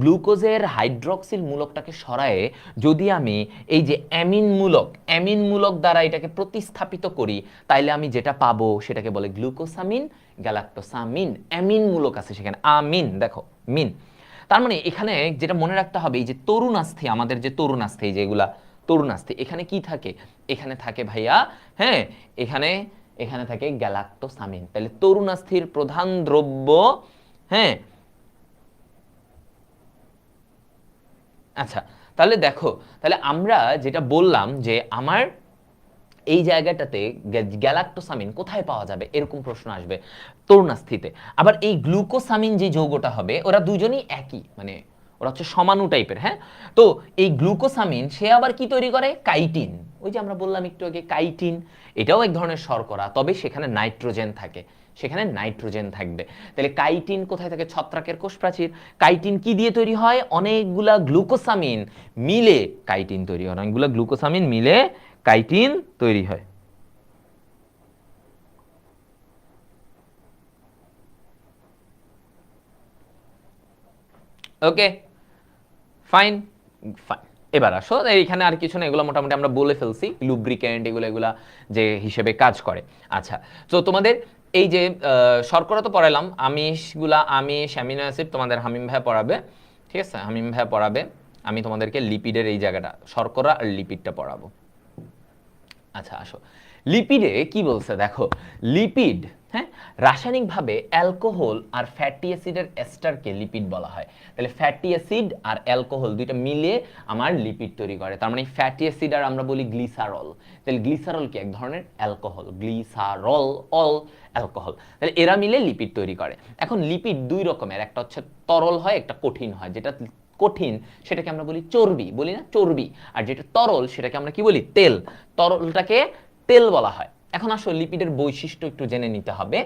গ্লুকোজের হাইড্রক্সিল মূলকটাকে সরায়ে যদি আমি এই যে অ্যামিন মূলক দ্বারা এটাকে প্রতিস্থাপিত করি, তাইলে আমি যেটা পাবো সেটাকে বলে গ্লুকোসামিন, গ্যালাক্টোসামিন। অ্যামিন মূলক আছে সেখানে, আমিন, দেখো মিন। তার মানে এখানে যেটা মনে রাখতে হবে, এই যে তরুণাস্থি, আমাদের যে তরুণাস্থি, যেগুলা তরুণাস্থি, এখানে কি থাকে? এখানে থাকে ভাইয়া, হ্যাঁ, এখানে থাকে গ্যালাক্টোসামিন। তাহলে তরুণাস্থির প্রধান দ্রব্য, হ্যাঁ, আচ্ছা, তাহলে দেখো, তাহলে আমরা যেটা বললাম যে আমার এই জায়গাটাতে গ্যালাক্টোসামিন কোথায় পাওয়া যাবে, এরকম প্রশ্ন আসবে তরুণাস্থিতে। আবার এই গ্লুকোসামিন যে যৌগটা হবে, ওরা দুজনই একই, মানে ওরা হচ্ছে সমাণু টাইপের, হ্যাঁ। তো এই গ্লুকোসামিন সে আবার কি তৈরি করে? কাইটিন। ওই যে আমরা বললাম একটু আগে কাইটিন, এটাও এক ধরনের শর্করা, তবে সেখানে নাইট্রোজেন থাকে, সেখানে নাইট্রোজেন থাকবে। তাহলে কাইটিন কোথায় থাকে? ছত্রাকের কোষ প্রাচীর। কাইটিন কি দিয়ে তৈরি হয়? অনেকগুলা গ্লুকোসামিন মিলে কাইটিন তৈরি হয়, অনেকগুলা গ্লুকোসামিন মিলে কাইটিন তৈরি হয়। ওকে, ফাইন ফাইন। এবার আসো, এইখানে আর কিছু না, এগুলো মোটামুটি আমরা বলে ফেলছি, লুব্রিক্যান্ট এগুলা যে হিসেবে কাজ করে। আচ্ছা, তো তোমাদের এই যে শর্করা তো পড়ালাম, আমিষ, অ্যামিনো অ্যাসিড তোমাদের হামিম ভাইয়া পড়াবে, ঠিক আছে, হামিম ভাইয়া পড়াবে। আমি তোমাদেরকে লিপিডের এই জায়গাটা, শর্করা আর লিপিডটা পড়াবো। আচ্ছা, আসো, লিপিডে কি বলছে দেখো। লিপিড, হ্যাঁ, রাসায়নিকভাবে অ্যালকোহল আর ফ্যাটি অ্যাসিডের এস্টারকে লিপিড বলা হয়। তাহলে ফ্যাটি অ্যাসিড আর অ্যালকোহল দুইটা মিলে আমার লিপিড তৈরি করে। তার মানে ফ্যাটি অ্যাসিড আর আমরা বলি গ্লিসারল। তাহলে গ্লিসারল কি? এক ধরনের অ্যালকোহল, গ্লিসারল অল অ্যালকোহল। তাহলে এরা মিলে লিপিড তৈরি করে। এখন লিপিড দুই রকমের, একটা হচ্ছে তরল হয়, একটা কঠিন হয়। যেটা কঠিন সেটাকে আমরা বলি চর্বি, বলি না চর্বি, আর যেটা তরল সেটাকে আমরা কি বলি? তেল। তরলটাকে তেল বলা হয়। এখন আসলে লিপিডের বৈশিষ্ট্য একটু জেনে নিতে হবে।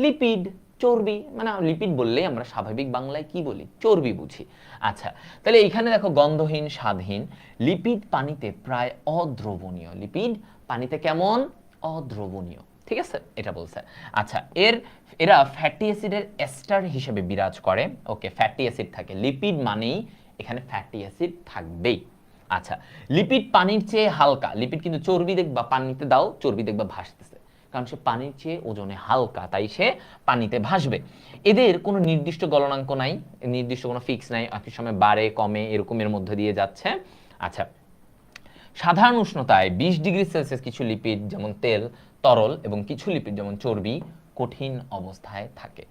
লিপিড, চর্বি, মানে লিপিড বললেই আমরা স্বাভাবিক বাংলায় কি বলি? চর্বি বুঝি। আচ্ছা, তাহলে এখানে দেখো গন্ধহীন, স্বাদহীন। লিপিড পানিতে প্রায় অদ্রবণীয়। লিপিড পানিতে কেমন? অদ্রবণীয়, ঠিক আছে, এটা বলছে। আচ্ছা, এরা ফ্যাটি অ্যাসিডের এস্টার হিসেবে বিরাজ করে। ওকে, ফ্যাটি অ্যাসিড থাকে, লিপিড মানেই এখানে ফ্যাটি অ্যাসিড থাকবেই। আচ্ছা, লিপিড পানির চেয়ে হালকা। লিপিড কিন্তু চর্বি দেখবা পানিতে দাও, চর্বি দেখবা ভাসতেছে, কারণ সে পানির চেয়ে ওজনে হালকা, তাই সে পানিতে ভাসবে। এদের কোনো নির্দিষ্ট গলনাঙ্ক নাই, নির্দিষ্ট কোনো ফিক্স নাই, একই সময় বাড়ে কমে এরকমের মধ্যে দিয়ে যাচ্ছে। আচ্ছা, সাধারণ উষ্ণতায় 20 ডিগ্রি সেলসিয়াস কিছু লিপিড যেমন তেল তরল, এবং কিছু লিপিড যেমন চর্বি কঠিন অবস্থায় থাকে।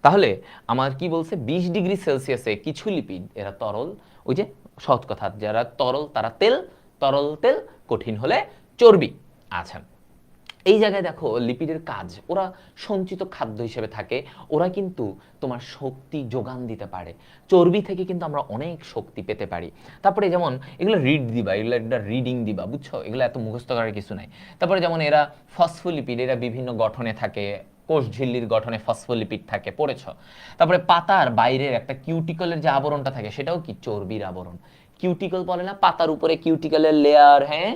তাহলে আমার কি বলছে? 20 ডিগ্রি সেলসিয়াসে কিছু লিপিড এরা তরল, ওই যে সহজ কথা, যারা তরল তারা তেল, তরল তেল, কঠিন হলে চর্বি। আচ্ছা, এই জায়গায় দেখো লিপিডের কাজ, ওরা সঞ্চিত খাদ্য হিসেবে থাকে, ওরা কিন্তু তোমার শক্তি যোগান দিতে পারে। চর্বি থেকে কিন্তু আমরা অনেক শক্তি পেতে পারি। তারপরে যেমন এগুলো রিড দিবা, এগুলো একটা রিডিং দিবা, বুঝছো, এগুলো এত মুখস্থ করার কিছু নাই। তারপরে যেমন এরা ফসফোলিপিড, এরা বিভিন্ন গঠনে থাকে, কোষ ঝিল্লির গঠনে ফসফোলিপিড থাকে, পড়েছ। তারপরে পাতার বাইরের একটা কিউটিকলের যে আবরণটা থাকে সেটাও কি? চর্বির আবরণ। কিউটিকল বলে না, পাতার উপরে কিউটিকলের লেয়ার, হ্যাঁ,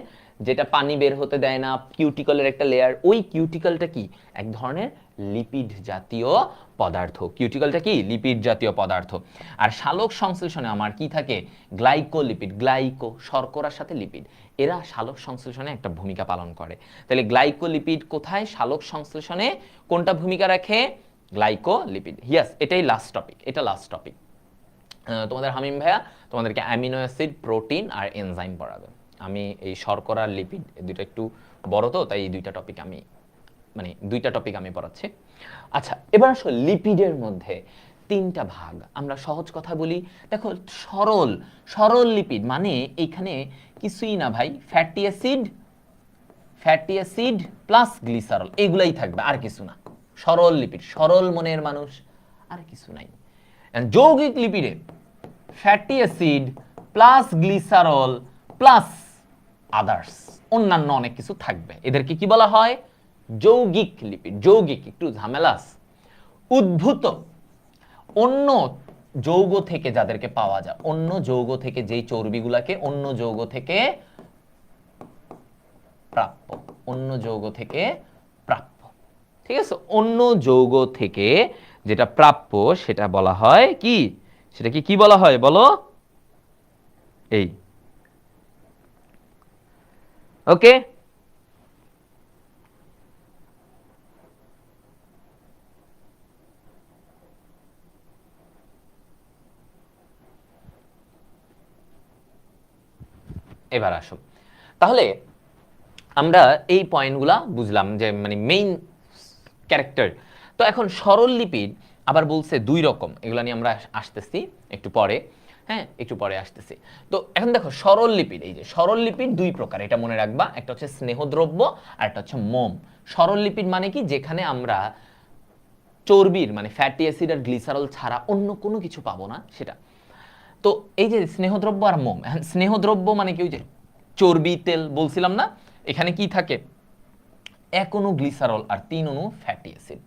যেটা পানি বের হতে দেয় না, কিউটিকলের একটা লেয়ার। ওই কিউটিকলটা কি? এক ধরনের লিপিড জাতীয় পদার্থ। কিউটিকলটা কি? লিপিড জাতীয় পদার্থ। আর সালোক সংশ্লেষণে আমার কি থাকে? গ্লাইকোলিপিড। গ্লাইকো, শর্করার সাথে লিপিড, এরা সালোক সংশ্লেষণে একটা ভূমিকা পালন করে। তাহলে গ্লাইকোলিপিড কোথায়? সালোক সংশ্লেষণে কোনটা ভূমিকা রাখে? গ্লাইকোলিপিড। ইয়েস, এটাই লাস্ট টপিক, এটা লাস্ট টপিক। তোমাদের হামিম ভাইয়া তোমাদেরকে অ্যামিনো অ্যাসিড, প্রোটিন আর এনজাইম পড়াবে। আমি এই শর্করা আর লিপিড দুইটা একটু বড়, তো তাই এই দুইটা টপিক আমি পড়াচ্ছি। আচ্ছা, এবার আসলে লিপিডের মধ্যে তিনটা ভাগ। আমরা সহজ কথা বলি, দেখো সরল লিপিড মানে এখানে কিছুই না ভাই, ফ্যাটি অ্যাসিড প্লাস গ্লিসারল, এগুলাই থাকবে, আর কিছু না। সরল লিপিড, সরল মনের মানুষ, আর কিছু নাই। যৌগিক লিপিডে fatty acid plus glycerol plus others, অন্যান্য অনেক কিছু থাকবে। এদেরকে কি বলা হয়? যৌগিক লিপিড। যৌগিক একটু ঝামেলাস। উদ্ভূত, অন্য যৌগ থেকে যাদেরকে পাওয়া যায়, অন্য যৌগ থেকে যেই চর্বিগুলাকে অন্য যৌগ থেকে প্রাপ্য, অন্য যৌগ থেকে প্রাপ্য, ঠিক আছে, অন্য যৌগ থেকে যেটা প্রাপ্য সেটা বলা হয় কি? সেটাকে কি বলা হয় বলো? এই ওকে, এবার আসো তাহলে আমরা এই পয়েন্টগুলা বুঝলাম যে মানে মেইন ক্যারেক্টার। তো এখন সরল লিপিড আবার বলছে দুই রকম, এগুলো নিয়ে আমরা আসতেছি একটু পরে, হ্যাঁ একটু পরে আসতেছি। তো এখন দেখো সরল লিপিড, এই যে সরল লিপিড দুই প্রকার, এটা মনে রাখবা, একটা হচ্ছে স্নেহদ্রব্য আর একটা হচ্ছে মোম। সরল লিপিড মানে কি, যেখানে আমরা চর্বির মানে ফ্যাটি অ্যাসিড আর গ্লিসারল ছাড়া অন্য কোনো কিছু পাবো না সেটা। তো এই যে স্নেহদ্রব্য আর মোম, এখন স্নেহদ্রব্য মানে কি, ওই যে চর্বি তেল বলছিলাম না, এখানে কি থাকে, 1 অণু গ্লিসারল আর 3 অণু ফ্যাটি অ্যাসিড।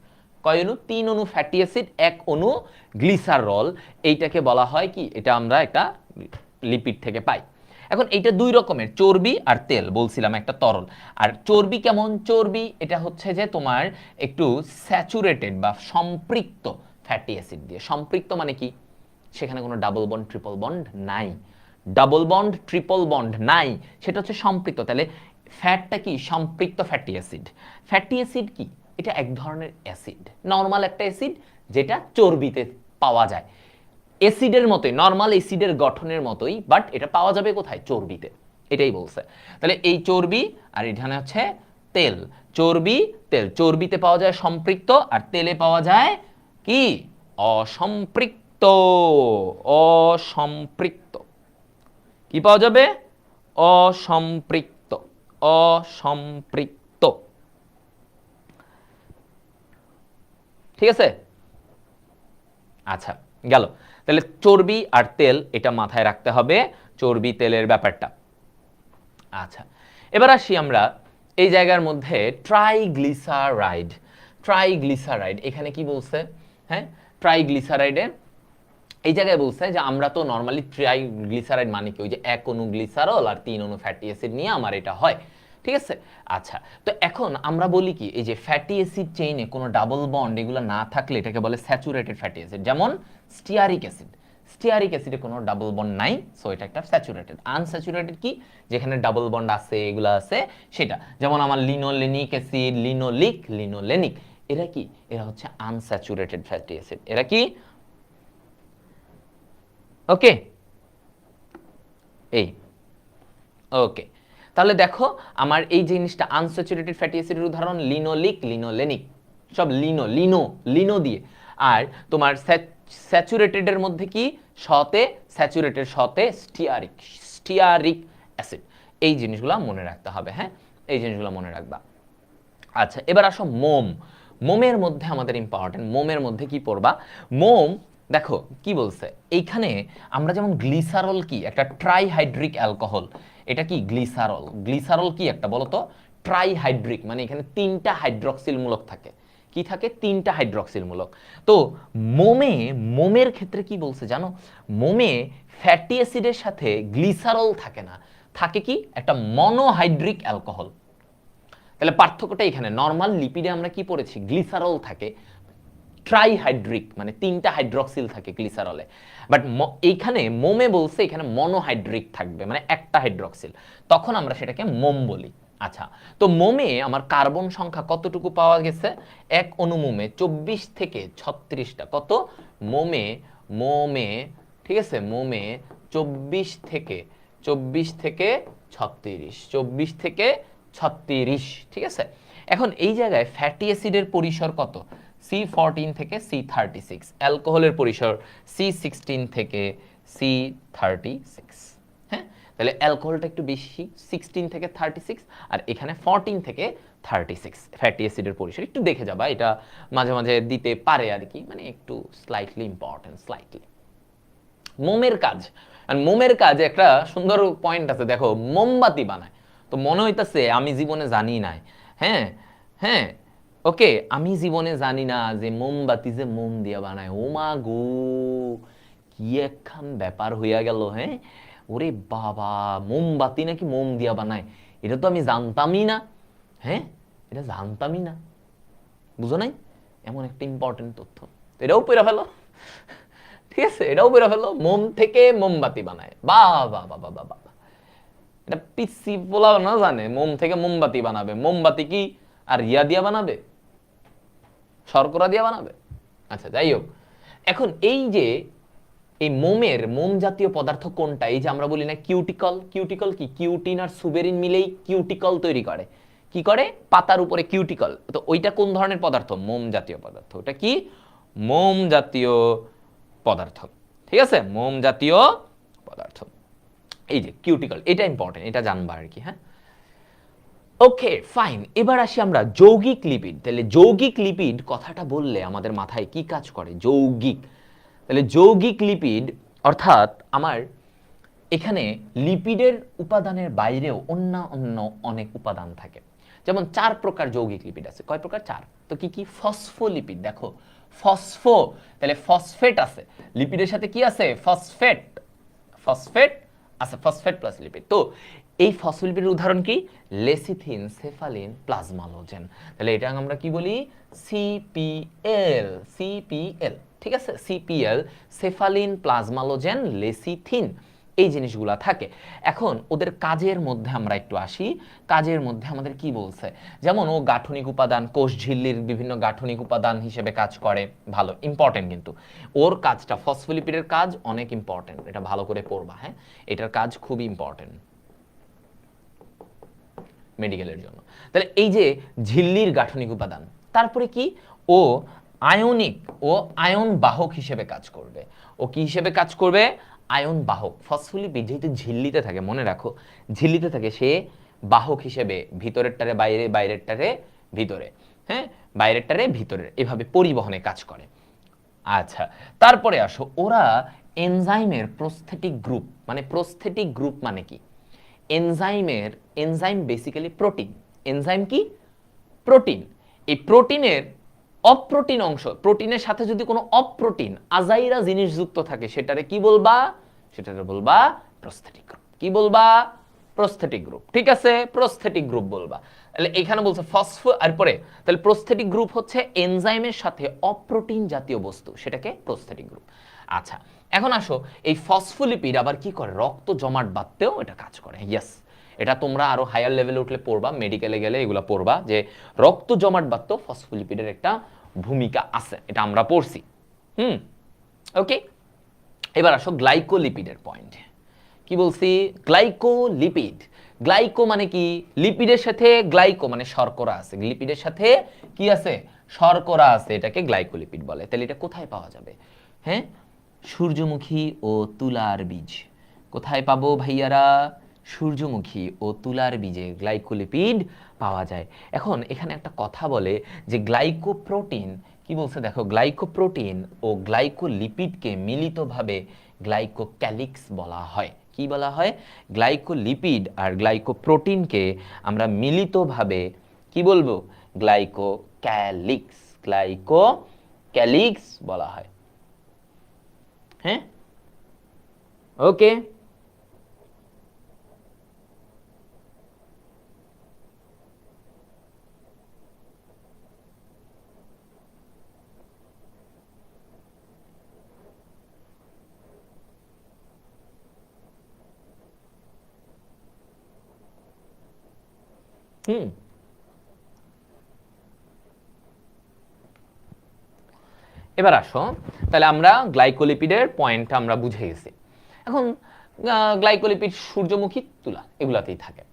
কয় অণু? 3 অণু ফ্যাটি অ্যাসিড, 1 অণু গ্লিসারল। এইটাকে বলা হয় কি, এটা আমরা একটা লিপিড থেকে পাই। এখন এইটা দুই রকমের, চর্বি আর তেল বলছিলাম, একটা তরল। আর চর্বি কেমন চর্বি, এটা হচ্ছে যে তোমার একটু স্যাচুরেটেড বা সম্পৃক্ত ফ্যাটি অ্যাসিড দিয়ে। সম্পৃক্ত মানে কি, সেখানে কোনো ডাবল বন্ড ট্রিপল বন্ড নাই, ডাবল বন্ড ট্রিপল বন্ড নাই, সেটা হচ্ছে সম্পৃক্ত। তাহলে ফ্যাটটা কি, সম্পৃক্ত ফ্যাটি অ্যাসিড। ফ্যাটি অ্যাসিড কি, এটা এক ধরনের অ্যাসিড, নর্মাল একটা অ্যাসিড যেটা চর্বিতে পাওয়া যায়, অ্যাসিডের মতোই, নর্মাল অ্যাসিডের গঠনের মতোই, বাট এটা পাওয়া যাবে কোথায়, চর্বিতে, এটাই বলছে। তাহলে এই চর্বি আর এখানে হচ্ছে তেল, চর্বি তেল, চর্বিতে পাওয়া যায় সম্পৃক্ত আর তেলে পাওয়া যায় কি, অসম্পৃক্ত। অসম্পৃক্ত কি পাওয়া যাবে, অসম্পৃক্ত, অসম্পৃক্ত, ঠিক আছে? আচ্ছা গেল, তাহলে চর্বি আর তেল এটা মাথায় রাখতে হবে, চর্বি তেলের ব্যাপারটা। আচ্ছা এবার আসি আমরা এই জায়গার মধ্যে ট্রাইগ্লিসারাইড। ট্রাইগ্লিসারাইড এখানে কি বলছে, হ্যাঁ ট্রাইগ্লিসারাইডে এই জায়গায় বলছে যে আমরা তো নর্মালি ট্রাইগ্লিসারাইড মানে কি, ওই যে 1 অণু গ্লিসারল আর 3 অণু ফ্যাটি অ্যাসিড নিয়ে আমার এটা হয়, ঠিক আছে? আচ্ছা তো এখন আমরা বলি কি, এই যে ফ্যাটি অ্যাসিড চেইনে কোনো ডাবল বন্ড এগুলো না থাকলে এটাকে বলে স্যাচুরেটেড ফ্যাটি অ্যাসিড। যেমন স্টিয়ারিক অ্যাসিড, স্টিয়ারিক অ্যাসিডে কোনো ডাবল বন্ড নাই, সো এটা একটা স্যাচুরেটেড। আনস্যাচুরেটেড কি, যেখানে ডাবল বন্ড আছে এগুলো আছে সেটা, যেমন আমার লিনোলেনিক অ্যাসিড, লিনোলিক, লিনোলেনিক, এরা কি, এরা হচ্ছে আনস্যাচুরেটেড ফ্যাটি অ্যাসিড। এরা কি, ওকে এই ওকে, তাহলে দেখো আমার এই জিনিসটা আনস্যাচুরেটেড ফ্যাটি অ্যাসিডের উদাহরণ লিনোলিক, লিনোলেনিক, সব লিনো লিনো লিনো দিয়ে। আর তোমার স্যাচুরেটেডের মধ্যে কি, সতে স্যাচুরেটেড, সতে স্টিয়ারিক, স্টিয়ারিক অ্যাসিড। এই জিনিসগুলো মনে রাখতে হবে, হ্যাঁ এই জিনিসগুলো মনে রাখবা। আচ্ছা এবার আসো মোম। মোমের মধ্যে আমাদের ইম্পর্টেন্ট, মোমের মধ্যে কি পড়বা, মোম দেখো কি বলছে এইখানে, আমরা যেমন গ্লিসারল কি একটা ট্রাইহাইড্রিক অ্যালকোহল, এটা কি গ্লিসারল, গ্লিসারল কি একটা বলো তো, ট্রাইহাইড্রিক মানে এখানে 3টা হাইড্রক্সিল মূলক থাকে, কি থাকে, 3টা হাইড্রক্সিল মূলক। তো মোমে, মোমের ক্ষেত্রে কি বলছে জানো, মোমে ফ্যাটি অ্যাসিডের সাথে গ্লিসারল থাকে না, থাকে কি একটা মনোহাইড্রিক অ্যালকোহল। তাহলে পার্থক্যটা এখানে, নরমাল লিপিডে আমরা কি পড়েছি, গ্লিসারল থাকে, ট্রাইহাইড্রিক মানে 3টা হাইড্রক্সিল থাকে গ্লিসারলে, বাট এইখানে মোমে বলছে এখানে মনোহাইড্রিক থাকবে মানে একটা হাইড্রক্সিল, তখন আমরা সেটাকে মোম বলি। আচ্ছা তো মোমে আমার কার্বন সংখ্যা কতটুকু পাওয়া গেছে, এক অনুমোমে 24 থেকে 36টা, কত মোমে, মোমে ঠিক আছে, মোমে 24 থেকে 36, 24 থেকে 36, ঠিক আছে? এখন এই জায়গায় ফ্যাটি অ্যাসিডের পরিসর কত, C14 থেকে C36, অ্যালকোহলের পরিসর C16 থেকে C36, হ্যাঁ তাহলে অ্যালকোহলটা একটু বেশি 16 থেকে 36, আর এখানে 14 থেকে 36 ফ্যাটি অ্যাসিডের পরিসর, একটু দেখে যাবা, এটা মাঝে মাঝে দিতে পারে আর কি, মানে একটু স্লাইটলি ইম্পর্টেন্ট, স্লাইটলি। মোমের কাজ, আর মোমের কাজে একটা সুন্দর পয়েন্ট আছে, দেখো মোমবাতি বানায়, তো মনে হইতাছে আমি জীবনে জানি নাই, হ্যাঁ হ্যাঁ ওকে, আমি জীবনে জানি না যে মোমবাতি যে মোম দিয়া বানায়, ও মা গো কি একখান ব্যাপার হইয়া গেল, হ্যাঁ ওরে বাবা, মোমবাতি নাকি মোম দিয়া বানায়, এটা তো আমি জানতামই না, হ্যাঁ এটা জানতামই না, বুঝো নাই, এমন একটা ইম্পর্টেন্ট তথ্য, এটাও পড়ে ফেলো, ঠিক আছে, এটাও বেরো ফেলো, মোম থেকে মোমবাতি বানায়, বাহ বাহ বাহ বাহ বাহ। এটা পিসি পোলাও না জানে মোম থেকে মোমবাতি বানাবে, মোমবাতি কি আর ইয়া দিয়া বানাবে, শর্করা দিয়া বানাবে? আচ্ছা যাই হোক, এখন এই যে এই মোমের মোম জাতীয় পদার্থ কোনটা, এই যে আমরা বলি না কিউটিকল, কিউটিকল কি, কিউটিন আর সুবেরিন মিলেই কিউটিকল তৈরি করে, কি করে, পাতার উপরে কিউটিকল, তো ওইটা কোন ধরনের পদার্থ, মোম জাতীয় পদার্থ, ওটা কি মোম জাতীয় পদার্থ, ঠিক আছে, মোম জাতীয় পদার্থ। এই যে কিউটিকল, এটা ইম্পর্টেন্ট, এটা জানবা আর কি, হ্যাঁ। ওকে ফাইন, এবার আসি আমরা যৌগিক লিপিড। তাহলে যৌগিক লিপিড কথাটা বললে আমাদের মাথায় কি কাজ করে, যৌগিক, তাহলে যৌগিক লিপিড অর্থাৎ আমার এখানে লিপিডের উপাদানের বাইরেও অন্য অনেক উপাদান থাকে, যেমন 4 প্রকার যৌগিক লিপিড আছে, কয় প্রকার, 4, তো কি কি, ফসফোলিপিড, দেখো ফসফো, তাহলে ফসফেট আছে লিপিডের সাথে, কি আছে, ফসফেট, ফসফেট আছে, ফসফেট প্লাস লিপিড। তো এই ফসফোলিপিডের উদাহরণ কি, লেসিথিন, সেফালিন, প্লাজমালোজেন, তাহলে এটা আমরা কি বলি, সিপিএল, সিপিএল, ঠিক আছে, সিপিএল, সেফালিন, প্লাজমালোজেন, লেসিথিন, এই জিনিসগুলা থাকে। এখন ওদের কাজের মধ্যে আমরা একটু আসি, কাজের মধ্যে আমাদের কি বলছে, যেমন ও গাঠনিক উপাদান, কোষ ঝিল্লির বিভিন্ন গাঠনিক উপাদান হিসেবে কাজ করে, ভালো ইম্পর্টেন্ট, কিন্তু ওর কাজটা, ফসফোলিপিডের কাজ অনেক ইম্পর্টেন্ট, এটা ভালো করে পড়বা, হ্যাঁ, এটার কাজ খুবই ইম্পর্টেন্ট মেডিকেলের জন্য। তাহলে এই যে ঝিল্লির গাঠনিক উপাদান, তারপরে কি, ও আয়নিক, ও আয়ন বাহক হিসেবে কাজ করবে, ও কি হিসেবে কাজ করবে, আয়ন বাহক। ফসফোলিপিড যেহেতু ঝিল্লিতে থাকে, মনে রাখো ঝিল্লিতে থাকে, সে বাহক হিসেবে, ভিতরেরটারে বাইরে, বাইরেরটারে ভিতরে, হ্যাঁ, বাইরেরটারে ভিতরে, এভাবে পরিবহনে কাজ করে। আচ্ছা, তারপরে আসো, ওরা এনজাইমের প্রস্থেটিক গ্রুপ, মানে প্রস্থেটিক গ্রুপ মানে কি, এনজাইমের, এনজাইম বেসিক্যালি প্রোটিন, এনজাইম কি, প্রোটিন, এই প্রোটিনের অপ্রোটিন অংশ, প্রোটিনের সাথে যদি কোনো অপ্রোটিন আজাইরা জিনিস যুক্ত থাকে, সেটারে কি বলবা, সেটারে বলবা প্রস্থেটিক গ্রুপ, কি বলবা, প্রস্থেটিক গ্রুপ, ঠিক আছে, প্রস্থেটিক গ্রুপ বলবা। তাহলে এখানে বলছে ফসফো, আর পরে তাহলে প্রস্থেটিক গ্রুপ হচ্ছে এনজাইমের সাথে অপ্রোটিন জাতীয় বস্তু, সেটাকে প্রস্থেটিক গ্রুপ। আচ্ছা, এখন আসো, এই ফসফোলিপিড আবার কি করে, রক্ত জমাট বাঁধতেও এটা কাজ করে, ইয়েস, এটা তোমরা আরো হায়ার লেভেলে উঠলে পড়বা, মেডিকেলে গেলে এগুলো পড়বা, যে রক্ত জমাট বাঁধতেও ফসফোলিপিডের একটা ভূমিকা আছে, এটা আমরা পড়ছি। ওকে, এবার আসো গ্লাইকোলিপিডের পয়েন্ট, কি বলছি, গ্লাইকোলিপিড, গ্লাইকো মানে কি, লিপিডের সাথে গ্লাইকো মানে শর্করা আছে, লিপিডের সাথে কি আছে, শর্করা আছে, এটাকে গ্লাইকোলিপিড বলে। তাহলে এটা কোথায় পাওয়া যাবে, হ্যাঁ, সূর্যমুখী ও তুলার বীজ, কোথায় পাবো ভাইয়ারা, সূর্যমুখী ও তুলার বীজে গ্লাইকোলিপিড পাওয়া যায়। এখন এখানে একটা কথা বলে যে গ্লাইকোপ্রোটিন, কি বলছে দেখো, গ্লাইকোপ্রোটিন ও গ্লাইকোলিপিডকে মিলিতভাবে গ্লাইকোক্যালিক্স বলা হয়, কি বলা হয়, গ্লাইকোলিপিড আর গ্লাইকোপ্রোটিনকে আমরা মিলিতভাবে কি বলবো, গ্লাইকোক্যালিক্স, গ্লাইকোক্যালিক্স বলা হয়, হ্যাঁ, ওকে। এবার আসো, তাহলে আমরা গ্লাইকোলিপিডের পয়েন্টটা আমরা বুঝে গেছি। এখন গ্লাইকোলিপিড সূর্যমুখী, তুলা এগুলাতেই থাকে।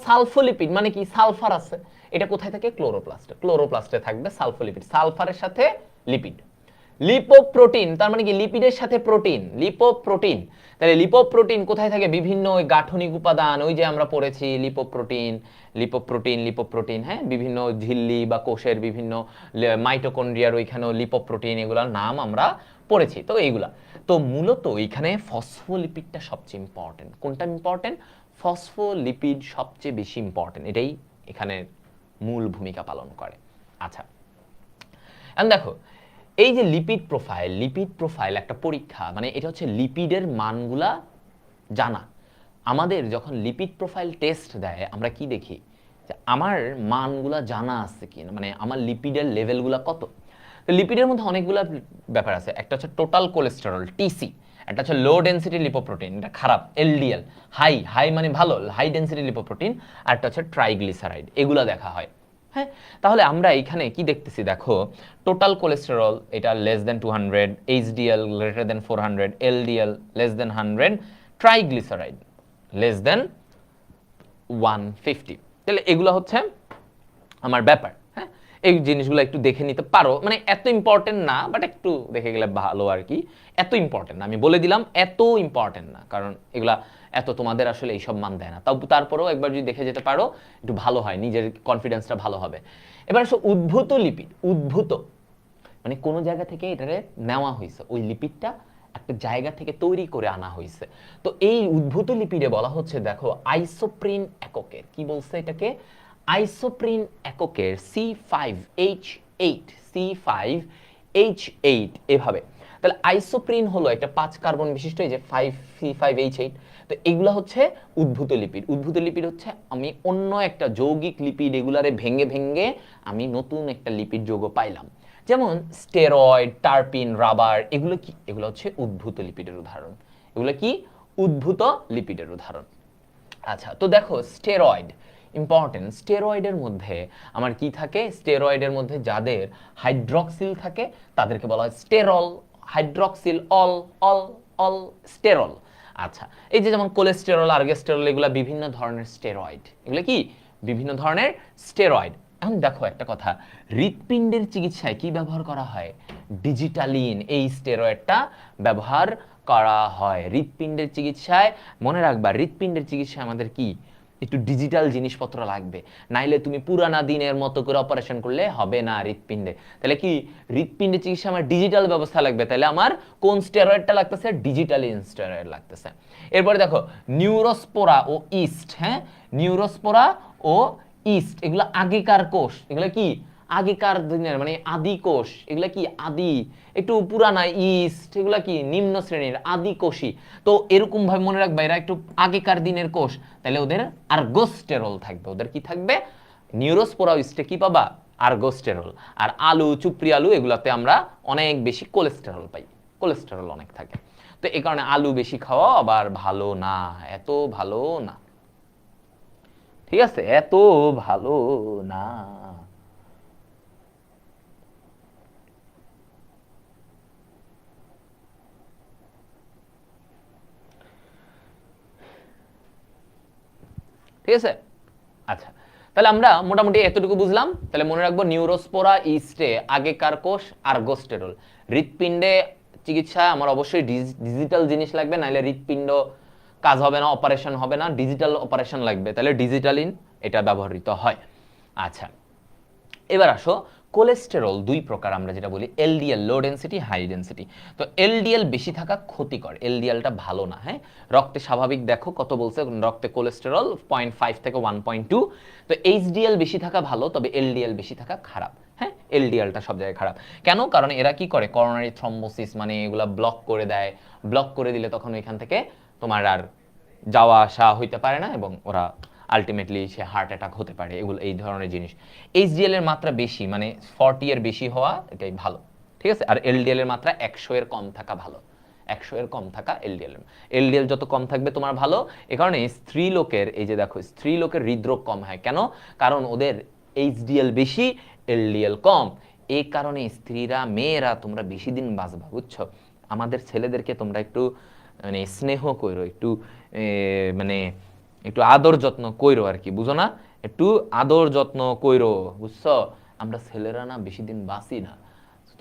সালফোলিপিড মানে কি, সালফার আছে, এটা কোথায় থাকে, ক্লোরোপ্লাস্টে, ক্লোরোপ্লাস্টে থাকবে সালফোলিপিড, সালফারের সাথে লিপিড। লিপোপ্রোটিন তার মানে কি, লিপিডের সাথে প্রোটিন, লিপোপ্রোটিন, তাহলে লিপোপ্রোটিন কোথায় থাকে, বিভিন্ন ওই গাঠনিক উপাদান, ওই যে আমরা পড়েছি লিপোপ্রোটিন, লিপোপ্রোটিন, লিপোপ্রোটিন, হ্যাঁ, বিভিন্ন ঝিল্লি বা কোষের বিভিন্ন মাইটোকন্ড্রিয়ার ওইখানেও লিপোপ্রোটিন, এগুলোর নাম আমরা পড়েছি, তো এইগুলা। তো মূলত এখানে ফসফোলিপিডটা সবচেয়ে ইম্পর্টেন্ট, কোনটা ইম্পর্টেন্ট, ফসফোলিপিড সবচেয়ে বেশি ইম্পর্টেন্ট, এটাই এখানে মূল ভূমিকা পালন করে। আচ্ছা, এখন দেখো, এই যে লিপিড প্রোফাইল, লিপিড প্রোফাইল একটা পরীক্ষা, মানে এটা হচ্ছে লিপিডের মানগুলা জানা। আমাদের যখন লিপিড প্রোফাইল টেস্ট দেয়, আমরা কি দেখি যে আমার মানগুলা জানা আছে কি, মানে আমার লিপিডের লেভেলগুলা কত। তো লিপিডের মধ্যে অনেকগুলো ব্যাপার আছে। একটা হচ্ছে টোটাল কোলেস্টেরল টিসি, একটা হচ্ছে লো ডেনসিটি লিপোপ্রোটিন, এটা খারাপ, এলডিএল, হাই হাই মানে ভালো, হাই ডেনসিটি লিপোপ্রোটিন, আর একটা হচ্ছে ট্রাইগ্লিসারাইড, এগুলো দেখা হয়। হ্যাঁ, তাহলে আমরা এখানে কি দেখতেছি দেখো, টোটাল কোলেস্টেরল এটা less than 200, HDL greater than 400, LDL less than 100, triglyceride less than 150। তাহলে এগুলো হচ্ছে আমার ব্যাপার। হ্যাঁ, এই জিনিসগুলো একটু দেখে নিতে পারো, মানে এত ইম্পর্টেন্ট না, বাট একটু দেখে গেলে ভালো আর কি। এত ইম্পর্টেন্ট না, আমি বলে দিলাম এত ইম্পর্টেন্ট না, কারণ এগুলা এত তোমাদের আসলে এইসব মান দেয় না। তারপরেও একবার যদি দেখে যেতে পারো একটু ভালো হয়, নিজের কনফিডেন্সটা ভালো হবে। এবার আসো উদ্ভূত লিপিড। উদ্ভূত মানে কোনো জায়গা থেকে এটারে নেওয়া হয়েছে, ওই লিপিডটা একটা জায়গা থেকে তৈরি করে আনা হয়েছে। তো এই উদ্ভূত লিপিডে বলা হচ্ছে দেখো আইসোপ্রিন এককের, কি বলছে এটাকে, আইসোপ্রিন এককের C5H8, C5H8 এভাবে। তাহলে আইসোপ্রিন হলো একটা 5 কার্বন বিশিষ্ট, এই যে 5C5H8। তো এগুলা হচ্ছে উদ্ভূত লিপিড। উদ্ভূত লিপিড হচ্ছে আমি অন্য একটা যৌগিক লিপিড এগুলারে ভেঙে ভেঙে আমি নতুন একটা লিপিড যৌগ পাইলাম। যেমন স্টেরয়েড, টার্পিন, রাবার, এগুলো কি, এগুলো হচ্ছে উদ্ভূত লিপিডের উদাহরণ। এগুলো কি, উদ্ভূত লিপিডের উদাহরণ। আচ্ছা, তো দেখো স্টেরয়েড ইম্পর্টেন্ট। স্টেরয়েডের মধ্যে আমার কি থাকে, স্টেরয়েডের মধ্যে যাদের হাইড্রক্সিল থাকে তাদেরকে বলা হয় sterol, hydroxyl, all all all sterol. আচ্ছা, এই যে যেমন কোলেস্টেরল, আর্গেস্টেরল, এগুলো বিভিন্ন ধরনের স্টেরয়েড, এগুলো কি বিভিন্ন ধরনের স্টেরয়েড। এখন দেখো একটা কথা, হৃৎপিণ্ডের চিকিৎসায় কি ব্যবহার করা হয়, ডিজিটালিন, এই স্টেরয়েডটা ব্যবহার করা হয় হৃৎপিণ্ডের চিকিৎসায়। মনে রাখবা হৃৎপিণ্ডের চিকিৎসায় আমাদের কি একটু ডিজিটাল জিনিসপত্র লাগবে, নাইলে তুমি পুরানা দিনের মতো করে অপারেশন করলে হবে না হৃৎপিণ্ডে। তাহলে কি হৃৎপিণ্ডের চিকিৎসা আমার ডিজিটাল ব্যবস্থা লাগবে, তাহলে আমার কোন স্টেরয়েডটা লাগতেছে, ডিজিটালিন স্টেরয়েড লাগতেছে। এরপরে দেখো নিউরোস্পোরা ও ইস্ট। হ্যাঁ, নিউরোস্পোরা ও ইস্ট এগুলো আগেকার কোষ, এগুলো কি আগেকার দিনের মানে আদি কোষ, এগুলা কি আদি, একটু পুরানা, ইস্ট এগুলা কি নিম্ন শ্রেণীর আদি কোষী। তো এরকম ভাবে মনে রাখবা এরা একটু আগেকার দিনের কোষ, তাহলে ওদের আর্গোস্টেরল থাকবে। ওদের কি থাকবে, নিউরোস্পোরা ইস্টে কি পাবা, আর্গোস্টেরল। আর আলু, চুপড়ি আলু, এগুলাতে আমরা অনেক বেশি কোলেস্টেরল পাই, কোলেস্টেরল অনেক থাকে। তো এই কারণে আলু বেশি খাওয়া আবার ভালো না, এত ভালো না, ঠিক আছে, এত ভালো না। ঠিক আছে, আচ্ছা, তাহলে আমরা মোটামুটি এতটুকু বুঝলাম। তাহলে মনে রাখবো নিউরোস্পোরা ইস্টে আগেকার কোষ আর্গোস্টেরল। হৃৎপিণ্ডে চিকিৎসা আমার অবশ্যই ডিজিটাল জিনিস লাগবে, নাহলে হৃৎপিণ্ড কাজ হবে না, অপারেশন হবে না, ডিজিটাল অপারেশন লাগবে, তাহলে ডিজিটালিন এটা ব্যবহৃত হয়। আচ্ছা, এবার আসো কোলেস্টেরল দুই প্রকার, আমরা যেটা বলি এলডিএল, লো ডেনসিটি, হাই ডেনসিটি। তো এলডিএল বেশি থাকা ক্ষতিকর, এলডিএলটা ভালো না। হ্যাঁ, রক্তে স্বাভাবিক দেখো কত বলছে, রক্তে কোলেস্টেরল 0.5 থেকে 1.2। তো এইচডিএল বেশি থাকা ভালো, তবে এলডিএল বেশি থাকা খারাপ। হ্যাঁ, এলডিএলটা সব জায়গায় খারাপ। কেন, কারণ এরা কি করে, করোনারি থ্রম্বোসিস মানে এগুলা ব্লক করে দেয়। ব্লক করে দিলে তখন ওইখান থেকে তোমার আর যাওয়া আসা হইতে পারে না, এবং ওরা আলটিমেটলি সে হার্ট অ্যাটাক হতে পারে, এগুলো এই ধরনের জিনিস। এইচডিএল এর মাত্রা বেশি মানে 40 এর বেশি হওয়া এটাই ভালো, ঠিক আছে। আর এলডিএল এর মাত্রা 100 এর কম থাকা ভালো, 100 এর কম থাকা এলডিএল। এলডিএল যত কম থাকবে তোমার ভালো। এ কারণে স্ত্রী লোকের, এই যে দেখো স্ত্রী লোকের হৃদরোগ কম হয় কেন, কারণ ওদের এইচডিএল বেশি, এলডিএল কম। এই কারণে স্ত্রীরা, মেয়েরা তোমরা বেশি দিন বাঁচবা, বুঝছো। আমাদের ছেলেদেরকে তোমরা একটু মানে স্নেহ কইরো, একটু মানে একটু আদর যত্ন কইরো আর কি, বুঝো না, একটু আদর যত্ন কইরো, বুঝছো। আমরা ছেলেরা না বেশি দিন বাঁচি না,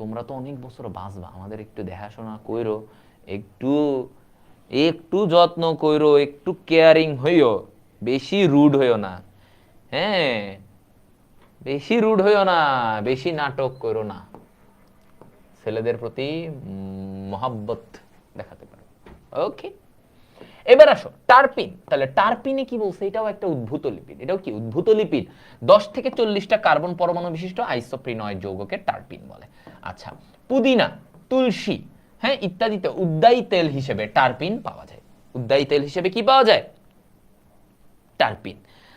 তোমরা তো অনেক বছর বাঁচবা, আমাদের একটু দেখাশোনা কইরো, একটু একটু যত্ন কইরো, একটু কেয়ারিং হইও, বেশি রুড হইও না। হ্যাঁ, বেশি রুড হইও না, বেশি নাটক করো না, ছেলেদের প্রতি মহাব্বত দেখাতে পারো। ওকে, এবার আসো টার্পিন। তাহলে টার্পিনে কি বলছে, এটাও একটা উদ্ভূত লিপিড। এটাও কি উদ্ভূত লিপিড, 10 থেকে 40টা কার্বন পরমাণু বিশিষ্ট আইসোপ্রিনয়েড যৌগকে টার্পিন বলে। আচ্ছা, পুদিনা, তুলসী, হ্যাঁ ইত্যাদিতে উদ্যায়ী তেল হিসেবে টার্পিন পাওয়া যায়। উদ্যায়ী তেল হিসেবে কি পাওয়া যায়, টার্পিন।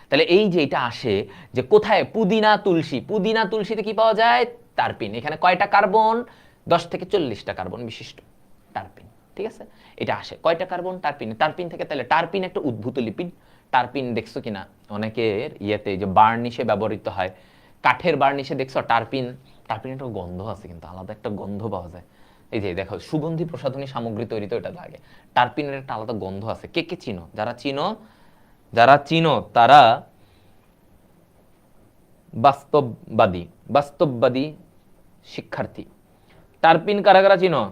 তাহলে এই যে এটা আসে যে কোথায়, পুদিনা তুলসী, পুদিনা তুলসীতে কি পাওয়া যায়, টারপিন। এখানে কয়টা কার্বন? 10 থেকে 40টা কার্বন বিশিষ্ট টারপিন। ঠিক আছে, এটা আসে কয়টা কার্বন? টারপিন। টারপিন থেকে তাহলে টারপিন একটা উদ্ভূত লিপিড। টারপিন দেখছো কিনা অনেকের ইয়েতে যে বার্নিশে ব্যবহৃত হয়, কাঠের বার্নিশে দেখছো টারপিন। টারপিন একটা গন্ধ আছে, কিন্তু আলাদা একটা গন্ধ পাওয়া যায়। এই যে দেখো সুগন্ধি প্রসাধনী সামগ্রী তৈরিতে ওটা লাগে। টারপিনের একটা আলাদা গন্ধ আছে। কে কে চিনো? যারা চিনো তারা বাস্তববাদী শিক্ষার্থী। টারপিন কারা কারা চিনো?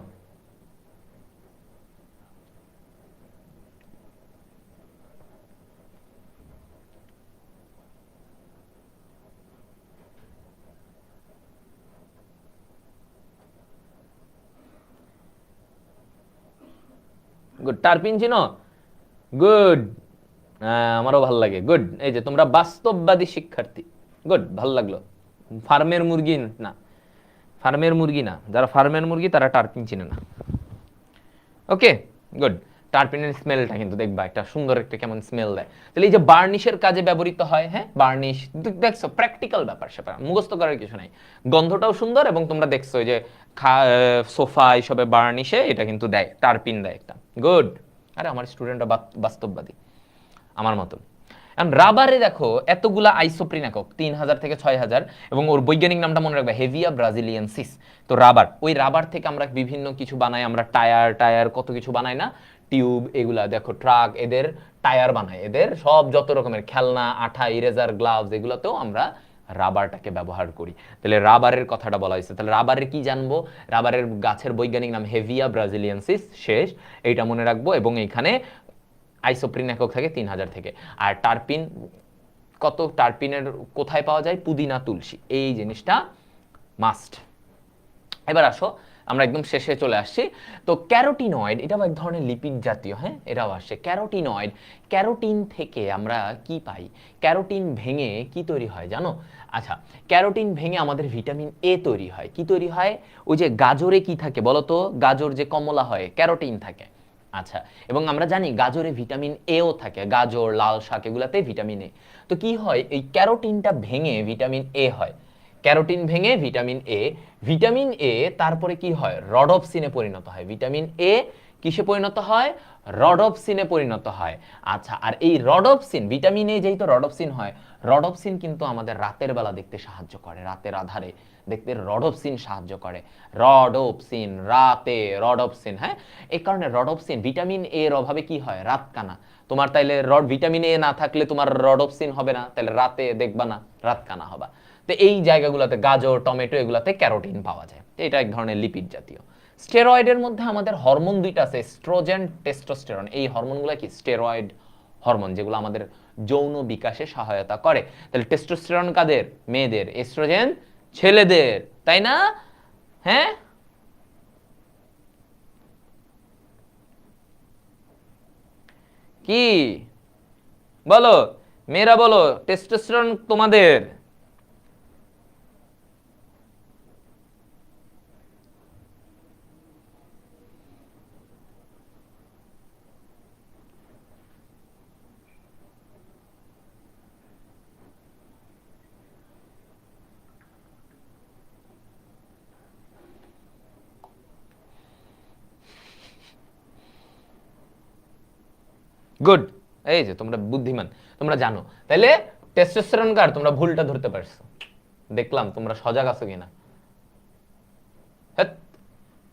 গুড, টারপিন চিনো? গুড, আমারও ভাল লাগে। গুড, এই যে তোমরা বাস্তববাদী শিক্ষার্থী। গুড, ভাল লাগলো। ফার্মের মুরগি না, ফার্মের মুরগি না, যারা ফার্মের মুরগি তারা টারপিন চিনে না। ওকে, গুড। টারপিনের স্মেলটা কিন্তু দেখবা একটা সুন্দর একটা কেমন স্মেল দেয়। তাহলে এই যে বার্নিশের কাজে ব্যবহৃত হয়, হ্যাঁ বার্নিশ দেখছো, প্র্যাকটিক্যাল ব্যাপার সেটা মুখস্থ করার কিছু নাই। গন্ধটাও সুন্দর, এবং তোমরা দেখছো যে সোফা এইসবে বার্নিশে এটা কিন্তু দেয়, টারপিন দেয় একটা। গুড। আরে আমার স্টুডেন্টরা বাস্তববাদী আমার মতো। এখন রাবারে দেখো এতগুলা আইসোপ্রিন একক, 3000 থেকে 6000, এবং ওর বৈজ্ঞানিক নামটা মনে রাখবে, হেভিয়া ব্রাজিলিয়ানসিস। তো রাবার, ওই রাবার থেকে আমরা বিভিন্ন কিছু বানাই, আমরা টায়ার কত কিছু বানাই না, টিউব, এগুলা দেখো ট্রাক, এদের টায়ার বানাই, এদের সব যত রকমের খেলনা, আঠা, ইরেজার, গ্লাভস, এগুলোতেও আমরা রাবারটাকে ব্যবহার করি। তাহলে রাবারের কথাটা বলা হয়েছে। তাহলে রাবারের কি জানবো? রাবারের গাছের বৈজ্ঞানিক নাম হেভিয়া ব্রাজিলিয়ানসিস, শেষ, এইটা মনে রাখবো। এবং এখানে আইসোপ্রিন একক থাকে 3000 থেকে। আর টারপিন কত? টারপিনের কোথায় পাওয়া যায়? পুদিনা, তুলসী, এই জিনিসটা মাস্ট। এবার আসো আমরা একদম শেষে চলে আসছি। তো ক্যারোটিনয়েড, এটাও এক ধরনের লিপিড জাতীয়, হ্যাঁ এটাও আসছে। ক্যারোটিনয়েড, ক্যারোটিন থেকে আমরা কি পাই? ক্যারোটিন ভেঙে কি তৈরি হয় জানো? আচ্ছা, ক্যারোটিন ভেঙে আমাদের ভিটামিন এ তৈরি হয়। কি তৈরি হয়? ওই যে গাজরে কি থাকে বলো তো? গাজর যে কমলা হয়, ক্যারোটিন থাকে। আচ্ছা, এবং আমরা জানি গাজরে ভিটামিন এও থাকে, গাজর, লাল শাক, এগুলাতে ভিটামিন এ। তো কি হয়? এই ক্যারোটিনটা ভেঙে ভিটামিন এ হয়। ক্যারোটিন ভেঙে ভিটামিন এ, ভিটামিন এ তারপরে কি হয়? রডপসিনে পরিণত হয়। ভিটামিন এ কিসে পরিণত হয়? রডপসিনে পরিণত হয়। আচ্ছা, আর এই রডপসিন, ভিটামিন এ যেহেতু রডপসিন হয়, রডপসিন কিন্তু আমাদের রাতের বেলা দেখতে সাহায্য করে, রাতের আধারে দেখতে রডপসিন সাহায্য করে। রডপসিন, রাতে রডপসিন, হ্যাঁ এই কারণে রডপসিন, ভিটামিন এ এর অভাবে কি হয়? রাত কানা। তোমার তাইলে ভিটামিন এ না থাকলে তোমার রডপসিন হবে না, তাহলে রাতে দেখবা না, রাত কানা হবা। তো এই জায়গাগুলোতে গাজর, টমেটো, এগুলাতে ক্যারোটিন পাওয়া যায়। এটা এক ধরনের লিপিড জাতীয়। স্টেরয়েডের মধ্যে আমাদের হরমোন দুইটা আছে, এস্ট্রোজেন, টেস্টোস্টেরন। এই হরমোনগুলো কি? স্টেরয়েড হরমোন, যেগুলো আমাদের যৌন বিকাশে সহায়তা করে। তাহলে টেস্টোস্টেরন কাদের? মেয়েদের। এস্ট্রোজেন ছেলেদের, তাই না? হ্যাঁ, কি বলো মেয়েরা, বলো টেস্টোস্টেরন তোমাদের। গুড, এই যে তোমরা বুদ্ধিমান, তোমরা জানো। তাহলে টেস্টোস্টেরন কার? তোমরা ভুলটা ধরতে পারছো, দেখলাম তোমরা সজাগ আছো কিনা।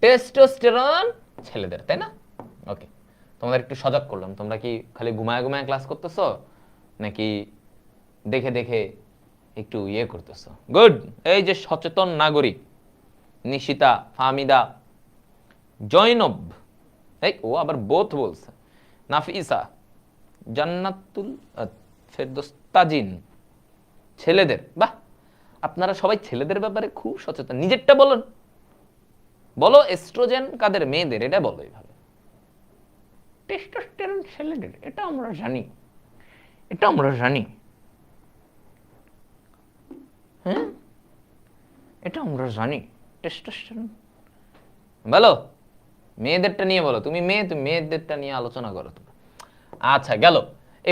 টেস্টোস্টেরন ছেলেদের, তাই না? ওকে, তোমাদের একটু সজাগ করলাম। তোমরা কি খালি ঘুমায় ঘুমায় ক্লাস করতেছো, নাকি দেখে দেখে একটু ইয়ে করতেছো? গুড, এই যে সচেতন নাগরিক নিশিতা, ফাহমিদা, জয়নব, এই ও আবার বোথ বলছে, নাফিসা, জান্নাতুল ফেরদৌস, তাজিন, ছেলেদের। বাহ, আপনারা সবাই ছেলেদের ব্যাপারে খুব সচেতন। নিজেরটা বলুন, বলো এস্ট্রোজেন কাদের? মেয়েদের, এটা বলো এইভাবে। টেস্টোস্টেরন ছেলেদের, এটা আমরা জানি, এটা আমরা জানি, হ্যাঁ এটা আমরা জানি। টেস্টোস্টেরন বলো, মেয়েদেরটা নিয়ে বলো। তুমি মেয়ে, তুমি মেয়েদেরটা নিয়ে আলোচনা করো। আচ্ছা, গেল।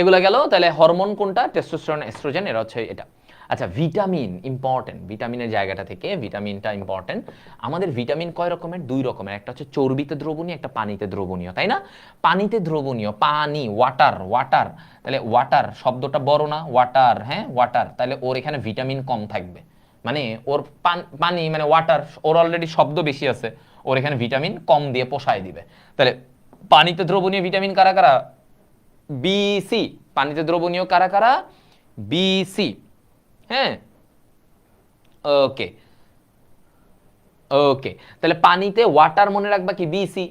এগুলো গেল। তাহলে হরমোন কোনটা? টেস্টোস্টেরন, এস্ট্রোজেন, এরা হচ্ছে এটা। আচ্ছা, ভিটামিন ইম্পর্টেন্ট, ভিটামিনের জায়গাটা থেকে ভিটামিনটা ইম্পর্টেন্ট। আমাদের ভিটামিন কয় রকমের? 2 রকমের, একটা হচ্ছে চর্বিতে দ্রবণীয়, একটা পানিতে দ্রবণীয়, তাই না? পানিতে দ্রবণীয়, পানি, ওয়াটার, ওয়াটার, তাহলে ওয়াটার শব্দটা বড় না? ওয়াটার, হ্যাঁ ওয়াটার, তাহলে ওর এখানে ভিটামিন কম থাকবে, মানে ওর পানি মানে ওয়াটার, ওর অলরেডি শব্দ বেশি আছে, ওর এখানে ভিটামিন কম দিয়ে পোষায় দিবে। তাহলে পানিতে দ্রবণীয় ভিটামিন কারা কারা? B C. পানিতে দ্রবণীয় কারা কারা? B C. হ্যাঁ, ওকে ওকে। তাহলে পানিতে ওয়াটার মনে রাখবা কি? বিসি।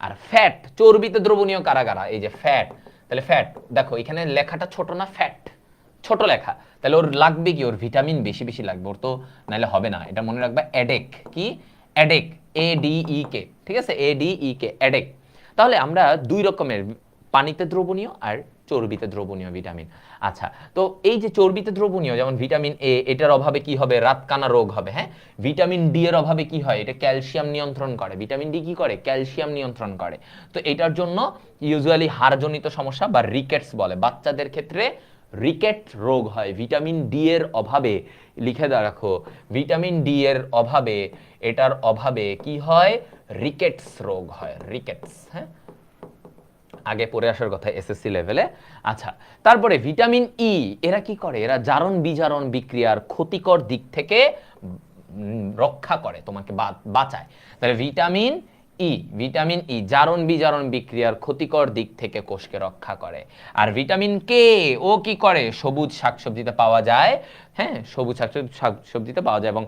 আর ফ্যাট, চর্বিতে দ্রবণীয় কারা কারা? এই যে ফ্যাট। তাহলে ফ্যাট দেখো এখানে লেখাটা ছোট না? ফ্যাট ছোট লেখা, তাহলে ওর লাগবে কি? ওর ভিটামিন বেশি বেশি লাগবে, ওর তো নাহলে হবে না। এটা মনে রাখবা অ্যাডেক। কি? অ্যাডেক, এ ডি ই কে, ঠিক আছে? এ ডি ই কে, অ্যাডেক। তাহলে আমরা 2 রকমের, পানিতে দ্রবণীয় আর চর্বিতে দ্রবণীয় ভিটামিন। আচ্ছা, তো এই যে চর্বিতে দ্রবণীয় যেমন ভিটামিন এ, এটার অভাবে কি হবে? রাতকানা রোগ হবে। হ্যাঁ, ভিটামিন ডি এর অভাবে কি হয়? এটা ক্যালসিয়াম নিয়ন্ত্রণ করে। ভিটামিন ডি কি করে? ক্যালসিয়াম নিয়ন্ত্রণ করে। তো এটার জন্য ইউজুয়ালি হাড়জনিত সমস্যা বা রিকেটস বলে, বাচ্চাদের ক্ষেত্রে রিকেট রোগ হয় ভিটামিন ডি এর অভাবে। লিখে রাখো, ভিটামিন ডি এর অভাবে, এটার অভাবে কি হয়? রিকেটস রোগ হয়, রিকেটস। হ্যাঁ, আগে পড়ে আসার কথা এসএসসি লেভেলে। আচ্ছা, তারপরে ভিটামিন ই, এরা কি করে? এরা জারণ বিজারণ বিক্রিয়ার ক্ষতিকর দিক থেকে রক্ষা করে, তোমাকে বাঁচায়। তাহলে ভিটামিন ই, ভিটামিন ই জারণ বিজারণ বিক্রিয়ার ক্ষতিকর দিক থেকে কোষকে রক্ষা করে। আর ভিটামিন কে, ও কি করে? সবুজ শাকসবজিতে পাওয়া যায়। হ্যাঁ, সবুজ শাকসবজিতে পাওয়া যায় এবং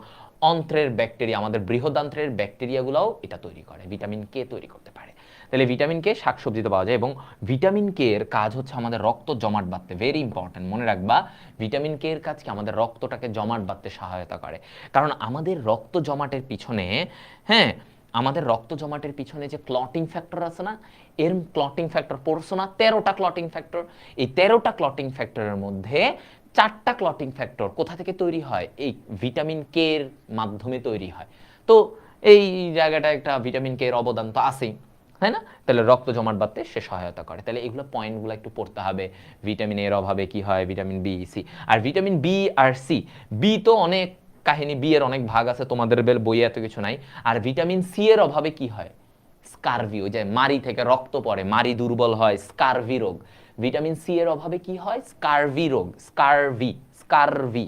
অন্ত্রের ব্যাকটেরিয়া, আমাদের বৃহদান্ত্রের ব্যাকটেরিয়াগুলোও এটা তৈরি করে, ভিটামিন কে তৈরি করতে পারে। তাহলে ভিটামিন কে শাকসবজিতে পাওয়া যায় এবং ভিটামিন কে এর কাজ হচ্ছে আমাদের রক্ত জমাট বাঁধতে, ভেরি ইম্পর্টেন্ট মনে রাখবা। ভিটামিন কে এর কাজ কি? আমাদের রক্তটাকে জমাট বাঁধতে সহায়তা করে। কারণ আমাদের রক্ত জমাটের পিছনে, হ্যাঁ, আমাদের রক্ত জমাটের পিছনে যে ক্লটিং ফ্যাক্টর আছে না, এর ক্লটিং ফ্যাক্টর পড়ছো না? 13টা ক্লটিং ফ্যাক্টর। এই 13টা ক্লটিং ফ্যাক্টরের মধ্যে 4টা ক্লটিং ফ্যাক্টর কোথা থেকে তৈরি হয়? এই ভিটামিন কে এর মাধ্যমে তৈরি হয়। তো এই জায়গাটা একটা ভিটামিন কে এর অবদান তো আছেই, তাই না? তাহলে রক্ত জমাট বাঁধতে সে সহায়তা করে। তাহলে এগুলো পয়েন্টগুলো একটু পড়তে হবে। ভিটামিন এর অভাবে কি হয়? Vitamin B, C. আর ভিটামিন বি আর সি, বি তো অনেক কাহিনী, বি এর অনেক ভাগ আছে, তোমাদের বইয়ে এত কিছু নাই। আর ভিটামিন সি এর অভাবে কি হয়? স্কারভি, ওই যে মারি থেকে রক্ত পড়ে, মারি দুর্বল হয়, স্কারভি রোগ। ভিটামিন সি এর অভাবে কি হয়? স্কারভি রোগ, স্কারভি, স্কারভি।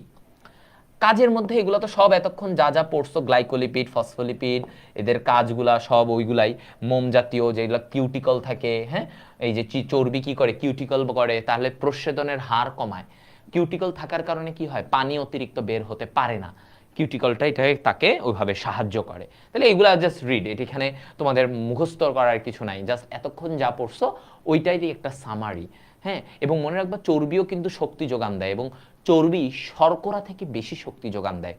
কাজের মধ্যে এগুলো তো সব এতক্ষণ যা যা পড়ছো, গ্লাইকোলিপিড, ফসফোলিপিড, এদের কাজগুলা সব ওইগুলাই। মোম জাতীয় যেগুলো কিউটিকল থাকে, হ্যাঁ, এই যে চর্বি কি করে? কিউটিকল করে, তাহলে প্রস্বেদনের হার কমায়। কিউটিকল থাকার কারণে কি হয়? পানি অতিরিক্ত বের হতে পারে না, কিউটিকলটা এটা তাকে ওইভাবে সাহায্য করে। তাহলে এগুলা জাস্ট রিড, এখানে তোমাদের মুখস্থ করার কিছু নাই, জাস্ট এতক্ষণ যা পড়ছো ওইটাই একটা সামারি। হ্যাঁ, এবং মনে রাখবা চর্বিও কিন্তু শক্তি যোগান দেয় এবং চর্বি শর্করা থেকে বেশি শক্তি যোগান দেয়।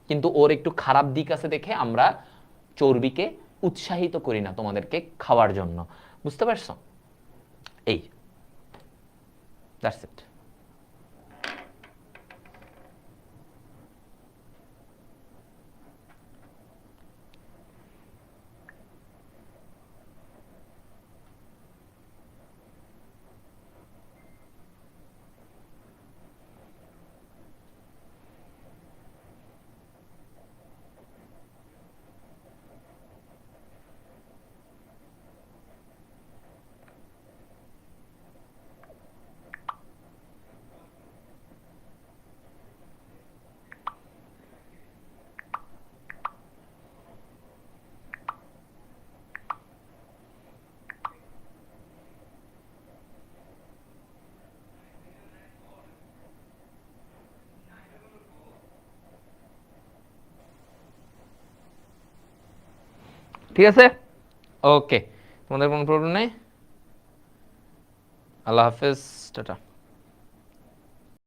কিন্তু ওর একটু খারাপ দিক আছে দেখে আমরা চর্বিকে উৎসাহিত করি না তোমাদেরকে খাওয়ার জন্য। বুঝতে পারছো? এই, দ্যাটস ইট। ঠিক আছে, ওকে, তোমাদের কোনো প্রবলেম নেই? আল্লাহ হাফেজ, টাটা।